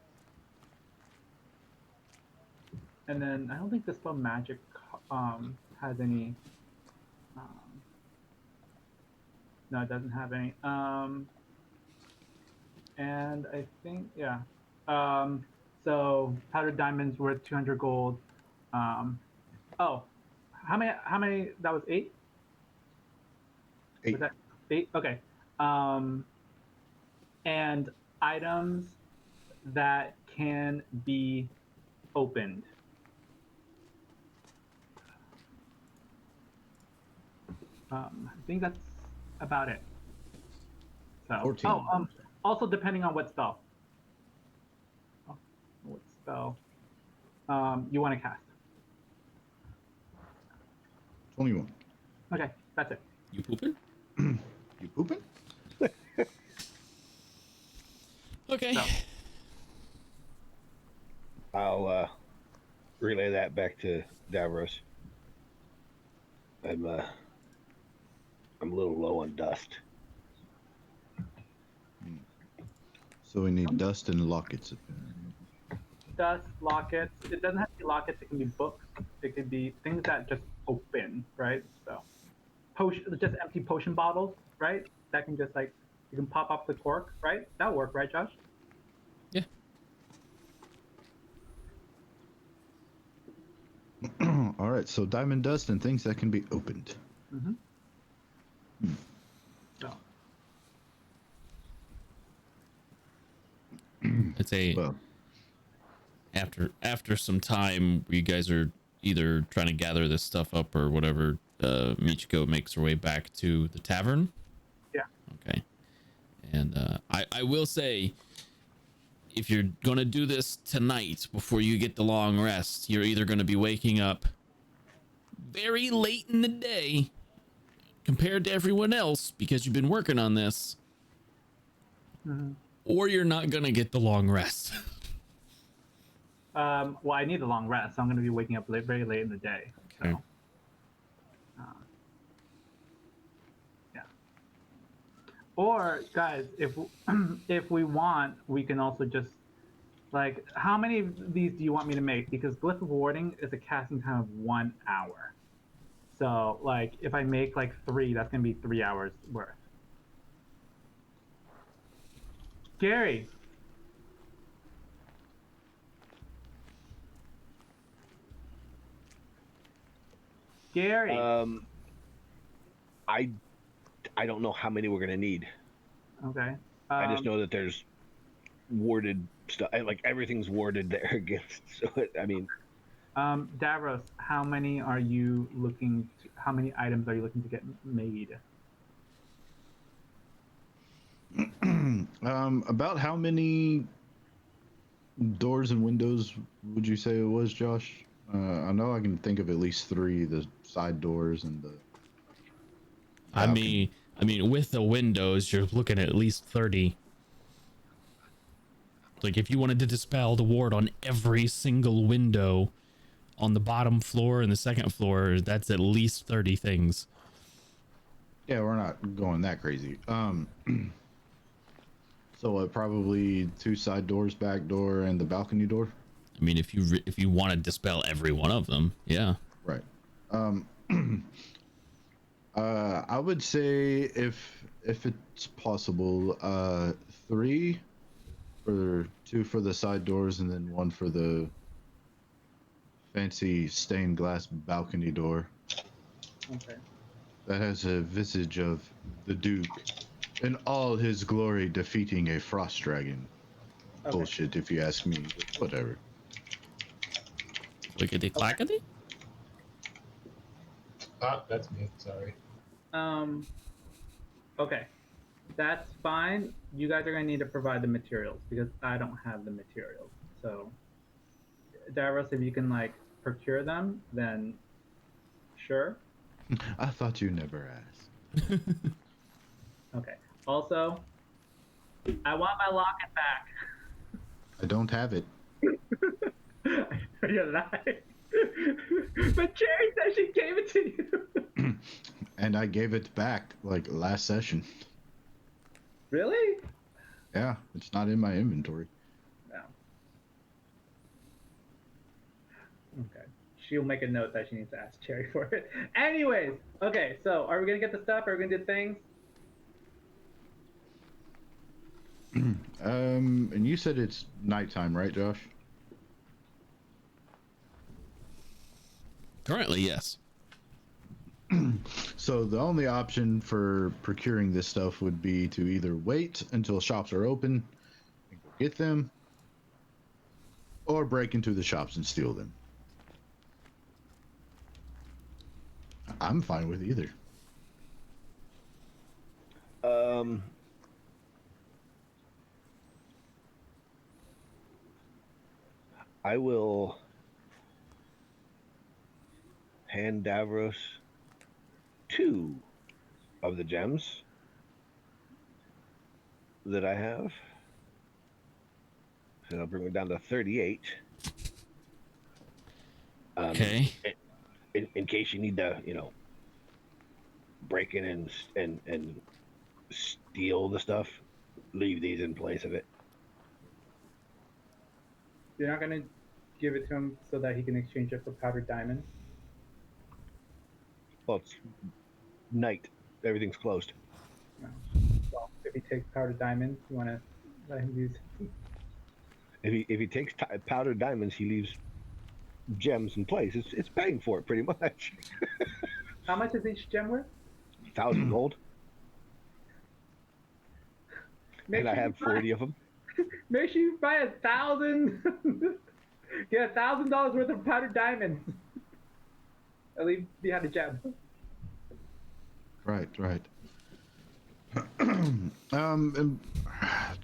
And then I don't think the spell magic has any. No, it doesn't have any. And I think, yeah. So powdered diamonds worth 200 gold. Oh, how many? That was 8? 8. Was that 8? Okay. And items that can be opened. I think that's about it. So, 14. Also depending on what spell. What spell you want to cast. 21. Okay, that's it. You pooping? You pooping? Okay. So. I'll relay that back to Davros. I'm a little low on dust. So we need dust and lockets. dust, lockets. It doesn't have to be lockets. It can be books. It could be things that just open, right? So, just empty potion bottles, right? That can just like you can pop up the cork, right? That'll work, right, Josh? Yeah. All right, so diamond dust and things that can be opened. Mm-hmm. So. It's a after some time, you guys are either trying to gather this stuff up or whatever. Michiko makes her way back to the tavern. Yeah. Okay. And I will say, if you're gonna do this tonight before you get the long rest, you're either gonna be waking up very late in the day compared to everyone else because you've been working on this, or you're not gonna get the long rest. Well, I need a long rest, so I'm going to be waking up very late in the day. Okay. So, yeah. Or guys, if we want, we can also just like, how many of these do you want me to make? Because Glyph of Warding is a casting time of 1 hour. So like, if I make like 3, that's going to be 3 hours worth. Gary. Gary. I don't know how many we're gonna need. Okay. I just know that there's warded stuff. Like everything's warded there against. So I mean. Davros, how many are you looking to? How many items are you looking to get made? About how many doors and windows would you say it was, Josh? I know I can think of at least 3: the side doors and the. I mean, with the windows, you're looking at least 30. Like, if you wanted to dispel the ward on every single window on the bottom floor and the second floor, that's at least 30 things. Yeah, we're not going that crazy. So probably 2 side doors, back door, and the balcony door. I mean, if you want to dispel every one of them, yeah. Right. I would say if it's possible, 3 for 2 for the side doors and then 1 for the fancy stained glass balcony door. Okay. That has a visage of the Duke in all his glory defeating a frost dragon. Okay. Bullshit, if you ask me. But whatever. Clickety clackety? That's me. Sorry. Okay. That's fine. You guys are going to need to provide the materials because I don't have the materials. So, Davros, if you can, like, procure them, then sure. I thought you never asked. Okay. Also, I want my locket back. I don't have it. You're lying. But Cherry said she gave it to you. And I gave it back, like, last session. Really? Yeah, it's not in my inventory. No. Okay. She'll make a note that she needs to ask Cherry for it. Anyways, okay, so are we going to get the stuff? Are we going to do things? And you said it's nighttime, right, Josh? Currently, yes. So the only option for procuring this stuff would be to either wait until shops are open and go get them, or break into the shops and steal them. I'm fine with either. I will hand Davros 2 of the gems that I have. So I'll bring it down to 38. Okay. In case you need to, break in and steal the stuff, leave these in place of it. You're not gonna give it to him so that he can exchange it for powdered diamonds? Well, it's night. Everything's closed. No. Well, if he takes powdered diamonds, you wanna let him use. If he takes powdered diamonds, he leaves gems in place. It's paying for it pretty much. How much is each gem worth? 1,000 gold. Make And I sure have you buy- 40 of them. Make sure you buy 1,000. Get $1,000 worth of powdered diamonds. At least behind a gem. Right.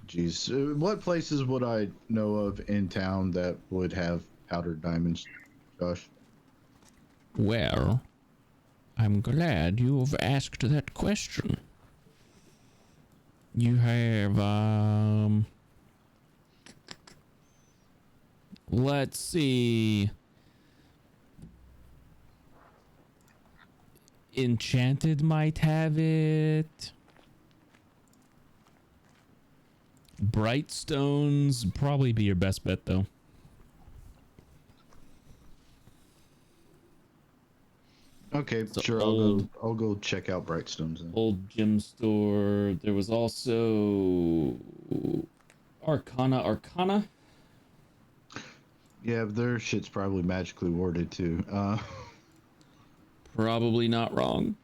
Geez, what places would I know of in town that would have powdered diamonds, Josh? Well, I'm glad you've asked that question. You have, let's see. Enchanted might have it. Bright stones probably be your best bet, though. Okay, So sure. I'll go check out Brightstones then. Old gem store. There was also Arcana. Yeah, but their shit's probably magically warded too. Probably not wrong.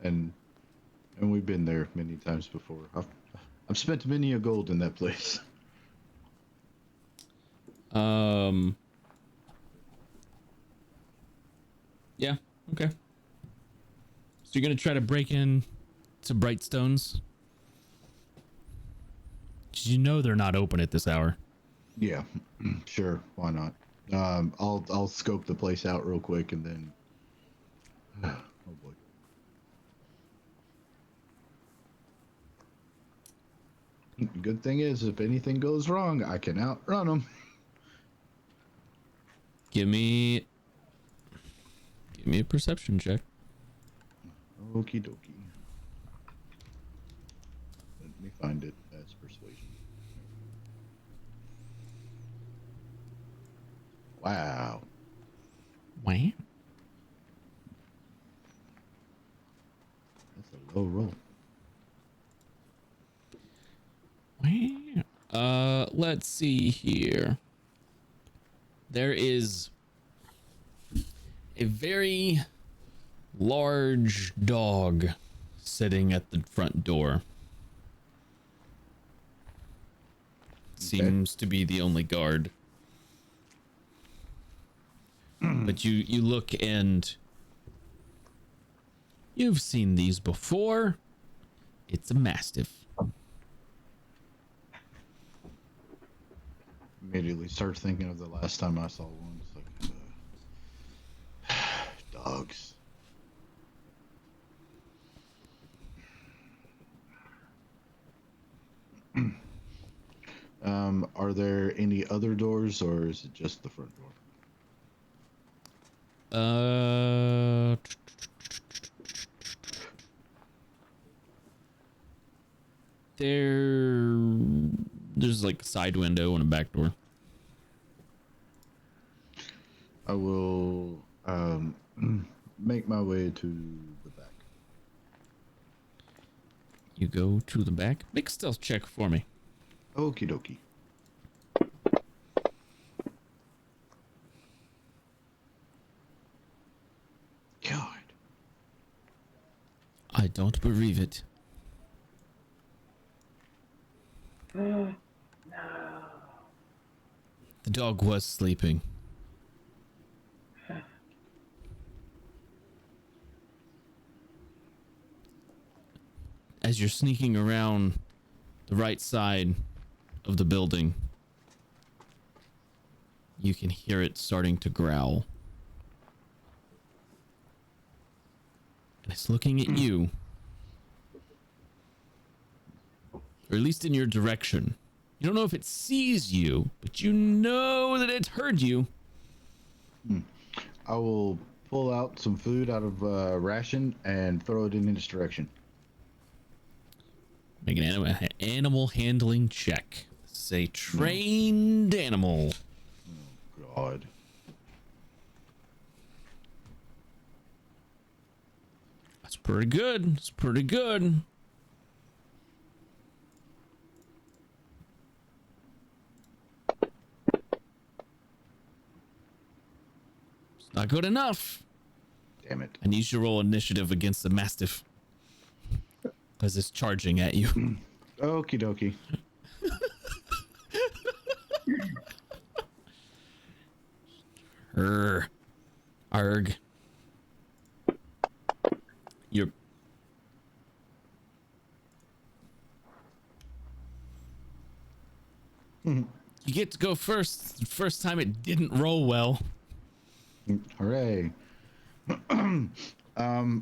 And we've been there many times before. I've spent many a gold in that place. Yeah, okay. So you're gonna try to break in to Brightstones? 'Cause you know they're not open at this hour. Yeah, sure. Why not? I'll scope the place out real quick and then. Oh boy. Good thing is, if anything goes wrong, I can outrun them. Give me a perception check. Okie dokie. Let me find it as persuasion. Wow. Wow. That's a low roll. Wow. Let's see here. There is a very large dog sitting at the front door. Seems to be the only guard. But you look and you've seen these before. It's a mastiff. Immediately start thinking of the last time I saw one. It's like dogs. Are there any other doors, or is it just the front door? There's like a side window and a back door. I will make my way to the back. You go to the back. Make a stealth check for me. Okie dokie. God. I don't believe it. No. The dog was sleeping. As you're sneaking around the right side of the building, you can hear it starting to growl. And it's looking at you. Or at least in your direction. You don't know if it sees you, but you know that it's heard you. I will pull out some food out of a ration and throw it in its direction. Make an animal handling check. It's a trained animal. Oh, God. That's pretty good. It's pretty good. It's not good enough. Damn it. I need you to roll initiative against the Mastiff. Because it's charging at you. Okie dokie. Arg. You're... You get to go first. The first time it didn't roll well. Hooray. And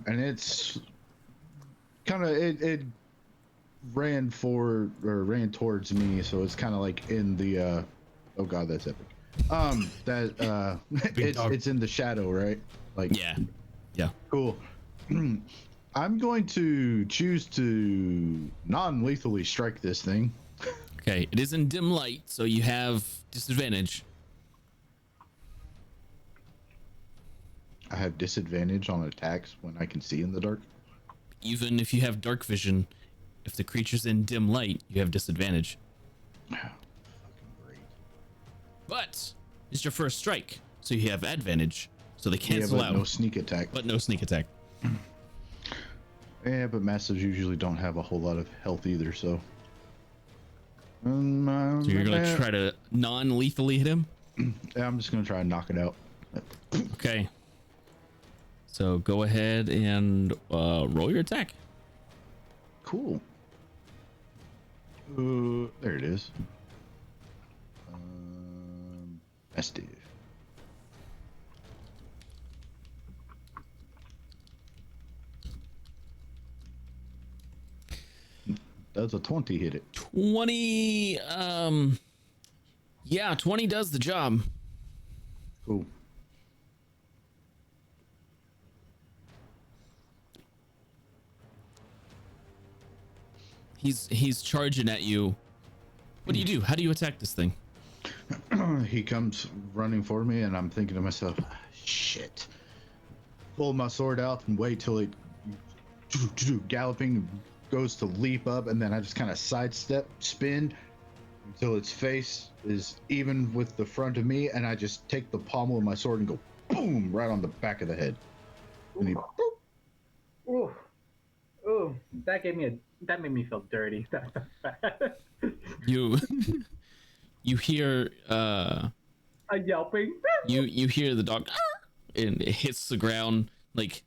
it's kind of it ran towards me, so it's kind of like in the oh god, that's epic. It's in the shadow, right? Like yeah, cool. I'm going to choose to non-lethally strike this thing. Okay, it is in dim light, so you have disadvantage. I have disadvantage on attacks when I can see in the dark. Even if you have dark vision, if the creature's in dim light, you have disadvantage. But it's your first strike, so you have advantage. So they cancel out. No sneak attack. But no sneak attack. Yeah, but mastiffs usually don't have a whole lot of health either, so. So you're gonna try to non-lethally hit him? Yeah, I'm just gonna try and knock it out. Okay. So go ahead and roll your attack. Cool. There it is. Mastiff. Does a 20 hit it? 20, yeah, 20 does the job. Cool. He's charging at you. What do you do? How do you attack this thing? He comes running for me, and I'm thinking to myself, shit. Pull my sword out and wait till it galloping goes to leap up, and then I just kind of sidestep, spin until its face is even with the front of me, and I just take the pommel of my sword and go boom right on the back of the head. And he, ooh, that made me feel dirty. You hear a yelping. You hear the dog and it hits the ground like,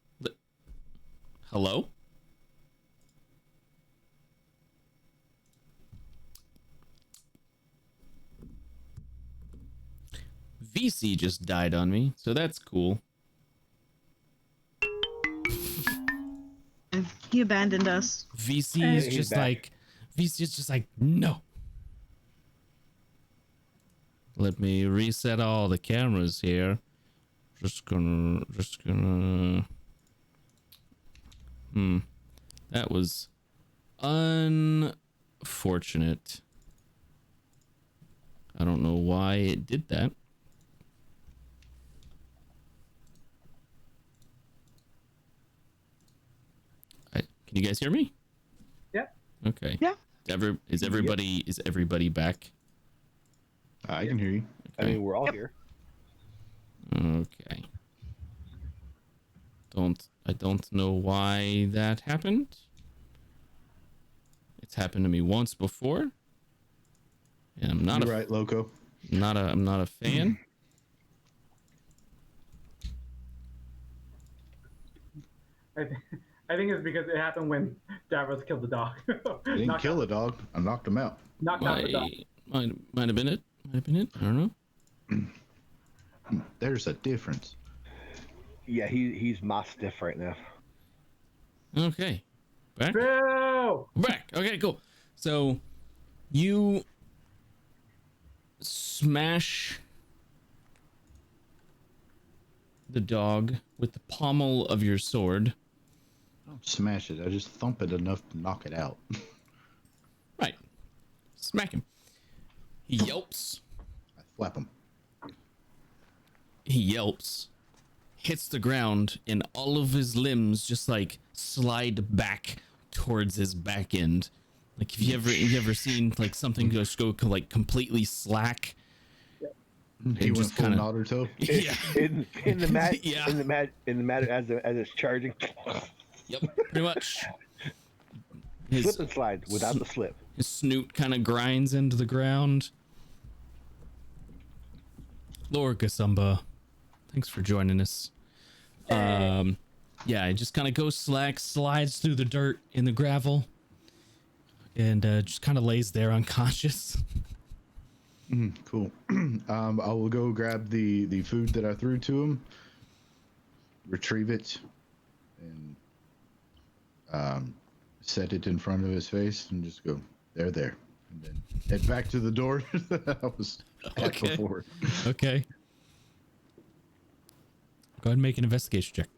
hello? VC just died on me, so that's cool. He abandoned us. VC is just like no. Let me reset all the cameras here. Just gonna that was unfortunate. I don't know why it did that. Can you guys hear me? Yeah. Okay. Yeah. Is everybody back? I can hear you. I mean, we're all here. Okay. I don't know why that happened. It's happened to me once before. And I'm not You're right, Loco. I'm not a fan. I think it's because it happened when Davros killed the dog. I didn't kill the dog. I knocked him out. Knocked out the dog. Might have been it. I don't know. There's a difference. Yeah, he's mastiff right now. Okay. Back? Boo! Back. Okay, cool. So you smash the dog with the pommel of your sword. I don't smash it. I just thump it enough to knock it out. Right. Smack him. He yelps. I flap him. He yelps, hits the ground, and all of his limbs just like slide back towards his back end. Like if you ever seen like something just go like completely slack. He went full Naruto. Yeah. In the mat. Yeah. In the mat as it's charging. Yep. Pretty much. Slip and slide without the slip. His snoot kind of grinds into the ground. Lord Gasumba, thanks for joining us. Yeah, it just kind of goes slack, slides through the dirt in the gravel, and just kind of lays there unconscious. Cool. I will go grab the food that I threw to him, retrieve it, and set it in front of his face, and just go there, and then head back to the door that I was at before. Okay. Go ahead and make an investigation check.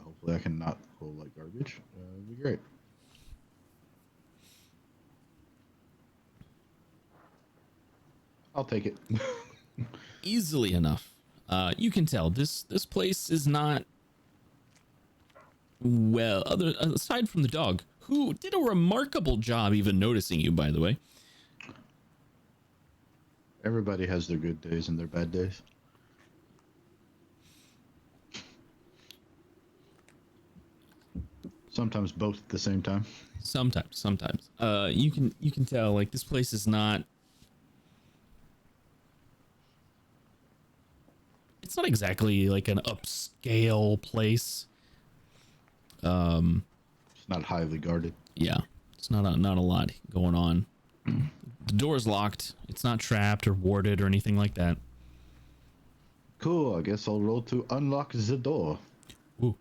Hopefully I can not pull like garbage. It'd be great. I'll take it. Easily enough. You can tell this place is not well, aside from the dog, who did a remarkable job even noticing you, by the way. Everybody has their good days and their bad days. Sometimes both at the same time. Sometimes. You can tell like this place is not. It's not exactly like an upscale place. It's not highly guarded. Yeah, it's not a lot going on. The door's locked. It's not trapped or warded or anything like that. Cool. I guess I'll roll to unlock the door. Ooh.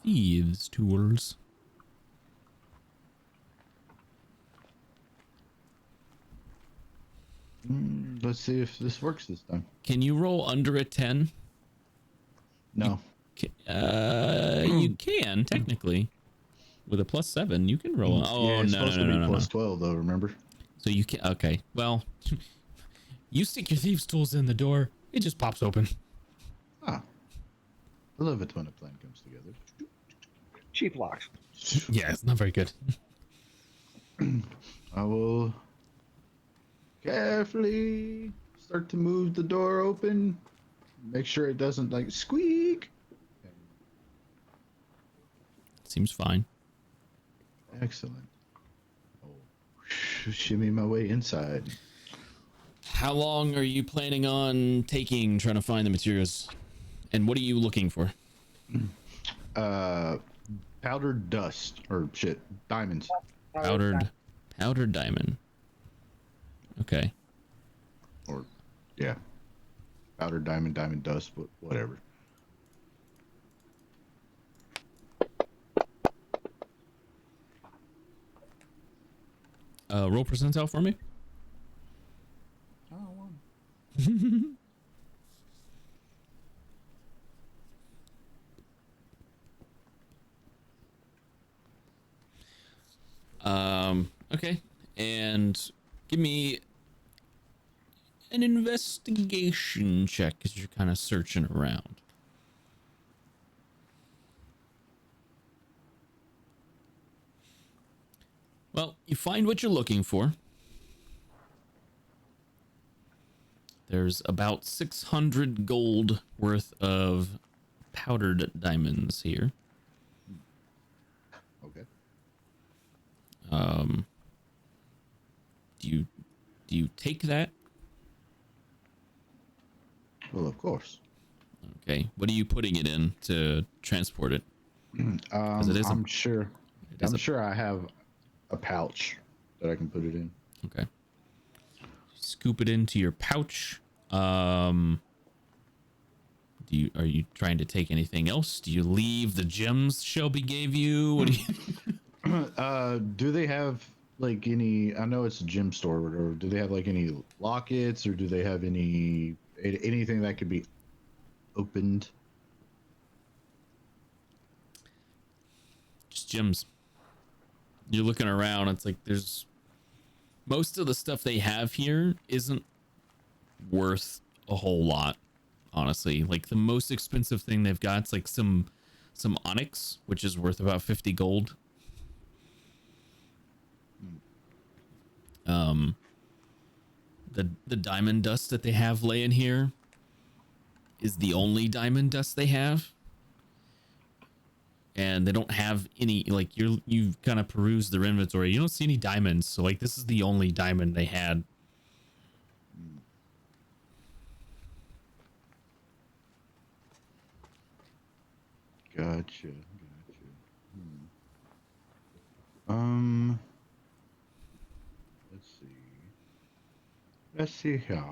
Thieves' tools. Let's see if this works this time. Can you roll under a 10? No. You can technically. With a +7, you can roll. Oh, yeah, it's no, supposed no, to no, be no, plus 12 though, remember? So you can. Okay. Well, you stick your thieves' tools in the door. It just pops open. Ah. I love it when a plan comes together. Cheap locks. Yeah, it's not very good. I will carefully start to move the door open. Make sure it doesn't like squeak. Seems fine. Excellent. Oh, shimmy my way inside. How long are you planning on taking trying to find the materials? And what are you looking for? Powdered dust or shit, diamonds. Powdered diamond. Okay. Or yeah. Powdered diamond dust, but whatever. Roll percentile for me. Oh, well. Okay. And give me an investigation check because you're kind of searching around. Well, you find what you're looking for. There's about 600 gold worth of powdered diamonds here. Okay. Do you take that? Well, of course. Okay. What are you putting it in to transport it? I'm sure I have a pouch that I can put it in. Okay. Scoop it into your pouch. Are you trying to take anything else? Do you leave the gems Shelby gave you? What do you do they have like any, I know it's a gem store or whatever, do they have like any lockets or do they have anything that could be opened? Just gems. you're looking around. It's like there's most of the stuff they have here isn't worth a whole lot, honestly. Like the most expensive thing they've got is like some onyx, which is worth about 50 gold. The diamond dust that they have laying here is the only diamond dust they have. And they don't have any, like, you've kind of perused their inventory. You don't see any diamonds. So like this is the only diamond they had. Gotcha. Let's see. Let's see here.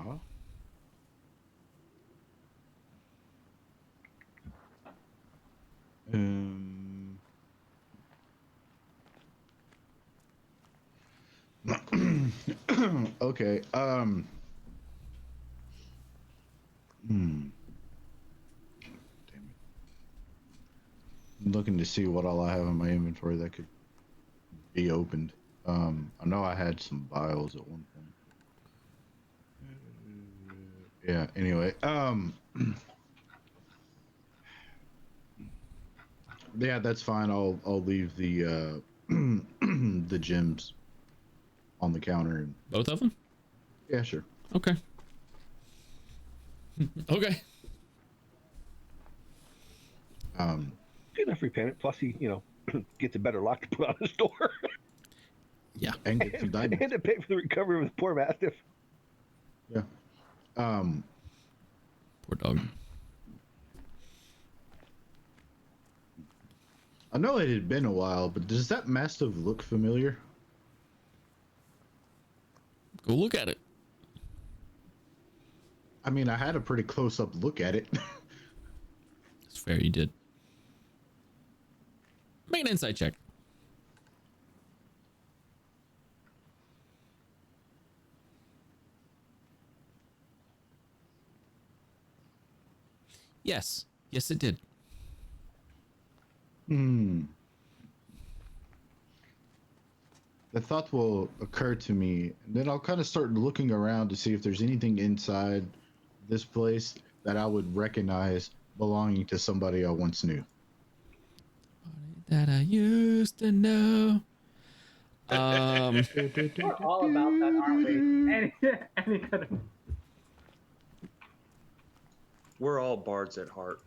Okay. Damn it. I'm looking to see what all I have in my inventory that could be opened. I know I had some vials at one point. Yeah, anyway. Yeah, that's fine. I'll leave the the gems on the counter. And... Both of them? Yeah, sure. Okay. Okay. Good enough repayment. Plus, he, gets a better lock to put on his door. Yeah. And get some diamonds. And to pay for the recovery of the poor mastiff. Yeah. Poor dog. I know it had been a while, but does that mastiff look familiar? Go look at it. I mean, I had a pretty close-up look at it. It's fair, you did. Make an insight check. Yes. Yes, it did. The thought will occur to me, and then I'll kind of start looking around to see if there's anything inside this place that I would recognize belonging to somebody I once knew. That I used to know. We're all about that, aren't we? Any kind of... We're all bards at heart.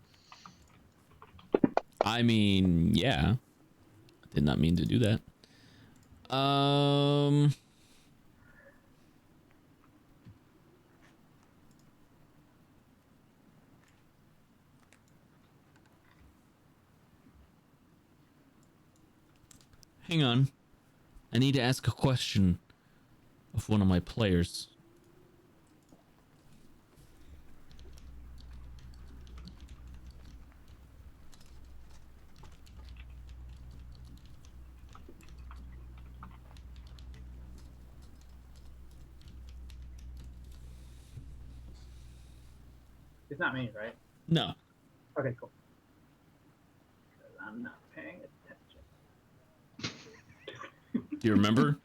I mean, yeah. Did not mean to do that. Hang on. I need to ask a question of one of my players. It's not me, right? No. Okay, cool. 'Cause I'm not paying attention. Do you remember?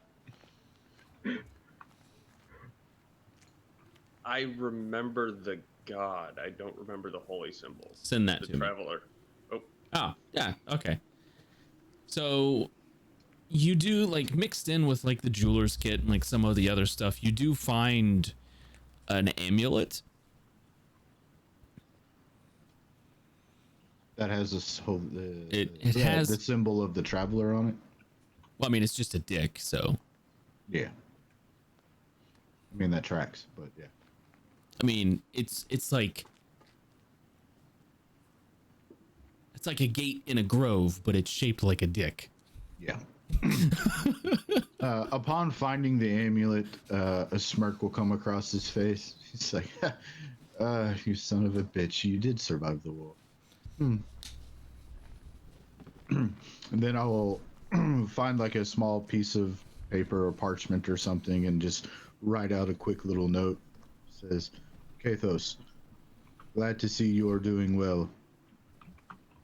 I remember the god. I don't remember the holy symbols. Send that the to me. traveler. Oh. Oh, yeah, okay. So you do, like, mixed in with like the jeweler's kit and like some of the other stuff, you do find an amulet that has this whole it has the symbol of the traveler on it. Well, I mean, it's just a dick, so yeah. I mean, that tracks, but yeah. I mean, it's like a gate in a grove, but it's shaped like a dick. Yeah. Upon finding the amulet, a smirk will come across his face. He's like, you son of a bitch, you did survive the war. And then I will find like a small piece of paper or parchment or something and just write out a quick little note. It says, Kathos, glad to see you are doing well.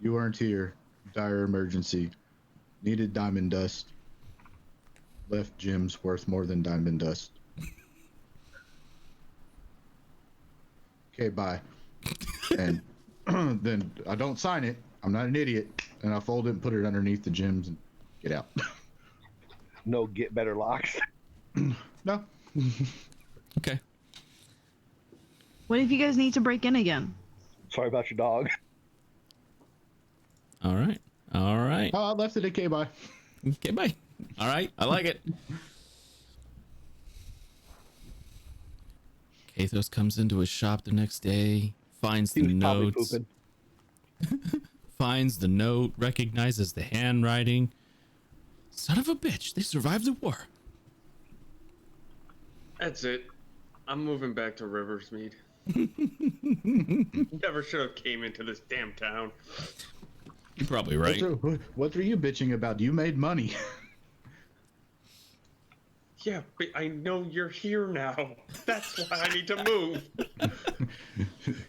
You weren't here. Dire emergency. Needed diamond dust. left gems worth more than diamond dust. Okay, bye. And then I don't sign it. I'm not an idiot. And I fold it and put it underneath the gems and get out. No get better locks. No. Okay. What if you guys need to break in again? Sorry about your dog. All right. All right. Oh, I left it at K-Bye. Okay, bye. All right. I like it. Kathos comes into his shop the next day, finds the notes, finds the note, recognizes the handwriting. Son of a bitch, they survived the war. That's it. I'm moving back to Riversmead. Never should have came into this damn town. You're probably right. What were you bitching about? You made money. Yeah, but I know you're here now. That's why I need to move.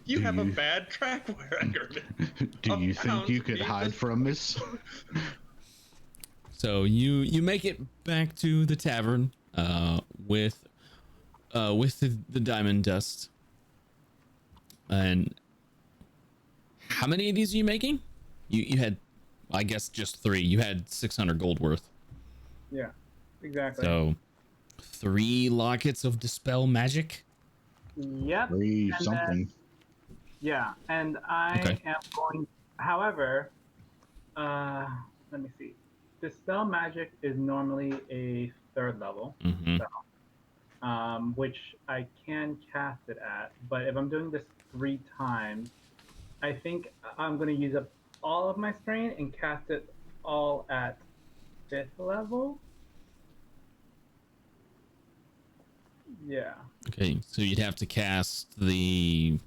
You have a bad track record. Do you think you could hide from us? So you make it back to the tavern with the diamond dust. And how many of these are you making? You had, I guess, just 3. You had 600 gold worth. Yeah, exactly. So 3 lockets of dispel magic. Yep. 3 and something. then- yeah, and I am going. However, let me see. Dispel magic is normally a 3rd level spell, which I can cast it at. But if I'm doing this 3 times, I think I'm going to use up all of my strain and cast it all at 5th level. Yeah. Okay, so you'd have to cast the.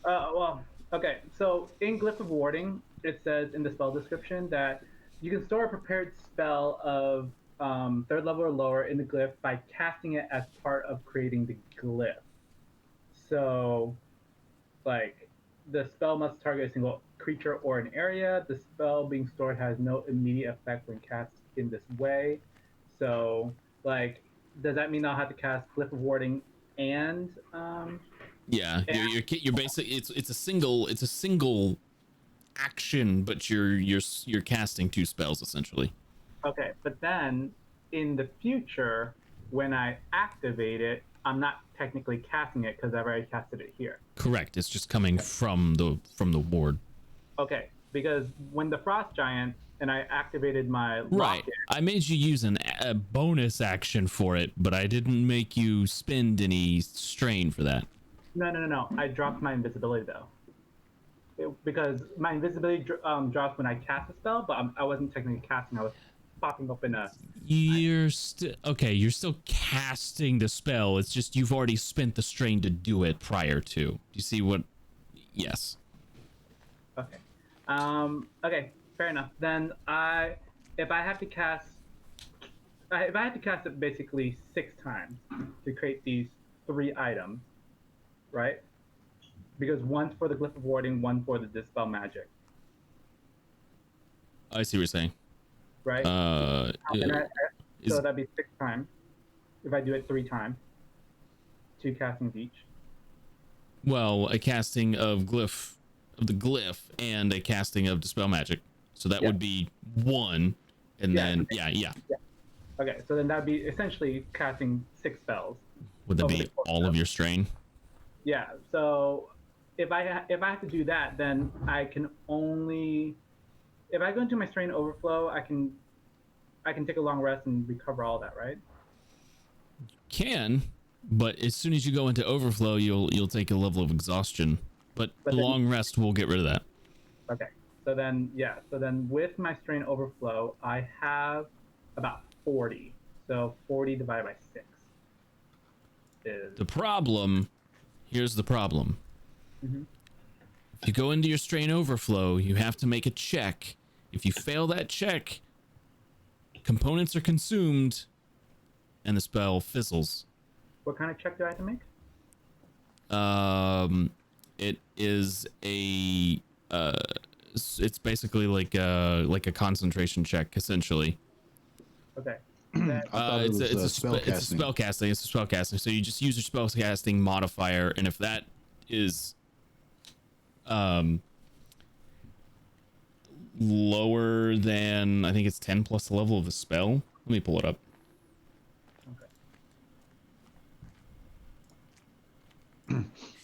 Well, okay. So in Glyph of Warding, it says in the spell description that you can store a prepared spell of 3rd level or lower in the glyph by casting it as part of creating the glyph. So, like, the spell must target a single creature or an area. The spell being stored has no immediate effect when cast in this way. So, like, does that mean I'll have to cast Glyph of Warding and Yeah, you're basically it's a single action, but you're casting 2 spells essentially. Okay, but then in the future, when I activate it, I'm not technically casting it because I've already casted it here. Correct. It's just coming from the ward. Okay, because when the Frost Giant and I activated my Right. locket, I made you use a bonus action for it, but I didn't make you spend any strain for that. No. I dropped my invisibility though. Because my invisibility drops when I cast a spell, but I wasn't technically casting. I was popping up in a. You're still okay. You're still casting the spell. It's just you've already spent the strain to do it prior to. Do you see what? Yes. Okay. Okay. Fair enough. Then if I have to cast it basically 6 times to create these 3 items, right? Because one's for the Glyph of Warding, one for the Dispel Magic. I see what you're saying. Right? So that'd be 6 times. If I do it 3 times. 2 castings each. Well, a casting of the glyph and a casting of Dispel Magic. So that would be 1, and then yeah. Okay, so then that'd be essentially casting 6 spells. Would that be all of your strain? Yeah. So if I have to do that, then I can only. If I go into my strain overflow, I can take a long rest and recover all that, right? Can, but as soon as you go into overflow, you'll take a level of exhaustion. But the long rest will get rid of that. Okay. So then, So then with my strain overflow, I have about 40. So 40 divided by 6 is. The problem. Here's the problem. Mm-hmm. If you go into your strain overflow, you have to make a check. If you fail that check, components are consumed, and the spell fizzles. What kind of check do I have to make? It is a it's basically like a concentration check essentially. Okay. It's a spell It's a spell casting. It's a spell casting. So you just use your spell casting modifier, and if that is lower than, I think it's 10 plus the level of the spell. Let me pull it up.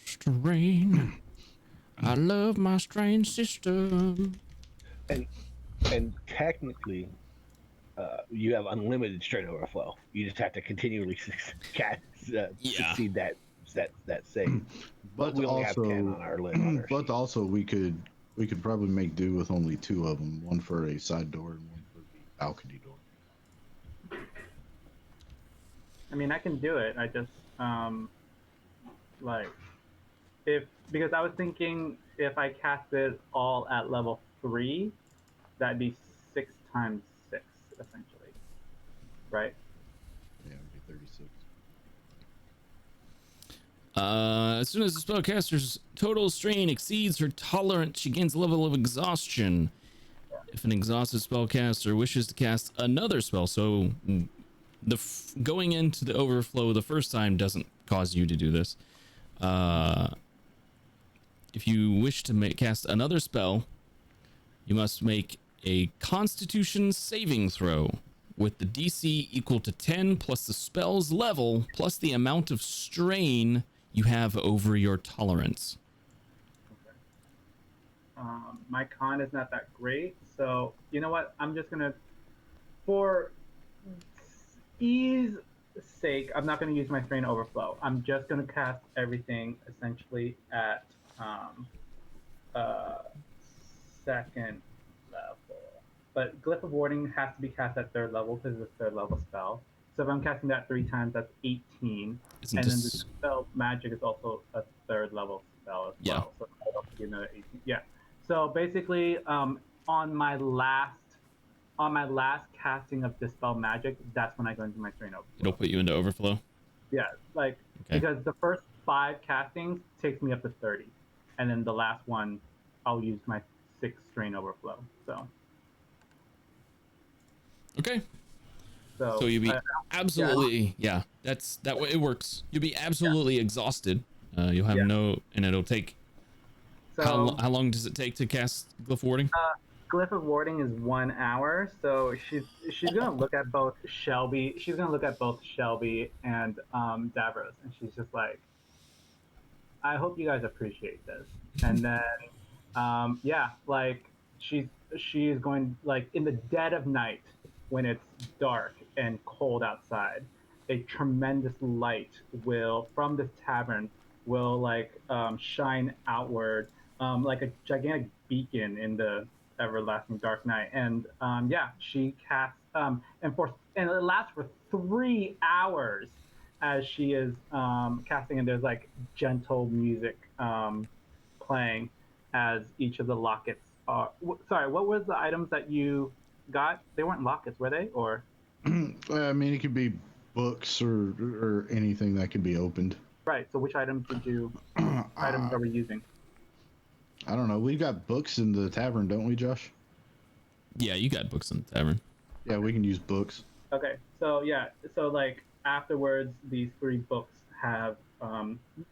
Strain. I love my strain system. And technically, you have unlimited strain overflow. You just have to continually succeed that save. But we only have 10 on our list. But also we could probably make do with only 2 of them, one for a side door and one for the balcony door. I mean, I can do it. I just because I was thinking if I cast it all at level 3, that'd be 6 times 6 essentially, right? Yeah, it'd be 36. As soon as the spellcaster's total strain exceeds her tolerance, she gains a level of exhaustion. If an exhausted spellcaster wishes to cast another spell, so going into the overflow the first time doesn't cause you to do this. If you wish to cast another spell, you must make a Constitution saving throw with the DC equal to 10 plus the spell's level plus the amount of strain you have over your tolerance. My con is not that great, so you know what? I'm just gonna, for ease sake, I'm not gonna use my strain overflow. I'm just gonna cast everything essentially at second level. But Glyph of Warding has to be cast at 3rd level because it's a 3rd level spell. So if I'm casting that 3 times, that's 18. Isn't and this... then the spell magic is also a 3rd level spell as well. So I'll give you another 18. Yeah. So basically, on my last casting of Dispel Magic, that's when I go into my strain overflow. It'll put you into overflow? Yeah, like, because the first 5 castings takes me up to 30. And then the last one, I'll use my 6 strain overflow, so. Okay. So you'll be absolutely, that way it works. You'll be absolutely exhausted. You'll have no, and it'll take, how long does it take to cast Glyph Warding? Glyph of Warding is 1 hour, so she's gonna look at both Shelby. She's gonna look at both Shelby and Davros, and she's just like, I hope you guys appreciate this. And then, like she's going, like, in the dead of night when it's dark and cold outside, a tremendous light will from this tavern will shine outward like a gigantic beacon in the everlasting dark night. And she casts and it lasts for 3 hours as she is casting, and there's like gentle music playing as each of the lockets are. Sorry, what was the items that you got? They weren't lockets, were they? Or I mean, it could be books or anything that could be opened. Right. So which items did you items are we using? I don't know. We've got books in the tavern, don't we, Josh? Yeah, you got books in the tavern. Yeah, we can use books. Okay. So like afterwards, these 3 books have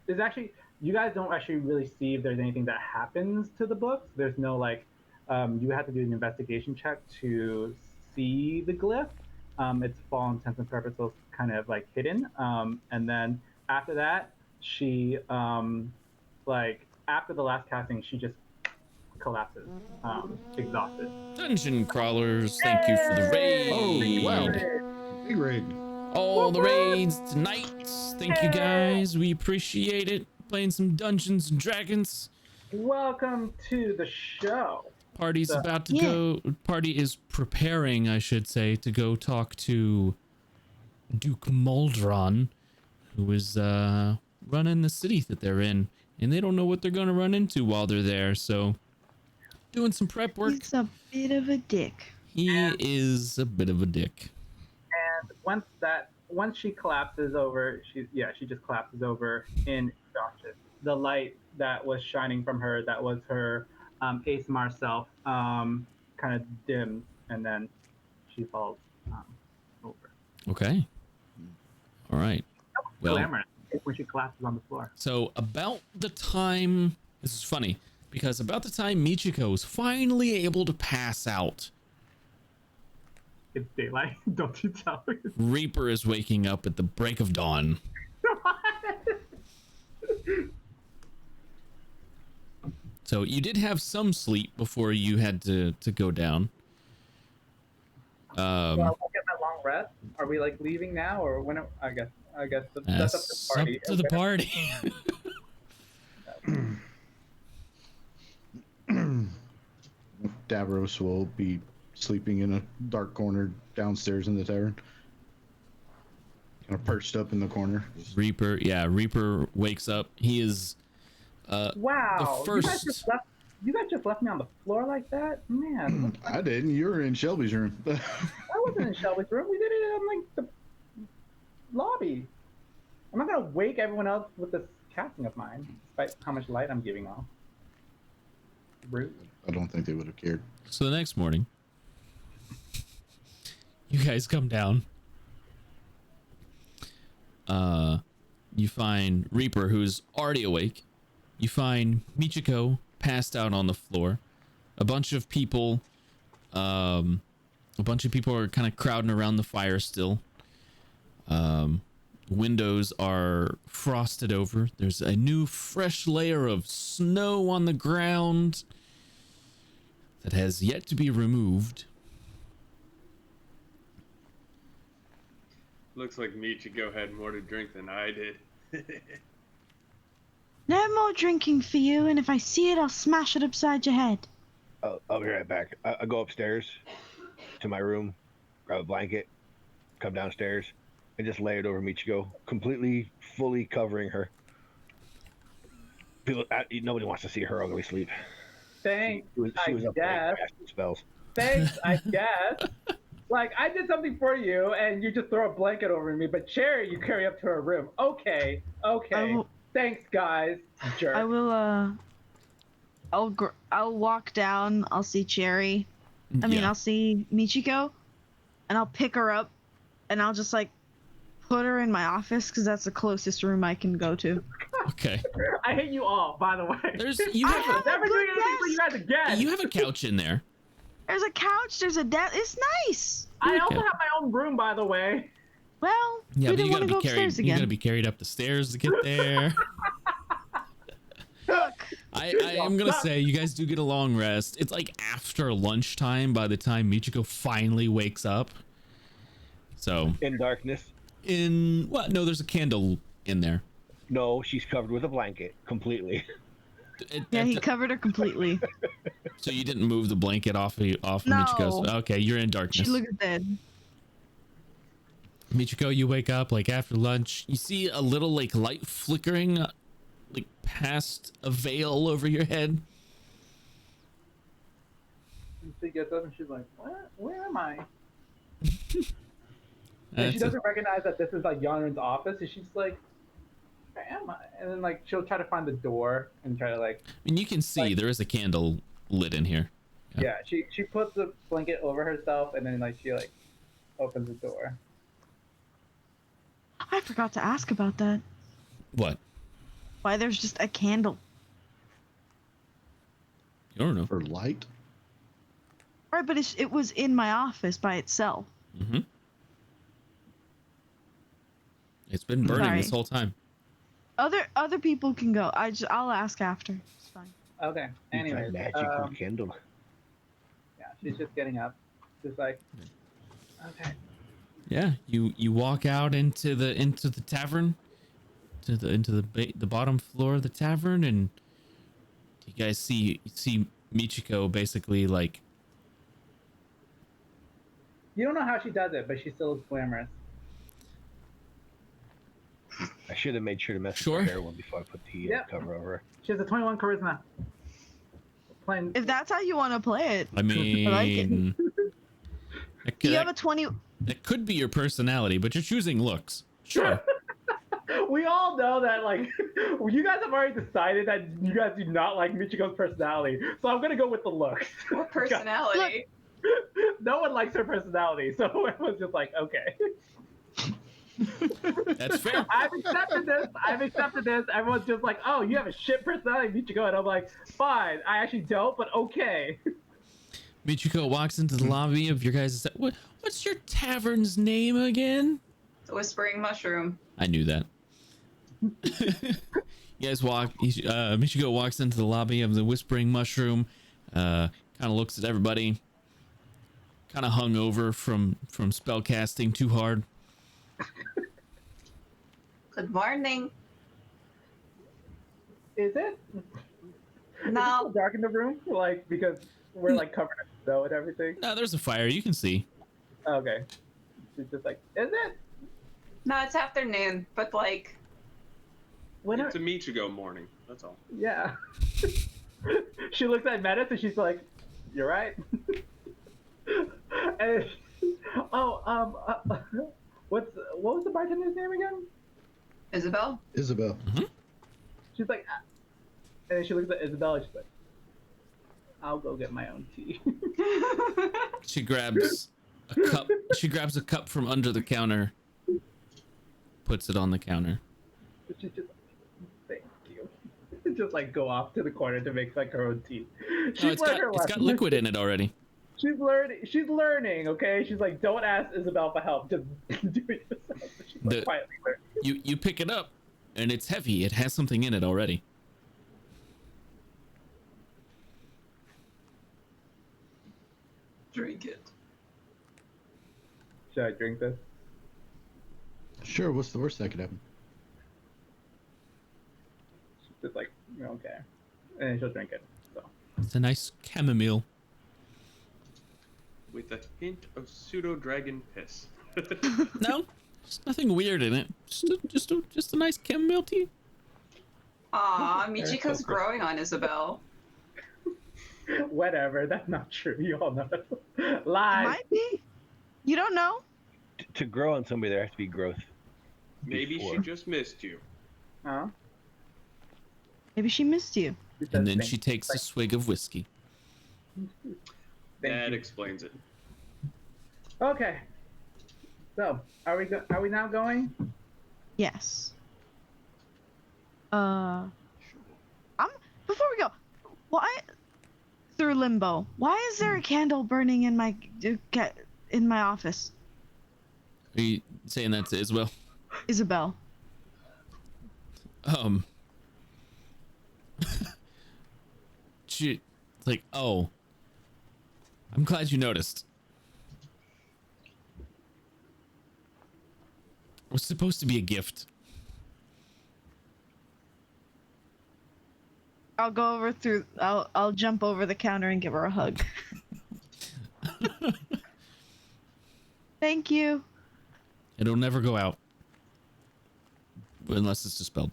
there's actually, you guys don't actually really see if there's anything that happens to the books. There's no you have to do an investigation check to see the glyph. It's for all intents and purposes kind of like hidden. And then after that, she after the last casting, she just collapses, exhausted. Dungeon crawlers, thank you for the raid. Oh wow, big raid! All the raids tonight. Thank you guys. We appreciate it. Playing some Dungeons and Dragons. Welcome to the show. Party's about to go. Party is preparing, I should say, to go talk to Duke Muldron, who is running the city that they're in, and they don't know what they're going to run into while they're there. So, doing some prep work. He's a bit of a dick. He is a bit of a dick. And once she collapses over, she just collapses over in Josh's. The light that was shining from her, that was her ASMR self, kind of dims, and then she falls over. Okay. All right. Well, Glamorous when she collapses on the floor. so about the time, this is funny because about the time Michiko is finally able to pass out, It's daylight. Don't you tell me. Reaper is waking up at the break of dawn. So you did have some sleep before you had to go down. So I won't get that long rest. Are we like leaving now, or when? I guess that's up to the party. Up to the party. Davros will be sleeping in a dark corner downstairs in the tavern. Kind of perched up in the corner. Reaper wakes up. He is Wow! the first. You guys just left me on the floor like that, man. I didn't. You were in Shelby's room. I wasn't in Shelby's room. We did it in like the lobby. I'm not gonna wake everyone else with this casting of mine, despite how much light I'm giving off. Rude. I don't think they would have cared. So the next morning, you guys come down. You find Reaper, who's already awake. You find Michiko passed out on the floor. A bunch of people are kind of crowding around the fire still. Windows are frosted over. There's a new fresh layer of snow on the ground that has yet to be removed. Looks like Michiko had more to drink than I did. No more drinking for you, and if I see it, I'll smash it upside your head. I'll be right back. I go upstairs to my room, grab a blanket, come downstairs, and just lay it over Michiko, completely, fully covering her. Nobody wants to see her ugly sleep. Thanks, She was I up late guess. casting spells. Thanks, I guess. Like, I did something for you, and you just throw a blanket over me, but Cherry, you carry up to her room. Okay. Thanks, guys. Jerk. I will, I'll walk down, I'll see Cherry. I'll see Michiko, and I'll pick her up, and I'll just, like, put her in my office, because that's the closest room I can go to. Okay. I hate you all, by the way. You have never doing anything for you guys again. You have a couch in there. There's a couch, there's a desk. It's nice. I also have my own room, by the way. Well, Yeah, we but didn't want to go upstairs you again. gotta be carried up the stairs to get there. I am gonna say you guys do get a long rest. It's like after lunchtime by the time Michiko finally wakes up. So in darkness. No, there's a candle in there. No, she's covered with a blanket completely. Yeah, he covered her completely. So you didn't move the blanket off Michiko's. Okay, you're in darkness. She looks dead. Michiko, you wake up like after lunch. You see a little like light flickering, like past a veil over your head. And she gets up and she's like, "What? Where am I?" And That's she doesn't recognize that this is like Yonrin's office, and she's like, "Where am I?" And then like she'll try to find the door and try to like. And you can see there is a candle lit in here. Yeah, she puts the blanket over herself, and then like she like opens the door. I forgot to ask about that. What? Why there's just a candle? You don't know. For light? Right, but it was in my office by itself. Mm-hmm. It's been burning Sorry. this whole time. Other people can go. I'll ask after. It's fine. Okay. Anyway, magical candle. Yeah, she's just getting up, just like. Okay. Yeah, you walk out into the tavern, into the bottom floor of the tavern, and you guys see Michiko basically like. You don't know how she does it, but she still looks glamorous. I should have made sure to mess with her hair one before I put the cover over her. She has a 21 charisma. If that's how you want to play it, I mean, I like it. You have a 20. That could be your personality, but you're choosing looks. Sure. We all know that, like, you guys have already decided that you guys do not like Michiko's personality, so I'm gonna go with the looks. What personality? No one likes her personality, so it was just like, okay. That's fair. I've accepted this. Everyone's just like, oh, you have a shit personality, Michiko. And I'm like, fine. I actually don't, but okay. Michiko walks into the lobby of your guys'. What's your tavern's name again? The Whispering Mushroom. I knew that. You guys walk. Michiko walks into the lobby of the Whispering Mushroom. Kind of looks at everybody. Kind of hung over from spell casting too hard. Good morning. Is it? No. Is it dark in the room? Like, because we're like covered in snow and everything. No, there's a fire. You can see. Okay. She's just like, is it? No, it's afternoon, but like. It's a Michigo morning. That's all. Yeah. She looks at Metis and she's like, "You're right." And what was the bartender's name again? Isabel. Isabel. She's like, and then she looks at Isabel and she's like, "I'll go get my own tea." She grabs a cup. She grabs a cup from under the counter. Puts it on the counter. She's just like, "Thank you." Just like go off to the corner to make like her own tea. No, it's got liquid in it already. She's learning. She's learning. Okay. She's like, don't ask Isabel for help. Just do it yourself. She's like quietly learning. You pick it up, and it's heavy. It has something in it already. Drink it. Should I drink this? Sure. What's the worst that could happen? She's just like, okay, and then she'll drink it. So It's a nice chamomile. With a hint of pseudo dragon piss. No, there's nothing weird in it. Just a nice chamomile tea. Aw, Michiko's growing on Isabel. Whatever. That's not true. You all know that's lies. Might be. You don't know. To grow on somebody, there has to be growth. Maybe before. she just missed you. Huh? Maybe she missed you. And then she takes a swig of whiskey. That explains it. Okay. So, are we now going? Yes. Before we go, why through limbo? Why is there a candle burning in my office? Are you saying that to Isabel? Isabel. She like, oh, I'm glad you noticed. It was supposed to be a gift. I'll jump over the counter and give her a hug. Thank you. It'll never go out. Unless it's dispelled.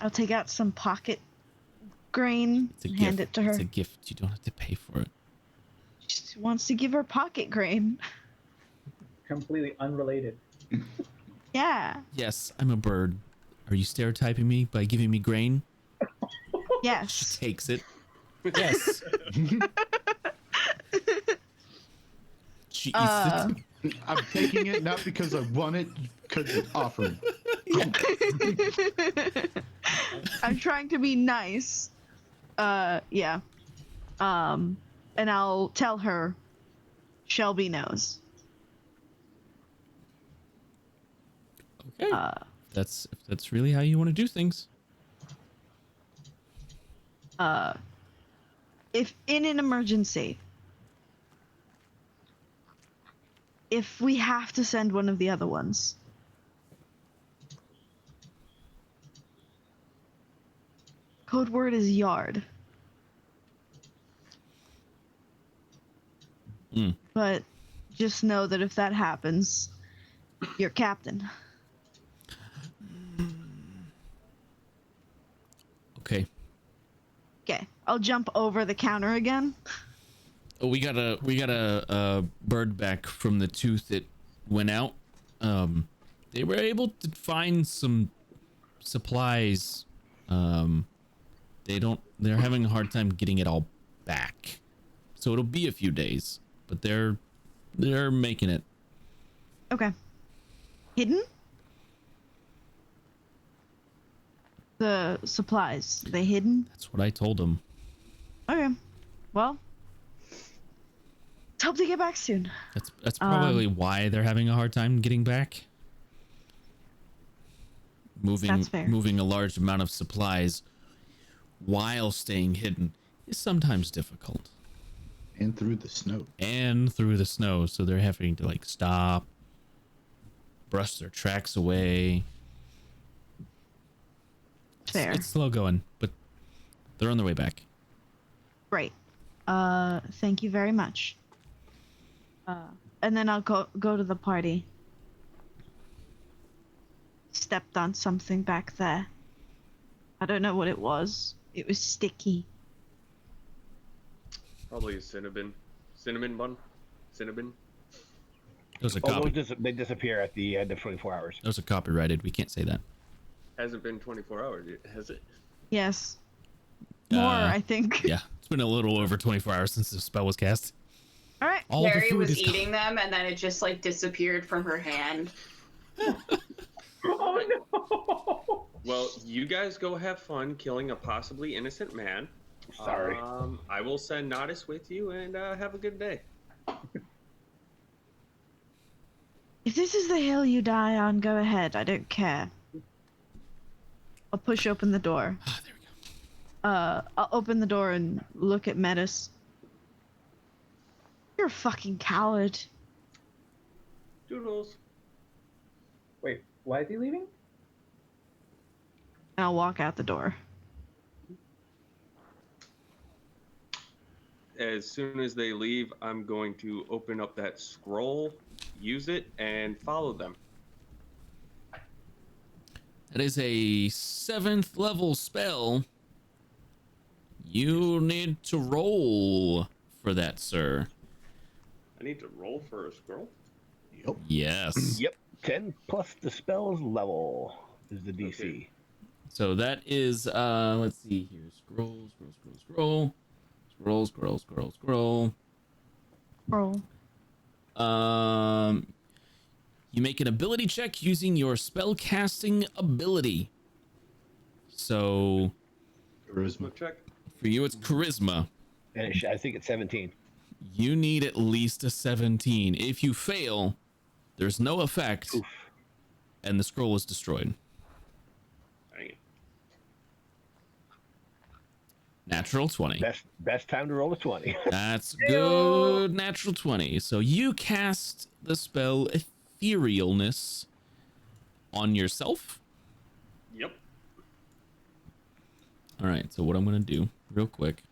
I'll take out some pocket grain and hand it to her. It's a gift. You don't have to pay for it. She wants to give her pocket grain. Completely unrelated. Yeah. Yes, I'm a bird. Are you stereotyping me by giving me grain? Yes. She takes it. Yes. She eats it. I'm taking it not because I want it, because it's offering. I'm trying to be nice. Yeah. And I'll tell her Shelby knows. Okay. If that's really how you want to do things. If in an emergency, if we have to send one of the other ones, code word is yard. But just know that if that happens, you're captain. Okay. Okay, I'll jump over the counter again. Oh, we got a bird back from the tooth that went out. They were able to find some supplies. They're having a hard time getting it all back. So it'll be a few days, but they're making it. Okay. Hidden? The supplies, they hidden? That's what I told him. Okay. Well, let's hope they get back soon. That's probably why they're having a hard time getting back. Moving a large amount of supplies while staying hidden is sometimes difficult. And through the snow. So they're having to like stop, brush their tracks away. Fair. It's slow going, but they're on their way back. Great. Thank you very much. And then I'll go to the party. Stepped on something back there. I don't know what it was. It was sticky. Probably a cinnamon bun. Cinnamon. Those are they disappear at the end of 24 hours. Those are copyrighted. We can't say that. Hasn't been 24 hours yet, has it? Yes. More, I think. Yeah, it's been a little over 24 hours since the spell was cast. All right. Carrie was eating them, and then it just like disappeared from her hand. Oh no! Well, you guys go have fun killing a possibly innocent man. Sorry. I will send Nodis with you, and have a good day. If this is the hill you die on, go ahead. I don't care. I'll push open the door. Ah, there we go. I'll open the door and look at Metis. You're a fucking coward. Doodles. Wait, why is he leaving? And I'll walk out the door. As soon as they leave, I'm going to open up that scroll, use it, and follow them. That is a 7th level spell. You need to roll for that, sir. I need to roll for a scroll? Yep. Yes. Yep. 10 plus the spell's level is the DC. Okay. So that is, let's see here. Scroll. You make an ability check using your spell casting ability. So, charisma check. For you, it's charisma. And I think it's 17. You need at least a 17. If you fail, there's no effect, and the scroll is destroyed. Dang it. Natural 20. Best time to roll a 20. That's good. Natural 20. So you cast the spell Etherealness on yourself. Yep. All right. So what I'm going to do real quick.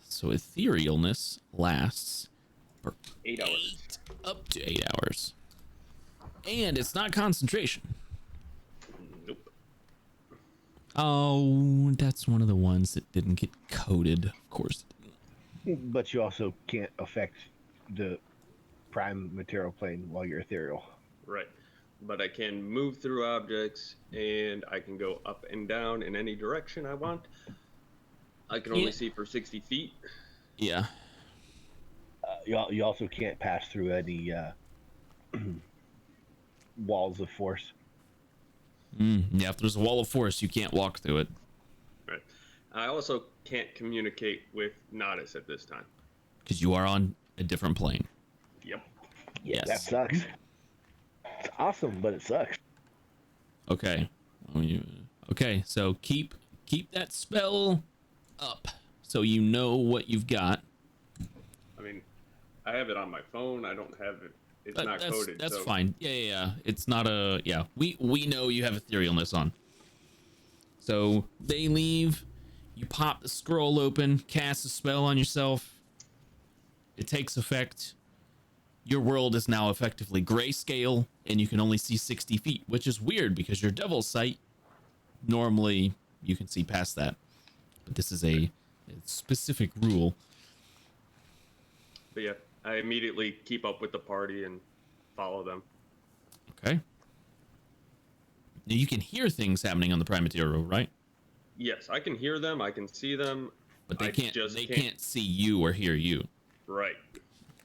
So Etherealness lasts for 8 hours. Up to 8 hours. And it's not concentration. Nope. Oh, that's one of the ones that didn't get coded. Of course it didn't. But you also can't affect the prime material plane while you're ethereal. Right. But I can move through objects, and I can go up and down in any direction I want. I can only see for 60 feet. Yeah. You also can't pass through any walls of force. Yeah, if there's a wall of force, you can't walk through it. Right. I also can't communicate with Nodis at this time. Because you are on a different plane. Yep. Yes. That sucks. It's awesome, but it sucks. Okay. Okay, so keep that spell up so you know what you've got. I mean, I have it on my phone. I don't have it. It's not coded. That's so. fine. Yeah. It's not a... Yeah, we know you have Etherealness on. So they leave. You pop the scroll open, cast a spell on yourself. It takes effect. Your world is now effectively grayscale, and you can only see 60 feet, which is weird because your devil's sight, normally you can see past that. But this is a specific rule. But yeah, I immediately keep up with the party and follow them. Okay. Now you can hear things happening on the Prime Material, right? Yes, I can hear them. I can see them. But they can't see you or hear you. Right.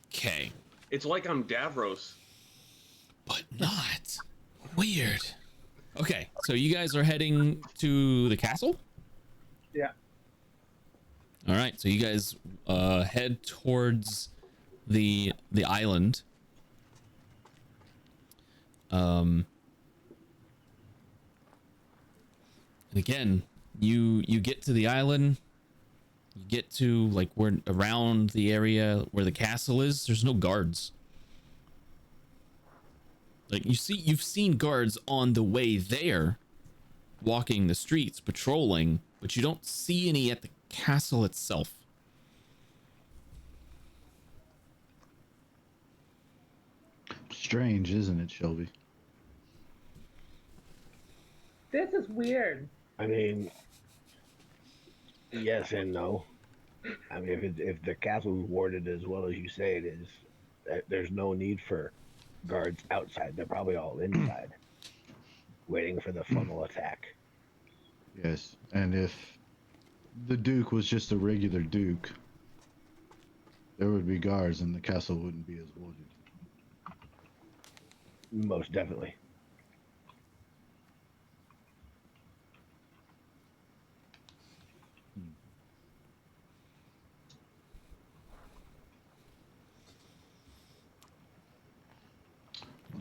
Okay. It's like I'm Davros. But not. Weird. Okay, so you guys are heading to the castle? Yeah. All right, so you guys head towards the island. And again, you get to the island. You get to like where around the area where the castle is. There's no guards. Like you've seen guards on the way there, walking the streets, patrolling, but you don't see any at the castle itself. Strange, isn't it, Shelby? This is weird. I mean, yes and no. I mean, if the castle is warded as well as you say it is, there's no need for guards outside. They're probably all inside, waiting for the frontal attack. Yes, and if the Duke was just a regular Duke, there would be guards and the castle wouldn't be as warded. Most definitely.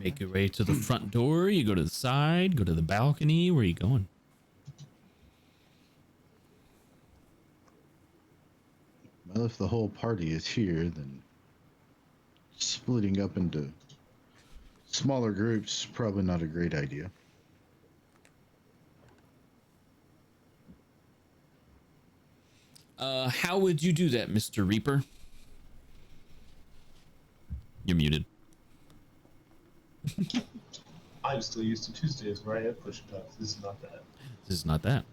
Make your way to the front door. You go to the side, go to the balcony. Where are you going? Well, if the whole party is here, then splitting up into smaller groups is probably not a great idea. How would you do that, Mr. Reaper? You're muted. I'm still used to Tuesdays where I have push ups. This is not that. This is not that.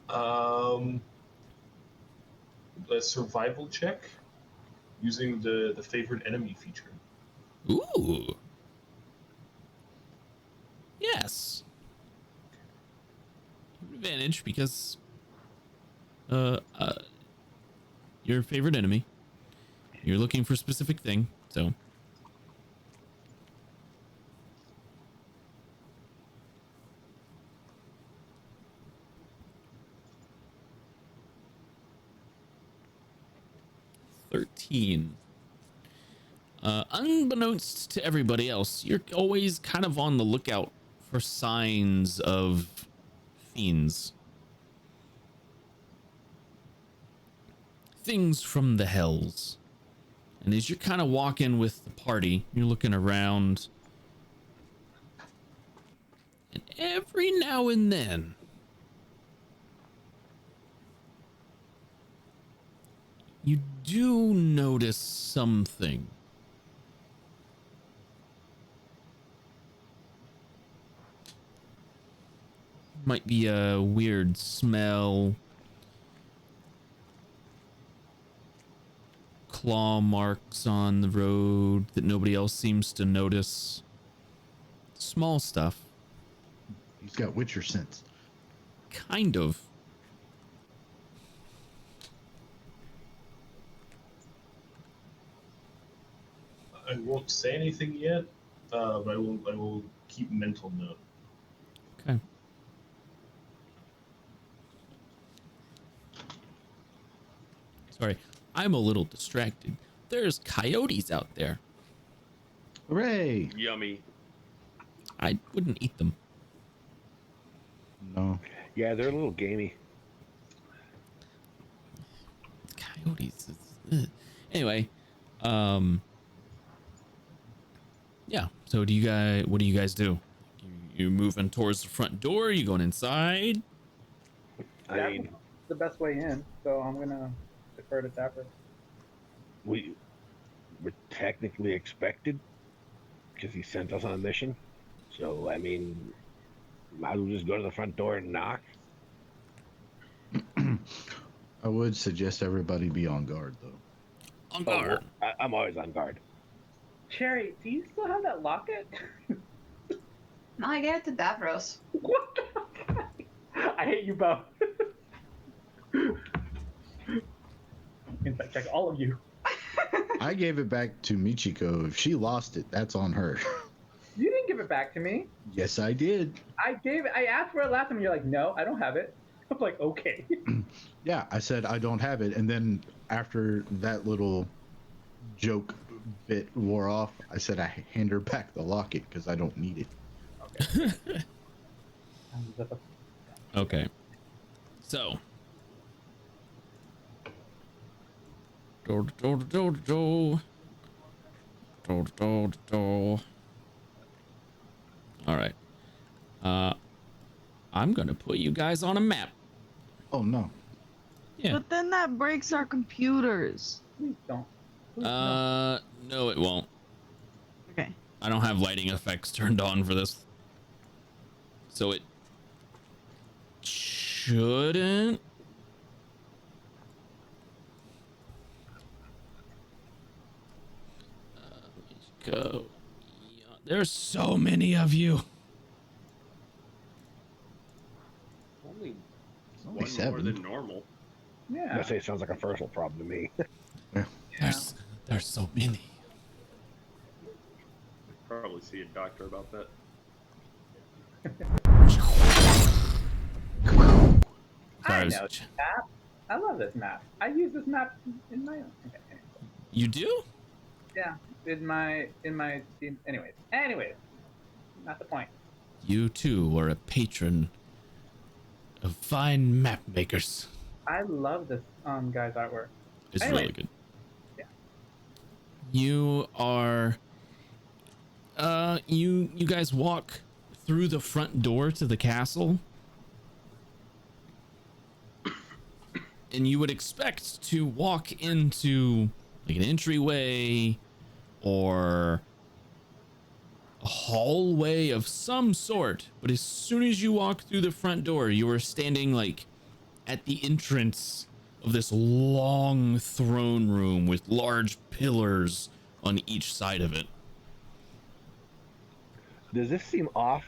A survival check using the favorite enemy feature. Ooh. Yes. Advantage because your favorite enemy. You're looking for a specific thing, so. Unbeknownst to everybody else, you're always kind of on the lookout for signs of fiends. Things from the hells. And as you're kind of walking with the party, you're looking around. And every now and then, you do notice something. Might be a weird smell. Claw marks on the road that nobody else seems to notice. Small stuff. He's got Witcher sense. Kind of. I won't say anything yet, but I will keep mental note. Okay. Sorry, I'm a little distracted. There's coyotes out there. Hooray! Yummy. I wouldn't eat them. No. Yeah, they're a little gamey. Coyotes. Anyway, yeah. So what do you guys do? You moving towards the front door? You going inside? I mean, the best way in, so I'm gonna defer to Tapper. we were technically expected because he sent us on a mission. So I mean, might as well just go to the front door and knock. I would suggest everybody be on guard, though. On guard. I'm always on guard. Cherry, do you still have that locket? No, I gave it to Davros. I hate you both. check all of you. I gave it back to Michiko. If she lost it, that's on her. You didn't give it back to me. Yes, I did. I asked for it last time, and you're like, no, I don't have it. I'm like, okay. Yeah, I said I don't have it, and then after that little joke bit wore off, I said I hand her back the locket because I don't need it. Okay. So. All right. I'm gonna put you guys on a map. Oh no. Yeah. But then that breaks our computers. Please don't. No, it won't. Okay. I don't have lighting effects turned on for this, so it shouldn't. Go. There's so many of you. Only Only one more 7. than normal. Yeah. I say it sounds like a first world problem to me. There's so many. Probably see a doctor about that. I know this map. I love this map. I use this map in my own. Okay. You do? Yeah, in my team. Anyways, not the point. You too are a patron of fine map makers. I love this guy's artwork. It's Anyway. really good. Yeah. You are you guys walk through the front door to the castle, and you would expect to walk into like an entryway or a hallway of some sort, but as soon as you walk through the front door, you are standing like at the entrance of this long throne room with large pillars on each side of it. Does this seem off?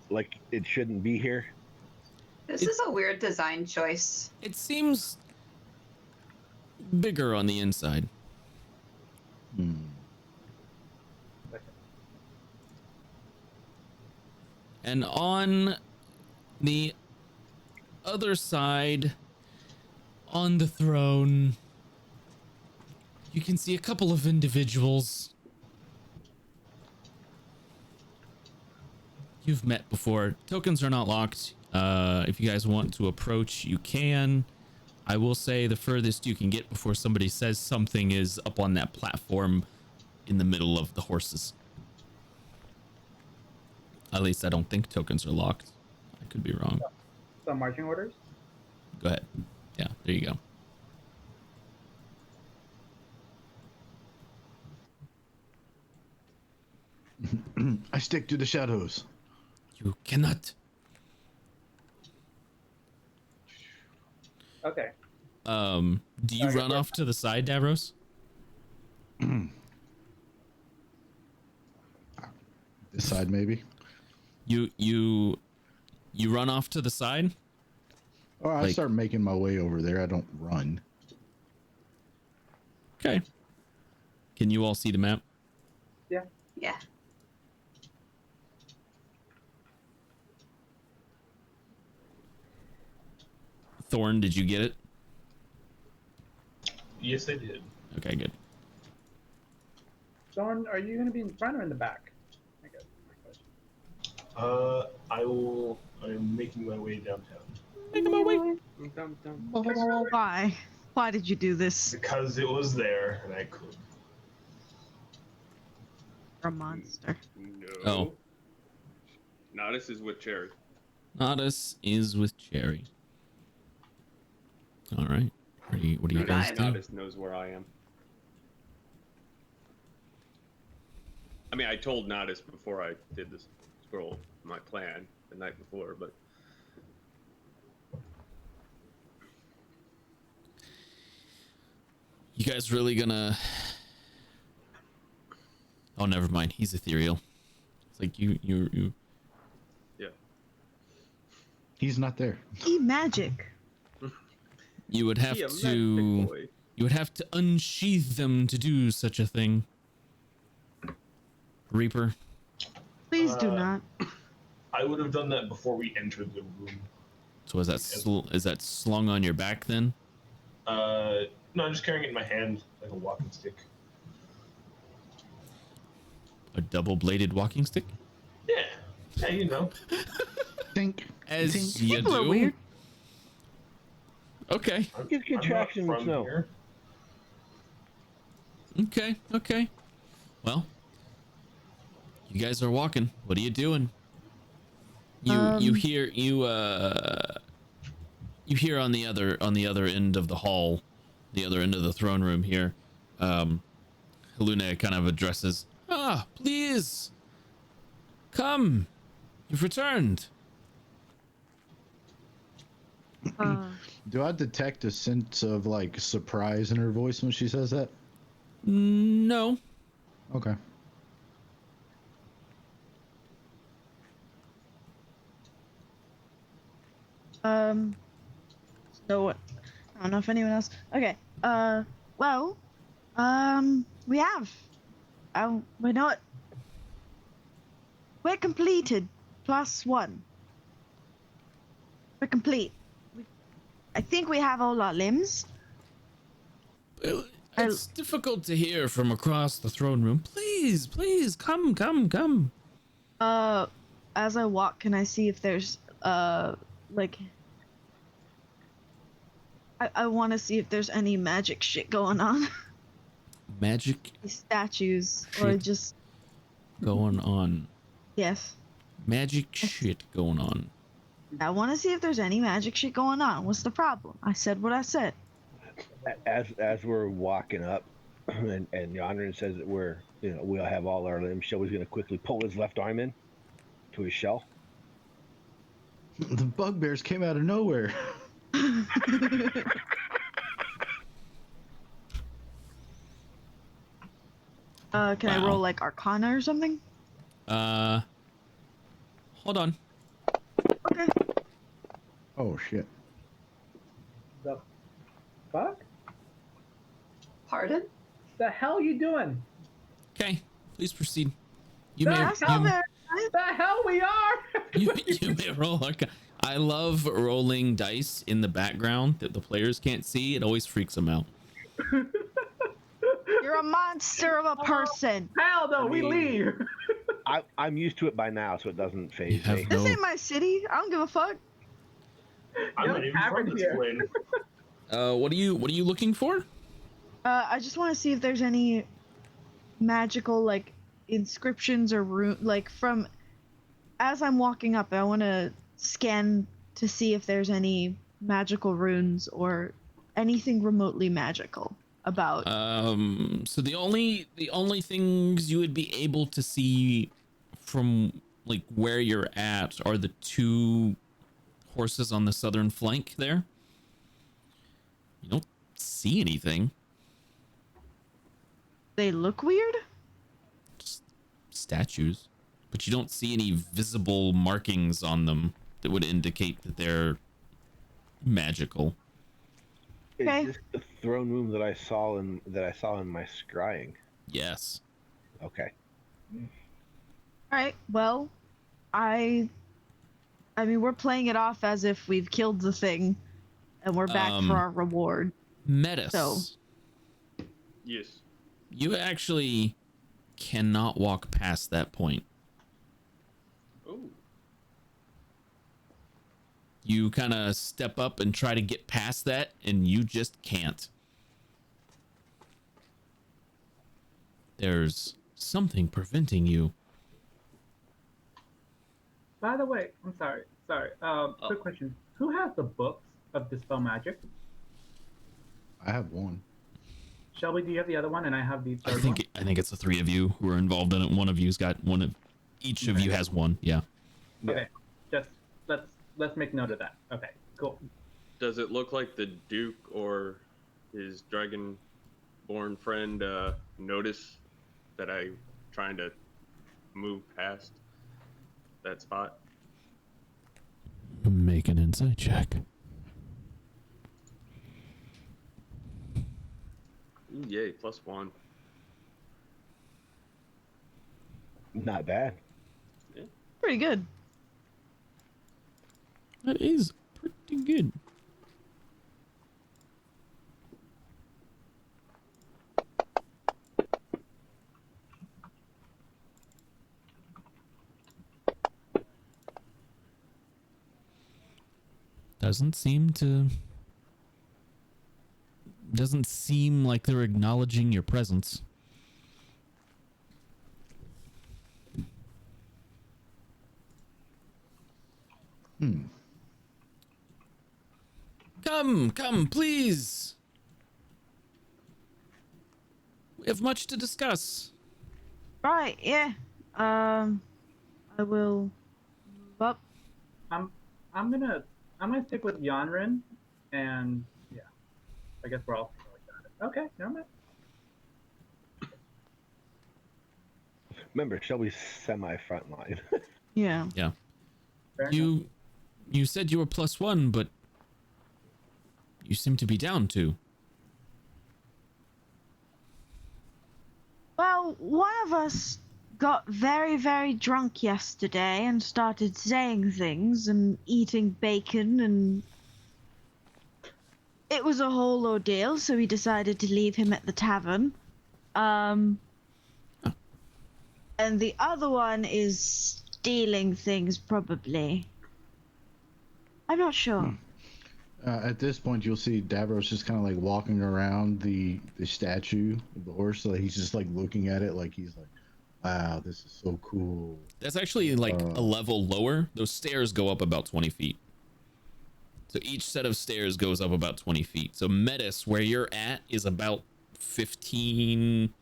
Like it shouldn't be here? This is a weird design choice. It seems bigger on the inside. And on the other side, on the throne, you can see a couple of individuals you've met before. Tokens are not locked. If you guys want to approach, you can. I will say the furthest you can get before somebody says something is up on that platform in the middle of the horses. At least I don't think tokens are locked. I could be wrong. So marching orders? Go ahead. Yeah, there you go. I stick to the shadows. You cannot. Okay. Do you run off to the side, Davros? This side, maybe. You run off to the side? Oh, I start making my way over there. I don't run. Okay. Can you all see the map? Yeah. Yeah. Thorn, did you get it? Yes, I did. Okay, good. Thorn, are you going to be in front or in the back? I guess my question. I'm making my way downtown. Making my way. Why? Why did you do this? Because it was there and I could. You're a monster. No. Oh. Nodus is with Cherry. Nodus is with Cherry. All right. What do you guys do? Nodus knows where I am. I mean, I told Nodus before I did this scroll my plan the night before, but You guys really gonna... Oh, never mind. He's ethereal. It's like you. Yeah. He's not there. E magic. You would have He a to... magic boy. You would have to unsheath them to do such a thing. Reaper. Please do not. I would have done that before we entered the room. So is that slung on your back then? No, I'm just carrying it in my hand like a walking stick. A double-bladed walking stick? Yeah. Yeah, you know. As you People are do. weird. Okay. Get traction in snow. Here. Okay. Well, you guys are walking. What are you doing? You hear on the other end of the hall, the other end of the throne room here. Haluna kind of addresses. Please, come. You've returned. Do I detect a sense of like surprise in her voice when she says that? No. Okay. So I don't know if anyone else. Okay. Well, we have. We're not. We're completed. +1. We're complete. I think we have all our limbs. It's difficult to hear from across the throne room. Please, come. As I walk, can I see if there's like I want to see if there's any magic shit going on. Magic Statues shit or just going on. yes. Magic shit going on. I want to see if there's any magic shit going on. What's the problem? I said what I said. As we're walking up, and Yonrin says that we'll have all our limbs. Shelby's gonna quickly pull his left arm in to his shell. The bugbears came out of nowhere. Can I roll like Arcana or something? Hold on. Okay. Oh shit. The fuck? Pardon? The hell you doing? Okay, please proceed. The hell we are? You may roll. I love rolling dice in the background that the players can't see. It always freaks them out. You're a monster of a person. Hell no, we leave. I'm used to it by now, so it doesn't phase me. This ain't my city. I don't give a fuck. I'm not even from this plane. What are you looking for? I just want to see if there's any magical like inscriptions or like from as I'm walking up. I want to scan to see if there's any magical runes or anything remotely magical about. So the only things you would be able to see from like where you're at are the 2 horses on the southern flank there. You don't see anything. They look weird? Just statues. But you don't see any visible markings on them that would indicate that they're magical. Is this the throne room that I saw in my scrying? Yes. Okay. All right. Well, I mean, we're playing it off as if we've killed the thing, and we're back for our reward. Metis. So. Yes. You actually cannot walk past that point. Oh. You kind of step up and try to get past that, and you just can't. There's something preventing you. By the way, I'm sorry. Quick question. Who has the books of Dispel Magic? I have one. Shelby, do you have the other one? And I have the third one? I think it's the 3 of you who are involved in it. One of you's got one of each of you has one. Yeah. Okay. Just let's make note of that. Okay. Cool. Does it look like the Duke or his dragon-born friend notice that I'm trying to move past that spot? Make an insight check. Yay, +1. Not bad. Pretty good. That is pretty good. Doesn't seem like they're acknowledging your presence. Come, please. We have much to discuss. Right, yeah. I will move up. I'm gonna stick with Yanrin, and yeah, I guess we're all like that. Okay, never mind. Remember, Shelby's semi-front line. Yeah. Yeah. Fair You said you were +1, but you seem to be down 2. Well, one of us got very, very drunk yesterday and started saying things and eating bacon, and it was a whole ordeal, so we decided to leave him at the tavern. And the other one is stealing things, probably. I'm not sure. At this point, you'll see Davros just kind of like walking around the statue of the horse. So he's just like looking at it like he's like, wow, this is so cool. That's actually like a level lower. Those stairs go up about 20 feet. So each set of stairs goes up about 20 feet. So Metis, where you're at, is about 15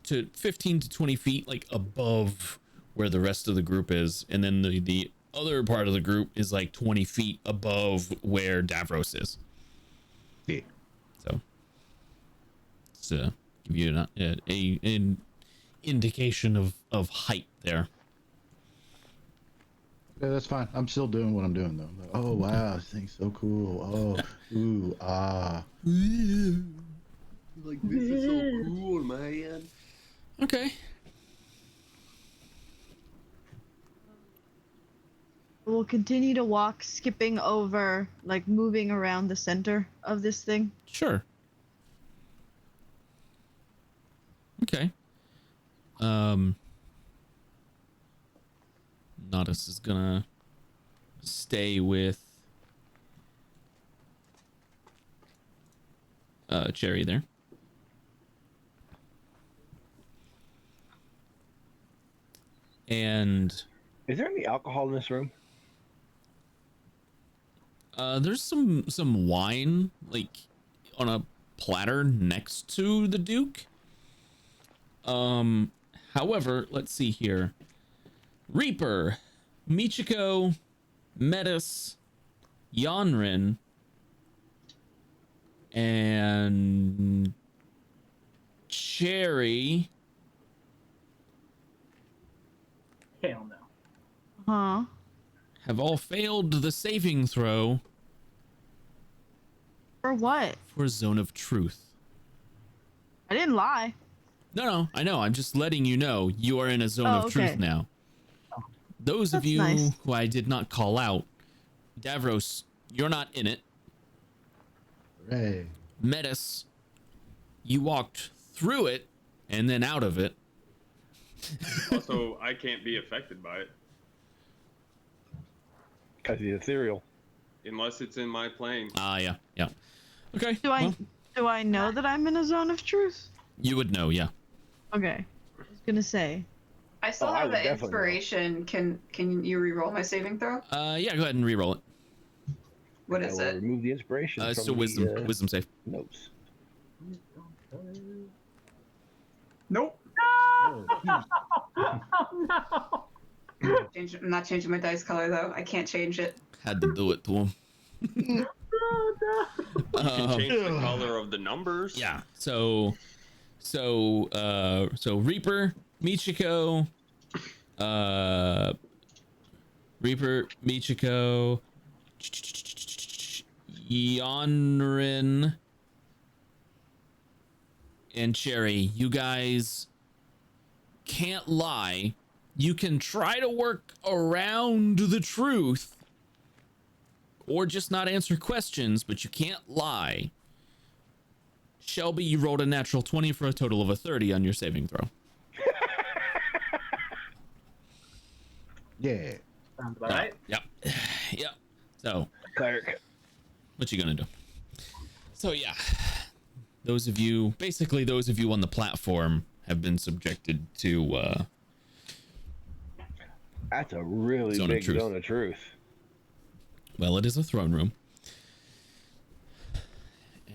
to 20 feet like above where the rest of the group is. And then the other part of the group is like 20 feet above where Davros is. Yeah. So it's give you an indication of height there. Yeah, that's fine. I'm still doing what I'm doing though. Like, oh wow, this thing's so cool. Oh, ooh, ah. Like, this is so cool, man. Okay. We'll continue to walk, skipping over, like moving around the center of this thing. Sure. Okay. Nodus is gonna stay with Cherry there. And is there any alcohol in this room? There's some wine like on a platter next to the Duke. However, let's see here. Reaper, Michiko, Metis, Yanrin, and Cherry. Hell no. Huh? Have all failed the saving throw. For what? For Zone of Truth. I didn't lie. No, I know. I'm just letting you know you are in a zone of truth now. Those of you who I did not call out, Davros, you're not in it. Hooray. Metis, you walked through it and then out of it. Also, I can't be affected by it. Because he's ethereal. Unless it's in my plane. Yeah. Okay. Do I know that I'm in a zone of truth? You would know, yeah. Okay. I was gonna say. I still have the inspiration. Can you re-roll my saving throw? Yeah, go ahead and re-roll it. What is it? Remove the inspiration. It's from still wisdom. Wisdom save. Notes. Nope. Oh, no. I'm not changing my dice color though. I can't change it. Had to do it to him. You can change the color of the numbers. Yeah. So Reaper, Michiko, Yanrin, and Cherry, you guys can't lie. You can try to work around the truth or just not answer questions, but you can't lie. Shelby, you rolled a natural 20 for a total of a 30 on your saving throw. Yeah. Sounds about right. Yep. Yep. So, cleric, what you gonna do? So yeah, those of you on the platform have been subjected to that's a really big zone of truth. Well, it is a throne room.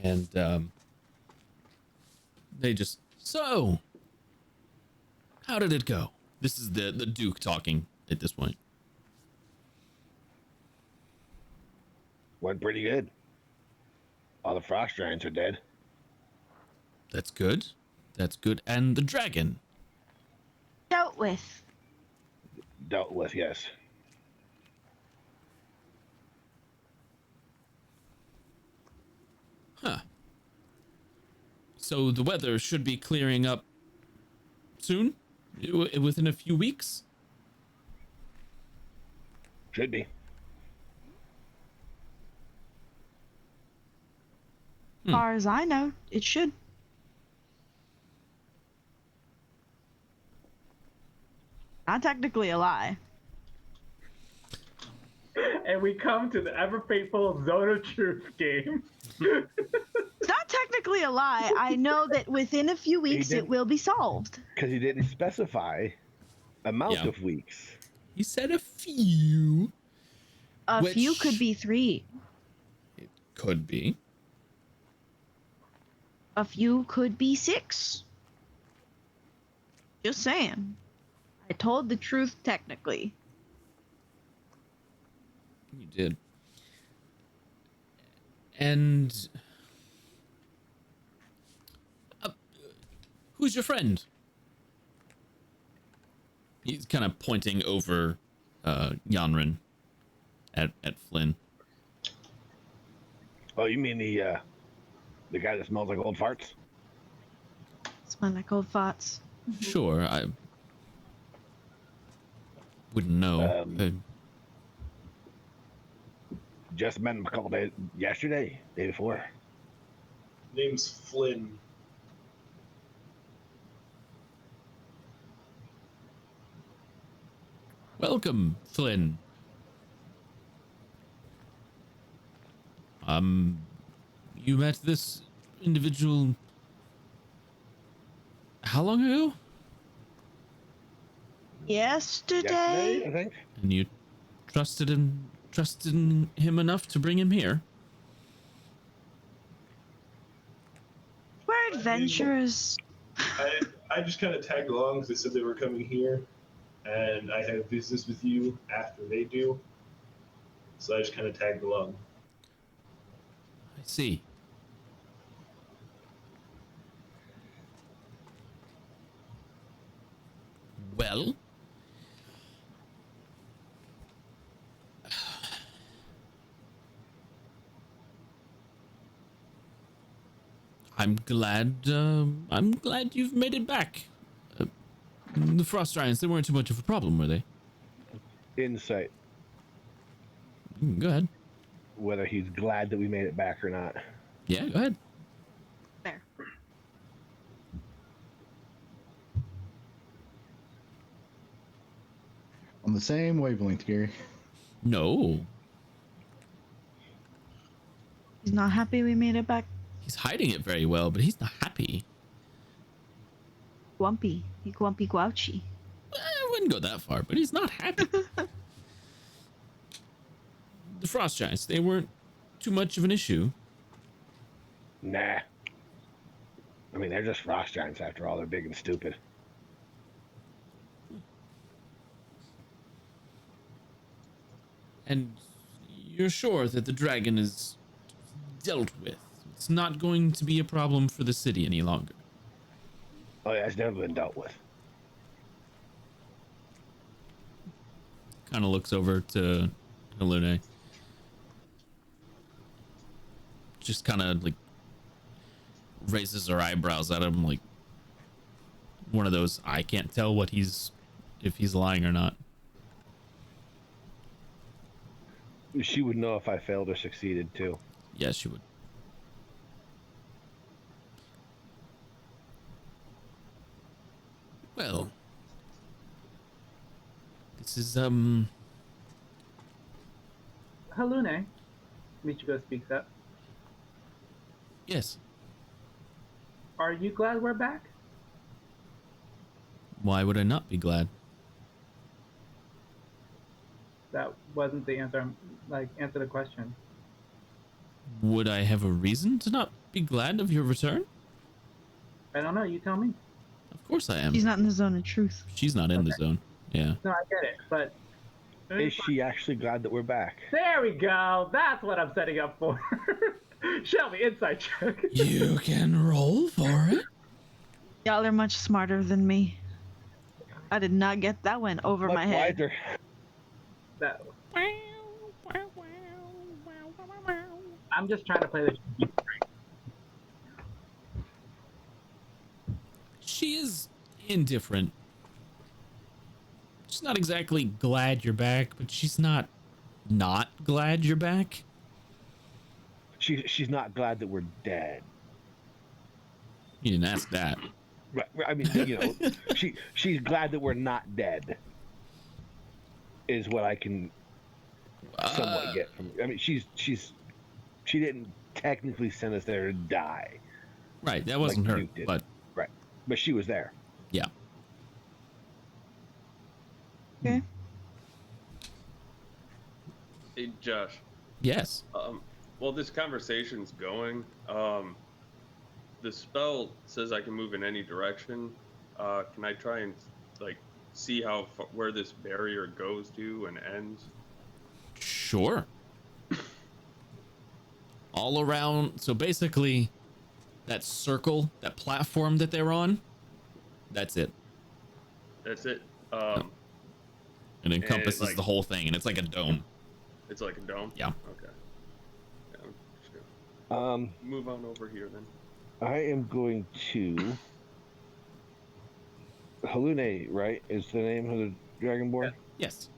And they just, so how did it go? This is the Duke talking at this point. Went pretty good. All the frost giants are dead. That's good. That's good. And the dragon? Dealt with. Dealt with, yes. Huh. So the weather should be clearing up soon? Within a few weeks? Should be. As far as I know, it should. Not technically a lie. And we come to the ever faithful Zone of Truth game. It's not technically a lie. I know that within a few weeks it will be solved. Because he didn't specify amount of weeks. He said a few. A few could be 3. It could be. A few could be 6. Just saying. I told the truth technically. You did. And who's your friend? He's kind of pointing over Yanrin at Flynn. Oh, you mean the guy that smells like old farts? Smell like old farts. Sure, I wouldn't know. Just met him a couple days yesterday, day before. Name's Flynn. Welcome, Flynn. You met this individual how long ago? Yesterday, I think. And you trusted in him enough to bring him here? We're adventurers. I just kind of tagged along because they said they were coming here, and I have business with you after they do. So I just kind of tagged along. I see. Well, I'm glad you've made it back. The frost giants, they weren't too much of a problem, were they? Insight. Go ahead. Whether he's glad that we made it back or not. Yeah, go ahead. There. On the same wavelength, Gary. No. He's not happy we made it back. He's hiding it very well, but he's not happy. Grumpy. He grumpy grouchy. I wouldn't go that far, but he's not happy. The frost giants, they weren't too much of an issue. Nah. I mean, they're just frost giants after all. They're big and stupid. And you're sure that the dragon is dealt with? It's not going to be a problem for the city any longer. Oh yeah, it's never been dealt with. Kind of looks over to Halune. Just kind of like raises her eyebrows at him, like one of those I can't tell what if he's lying or not. She would know if I failed or succeeded too. Yes, she would. Well, this is Halune, Michiko speaks up. Yes. Are you glad we're back? Why would I not be glad? That wasn't the answer. Answer the question. Would I have a reason to not be glad of your return? I don't know. You tell me. Of course I am. She's not in the zone of truth. She's not in the zone. Yeah. No, I get it, but is she actually glad that we're back? There we go. That's what I'm setting up for. Shelby, insight check. You can roll for it. Y'all are much smarter than me. I did not get that one over my head. Wiser. That. I'm just trying to play this. She is indifferent. She's not exactly glad you're back, but she's not glad you're back. She's not glad that we're dead. You didn't ask that. Right. I mean, she's glad that we're not dead. Is what I can somewhat get from. I mean, she didn't technically send us there to die. Right. That wasn't her. But right. But she was there. Yeah. Okay. Hey, Josh. Yes. While this conversation's going, the spell says I can move in any direction. Can I try and see where this barrier goes to and ends? Sure. All around. So basically, that circle, that platform that they're on, that's it. That's it. It encompasses the whole thing, and it's like a dome. It's like a dome? Yeah. Okay. Yeah, I'm just gonna move on over here then. I am going to. Halune, right, is the name of the Dragonborn? Yes.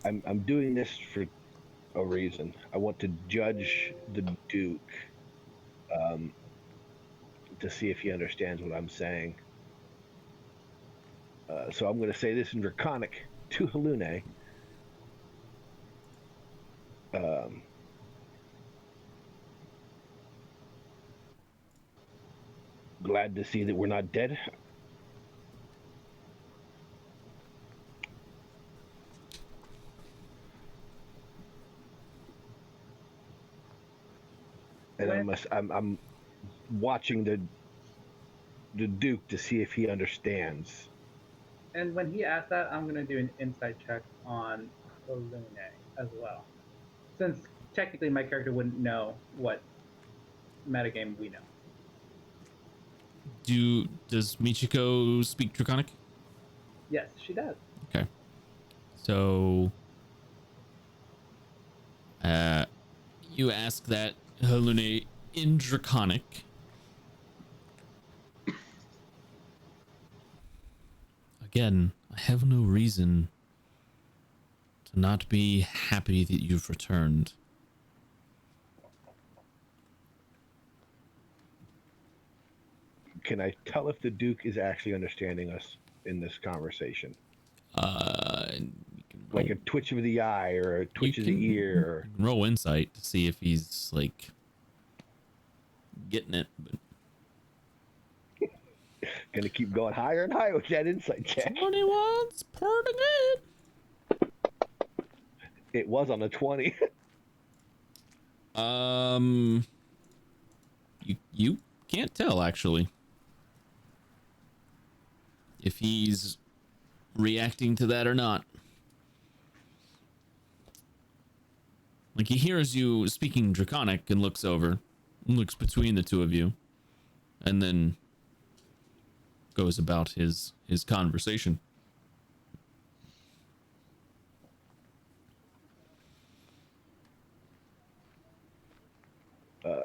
I'm doing this for a reason. I want to judge the Duke to see if he understands what I'm saying. So I'm going to say this in Draconic to Halune. Glad to see that we're not dead. And I'm watching the Duke to see if he understands. And when he asks that, I'm gonna do an insight check on Halune as well, since technically my character wouldn't know what metagame we know. Does Michiko speak Draconic? Yes, she does. Okay. So you ask that Halune in Draconic. Again, I have no reason to not be happy that you've returned. Can I tell if the Duke is actually understanding us in this conversation? Like a twitch of the eye or a twitch of the ear. Or... Roll insight to see if he's like getting it. But... Gonna keep going higher and higher with that insight check. 21's pretty good. It was on a 20. You can't tell actually if he's reacting to that or not. Like he hears you speaking Draconic and looks over, looks between the two of you, and then goes about his conversation.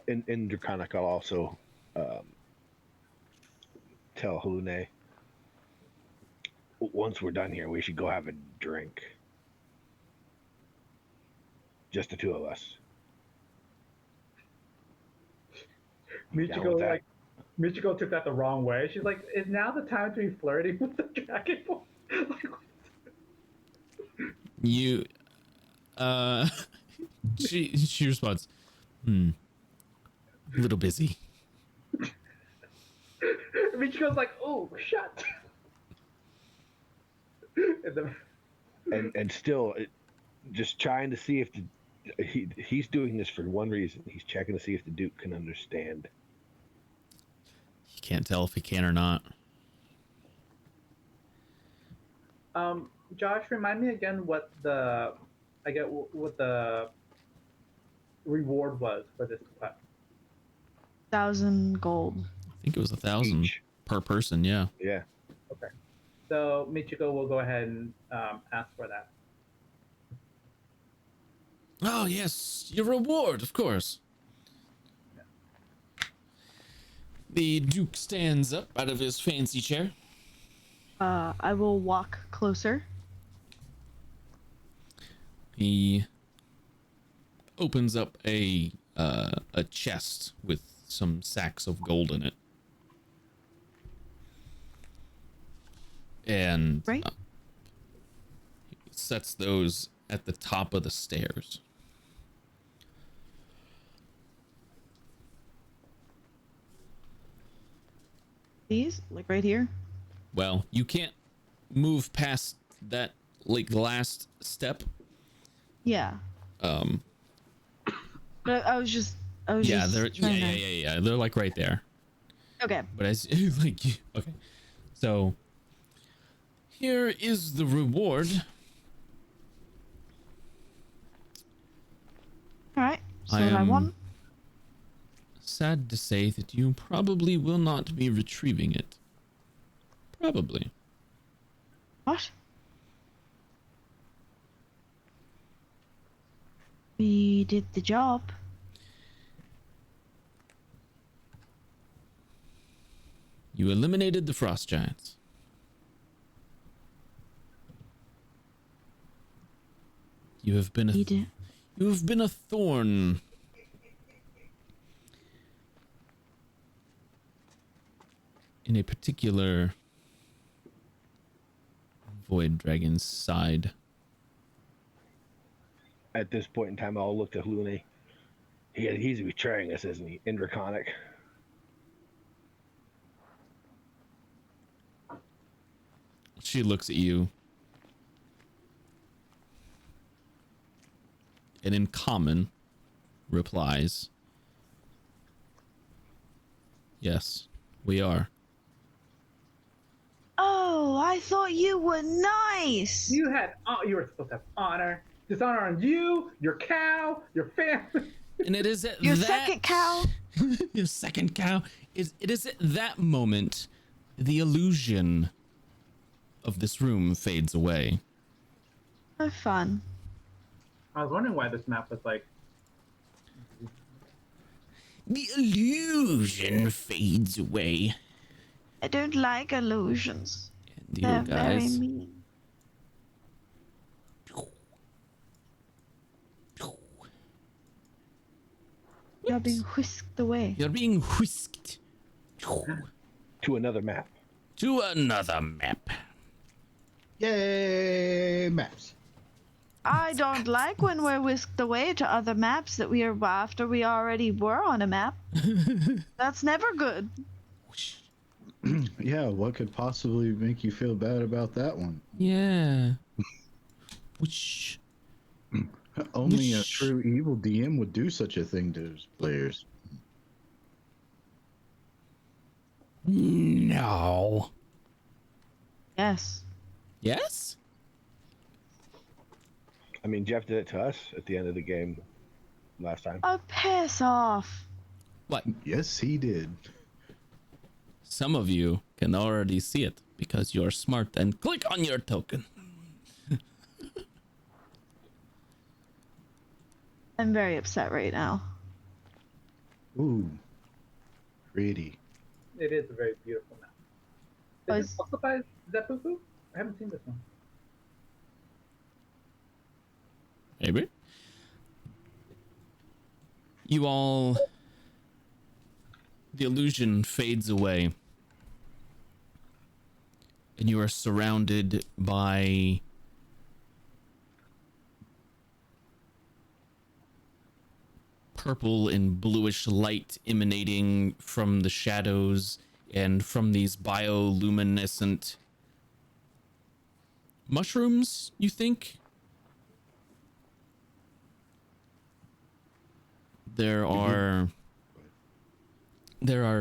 in Draconic, I'll also tell Halune, once we're done here, we should go have a drink. Just the two of us. Michiko took that the wrong way. She's like, "Is now the time to be flirting with the dragon boy?" You, she responds, a little busy. Michiko's like, "Oh, shut." and still, just trying to see if he's doing this for one reason. He's checking to see if the Duke can understand. You can't tell if he can or not. Josh, remind me again what the reward was for this quest. 1,000 gold. I think it was 1,000 per person. Yeah. Yeah. Okay. So Michiko will go ahead and ask for that. Oh yes, your reward, of course. The Duke stands up out of his fancy chair. I will walk closer. He opens up a chest with some sacks of gold in it, and he sets those at the top of the stairs. These, like right here. Well, you can't move past that, like, last step. Yeah. But I was just. Yeah, they're trying to... yeah. They're like right there. Okay. But as like okay, so here is the reward. All right. So I want. Sad to say that you probably will not be retrieving it. Probably. What? We did the job. You eliminated the frost giants. You have been a thorn in a particular void dragon's side. At this point in time, I'll look to Halune. He's betraying us, isn't he? In Draconic. She looks at you, and in common replies, "Yes, we are." Oh, I thought you were nice. You were supposed to have honor. Dishonor on you, your cow, your family. And it is at your that second cow. Your second cow it is at that moment the illusion of this room fades away. Oh, fun. I was wondering why this map was like. The illusion fades away. I don't like illusions. And They're you guys. very mean. You're being whisked away. You're being whisked to another map. To another map. Yay, maps. I don't like when we're whisked away to other maps that we are after we already were on a map. That's never good. Yeah, what could possibly make you feel bad about that one? Yeah. Which only a true evil DM would do such a thing to his players. No. Yes. Yes? I mean, Jeff did it to us at the end of the game last time. Oh, piss off. What? Yes, he did. Some of you can already see it because you're smart and click on your token. I'm very upset right now. Ooh, pretty. It is a very beautiful map. Is it also by Zepuku? I haven't seen this one. Maybe. You all... The illusion fades away. And you are surrounded by... purple and bluish light emanating from the shadows and from these bioluminescent mushrooms, you think? There are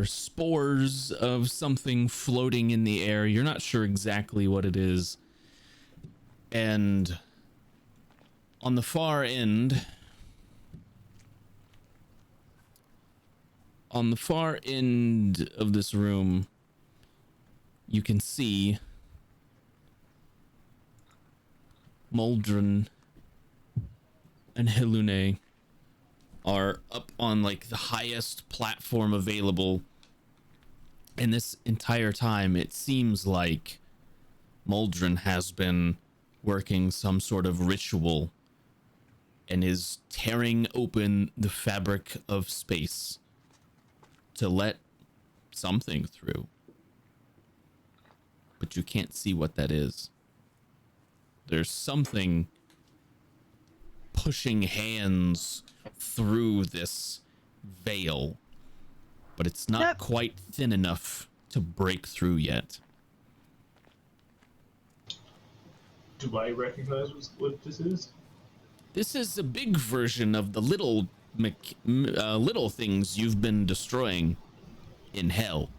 spores of something floating in the air. You're not sure exactly what it is. And on the far end of this room, you can see Muldron and Helune are up on like the highest platform available, and this entire time it seems like Muldron has been working some sort of ritual and is tearing open the fabric of space to let something through, but you can't see what that is. There's something pushing hands through this veil, but it's not quite thin enough to break through yet. Do I recognize what this is? This is a big version of the little things you've been destroying in hell.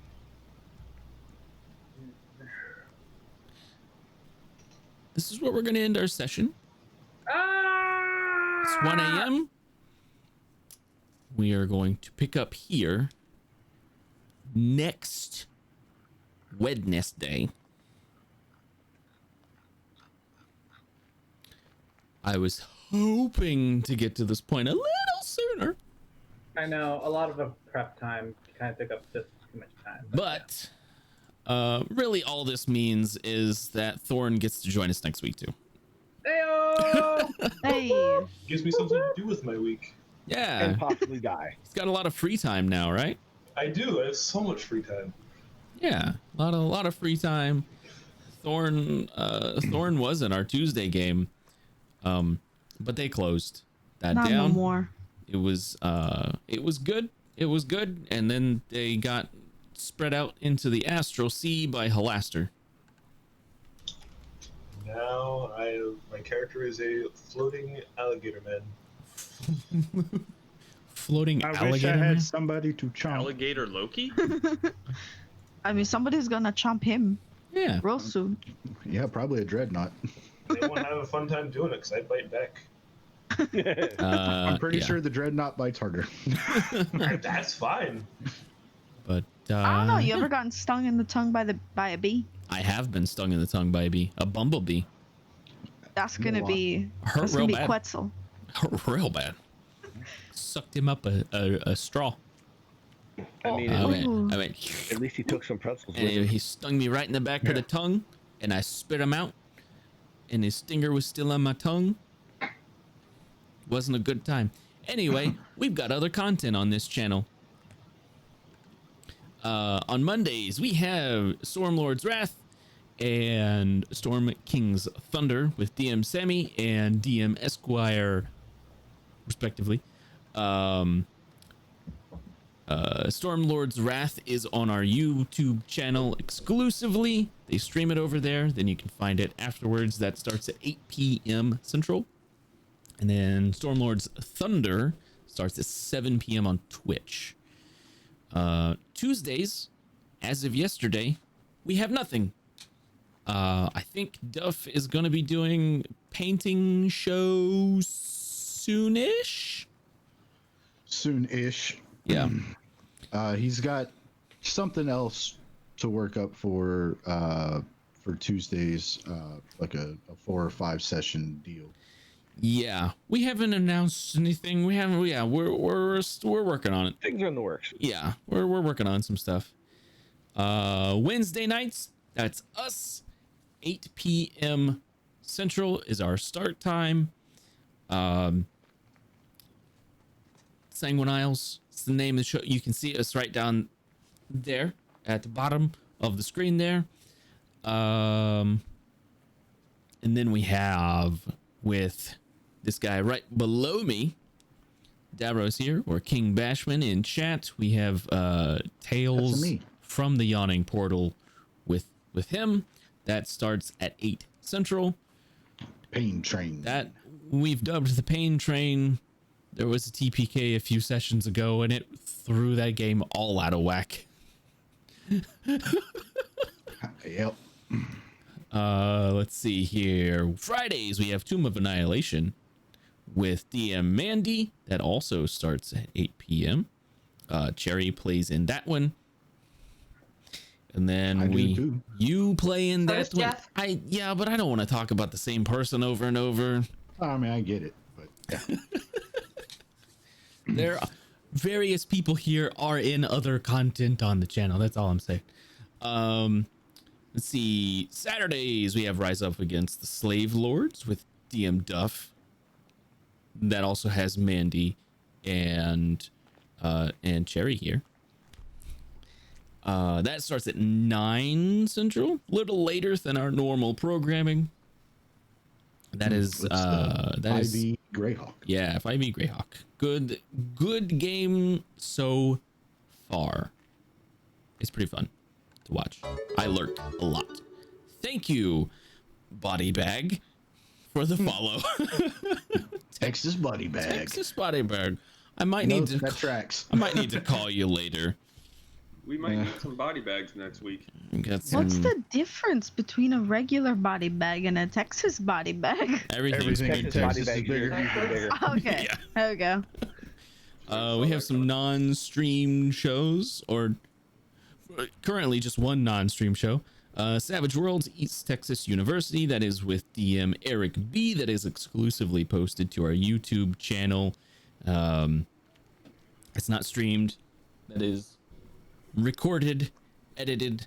This is where we're going to end our session. It's 1 a.m. We are going to pick up here next Wednesday. I was hoping to get to this point a little sooner. I know, a lot of the prep time kind of took up just too much time. But really all this means is that Thorn gets to join us next week too. Heyo! Hey! Gives me something to do with my week. Yeah. And possibly die. He's got a lot of free time now, right? I do. I have so much free time. Yeah, a lot of free time. Thorn was in our Tuesday game, but they closed that Not down. no more. It was good. It was good, and then they got spread out into the Astral Sea by Halaster. Now my character is a floating alligator man. Floating I alligator wish I man? had somebody to chomp. Alligator Loki? I mean, somebody's gonna chomp him. Yeah. Real soon. Yeah, probably a dreadnought. They won't have a fun time doing it because I bite back. I'm pretty sure the dreadnought bites harder. That's fine. But I don't know. You ever gotten stung in the tongue by a bee? I have been stung in the tongue by a bumblebee. That's gonna be Hurt that's real gonna be bad. Quetzal. Hurt real bad. Sucked him up a straw. I mean, I went. at least he took some pretzels. And with him. he stung me right in the back of the tongue, and I spit him out, and his stinger was still on my tongue. Wasn't a good time. Anyway, we've got other content on this channel. On Mondays, we have Stormlord's Wrath and Storm King's Thunder with DM Sammy and DM Esquire, respectively. Stormlord's Wrath is on our YouTube channel exclusively. They stream it over there. Then you can find it afterwards. That starts at 8 p.m. Central. And then Stormlord's Thunder starts at 7 p.m. on Twitch. Tuesdays, as of yesterday, we have nothing. I think Duff is going to be doing painting show soonish. Soon-ish. Yeah. He's got something else to work up for Tuesdays, like a 4 or 5 session deal. Yeah, we haven't announced anything. We haven't. Yeah, we're working on it. Things are in the works. Yeah, we're working on some stuff. Wednesday nights. That's us. 8 p.m. Central is our start time. Sanguine Isles. It's the name of the show. You can see us right down there at the bottom of the screen there. And then we have with this guy right below me, Davros here, or King Bashman in chat. We have Tales from the Yawning Portal with him. That starts at 8 Central. Pain Train. That we've dubbed the Pain Train. There was a TPK a few sessions ago, and it threw that game all out of whack. Yep. Let's see here. Fridays, we have Tomb of Annihilation with DM Mandy. That also starts at 8 p.m. Cherry plays in that one. And then you play in that one. Jeff? Yeah, but I don't want to talk about the same person over and over. I mean, I get it, but yeah. There are various people here are in other content on the channel. That's all I'm saying. Let's see. Saturdays we have Rise Up Against the Slave Lords with DM Duff. That also has Mandy and Cherry here. That starts at 9 Central, a little later than our normal programming. That is that is 5e Greyhawk. Yeah, 5e Greyhawk. Good game so far. It's pretty fun to watch. I lurked a lot. Thank you, Body Bag, for the follow. Texas Body Bag. Texas Body Bag. I might need to. That tracks. I might need to call you later. We might need some body bags next week. What's the difference between a regular body bag and a Texas body bag? Everything's big. Texas is bigger. Okay, there we go. We have some non-stream shows, or currently just one non-stream show. Savage Worlds East Texas University. That is with DM Eric B. That is exclusively posted to our YouTube channel. It's not streamed. That is recorded, edited,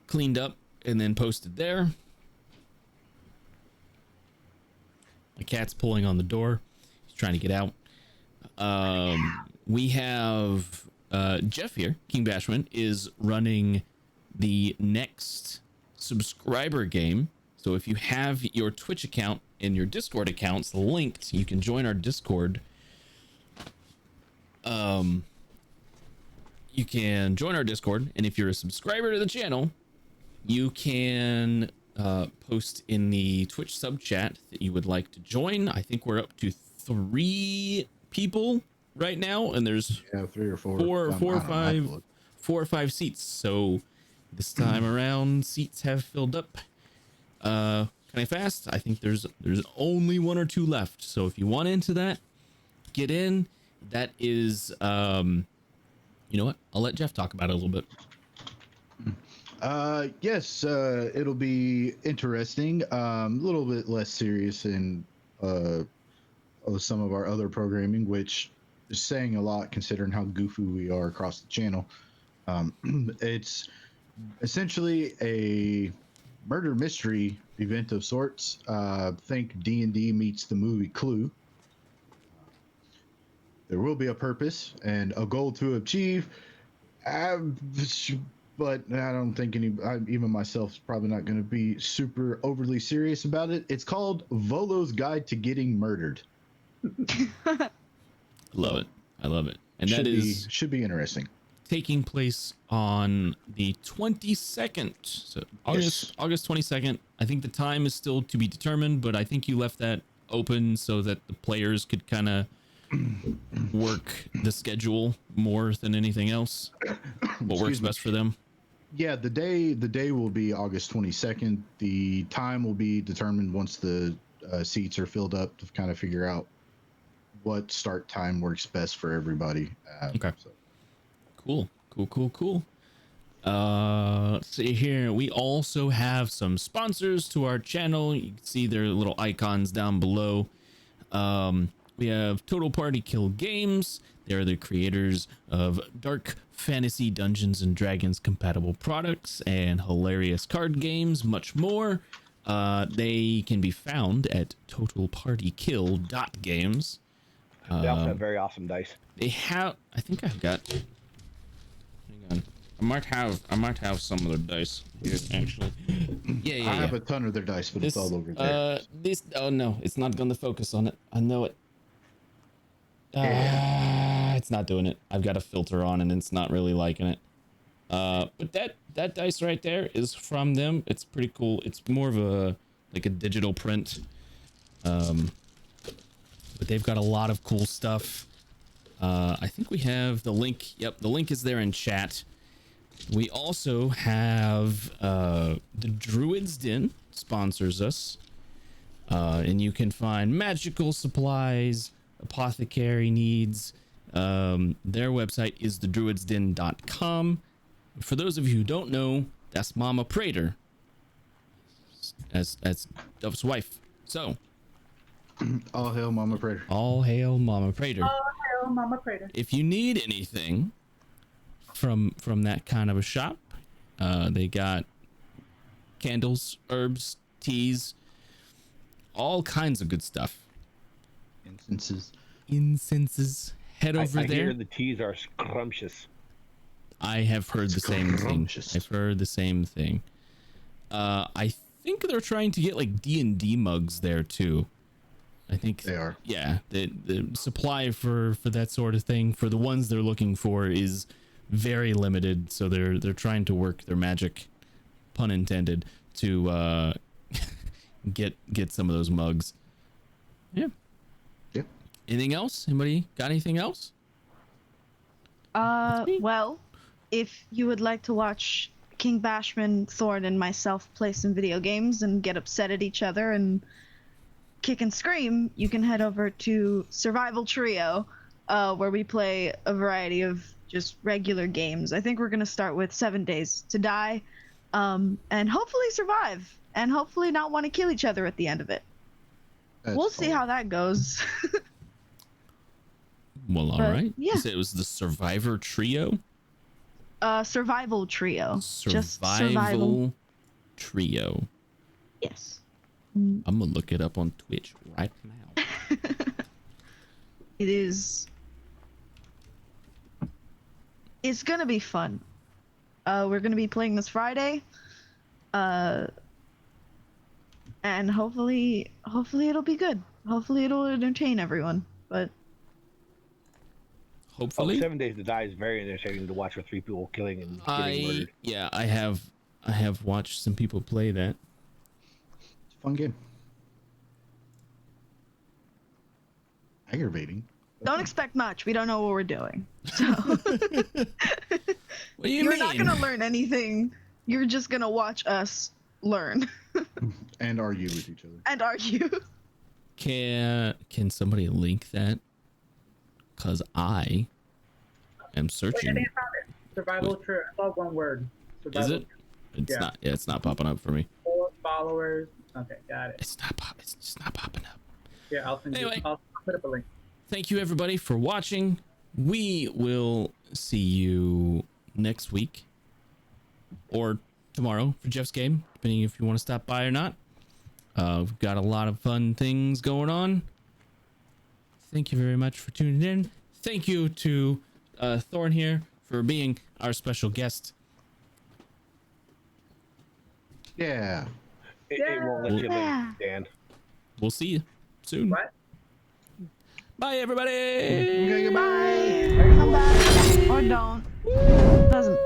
cleaned up, and then posted there. My cat's pulling on the door. He's trying to get out. We have Jeff here. King Bashman is running the next subscriber game. So if you have your Twitch account and your Discord accounts linked, you can join our Discord. You can join our Discord, and if you're a subscriber to the channel, you can post in the Twitch sub chat that you would like to join. I think we're up to 3 people right now, and there's 3 or 4, 4 or 5 seats. So this time around, seats have filled up kind of fast. I think there's only 1 or 2 left. So if you want into that, get in. That is you know what? I'll let Jeff talk about it a little bit. Yes, it'll be interesting. A little bit less serious than some of our other programming, which is saying a lot considering how goofy we are across the channel. It's essentially a murder mystery event of sorts. Think D&D meets the movie Clue. There will be a purpose and a goal to achieve, but I don't think even myself is probably not going to be super overly serious about it. It's called Volo's Guide to Getting Murdered. Love it. I love it. And should be interesting. Taking place on the 22nd, so August 22nd. I think the time is still to be determined, but I think you left that open so that the players could kind of work the schedule more than anything else. What works best for them? Yeah, the day will be August 22nd. The time will be determined once the seats are filled up to kind of figure out what start time works best for everybody. Okay. So. Cool. Let's see here. We also have some sponsors to our channel. You can see their little icons down below. We have Total Party Kill Games. They're the creators of dark fantasy Dungeons and Dragons compatible products and hilarious card games, much more. They can be found at totalpartykill.games. They also have very awesome dice. They have, I think I've got, hang on. I might have some of their dice here, actually. Yeah. I have a ton of their dice, but it's all over there. Oh no, it's not going to focus on it. I know it. It's not doing it. I've got a filter on and it's not really liking it. But that dice right there is from them. It's pretty cool. It's more of a digital print. But they've got a lot of cool stuff. I think we have the link. Yep, the link is there in chat. We also have the Druid's Den sponsors us. And you can find magical supplies, apothecary needs. Their website is thedruidsden.com. For those of you who don't know, that's Mama Prater as Duff's wife. So all hail Mama Prater. All hail Mama Prater. Oh, hell, Mama Prater. If you need anything from that kind of a shop, they got candles, herbs, teas, all kinds of good stuff. Incenses. Head over there. I hear the teas are scrumptious. I have heard the same thing. I've heard the same thing. I think they're trying to get like D&D mugs there too. I think they are. Yeah, the supply for that sort of thing for the ones they're looking for is very limited. So they're trying to work their magic, pun intended, to get some of those mugs. Yeah. Yep. Anything else? Anybody got anything else? Well, if you would like to watch King Bashman, Thorn, and myself play some video games and get upset at each other and kick and scream, you can head over to Survival Trio, where we play a variety of just regular games. I think we're going to start with 7 Days to Die, and hopefully survive, and hopefully not want to kill each other at the end of it. We'll see how that goes. Well, all right. Yeah. You said it was the Survivor Trio? Survival Trio. Just survival. Survival Trio. Yes. I'm gonna look it up on Twitch right now. It is. It's gonna be fun. We're gonna be playing this Friday. And hopefully it'll be good. Hopefully it'll entertain everyone. But hopefully, 7 Days to Die is very entertaining to watch with 3 people killing and getting murdered. Yeah, I have watched some people play that. It's a fun game. Aggravating. Don't expect much. We don't know what we're doing. So what do you You're mean? not gonna learn anything. You're just gonna watch us learn. And argue with each other. And argue. Can somebody link that? Cause I am Wait, I searching. think I found it. Survival Trio. I saw one word. Survival Is it? It's Yeah. not. Yeah, it's not popping up for me. 4 followers. Okay, got it. It's just not popping up. Yeah, I'll send Anyway. you. I'll put up a link. Thank you everybody for watching. We will see you next week or tomorrow for Jeff's game, depending if you want to stop by or not. We've got a lot of fun things going on. Thank you very much for tuning in. Thank you to Thorn here for being our special guest. Yeah. It won't let you Yeah. leave, Dan. We'll see you soon. What? Bye everybody. Okay, goodbye. Bye. Come back or don't. Doesn't.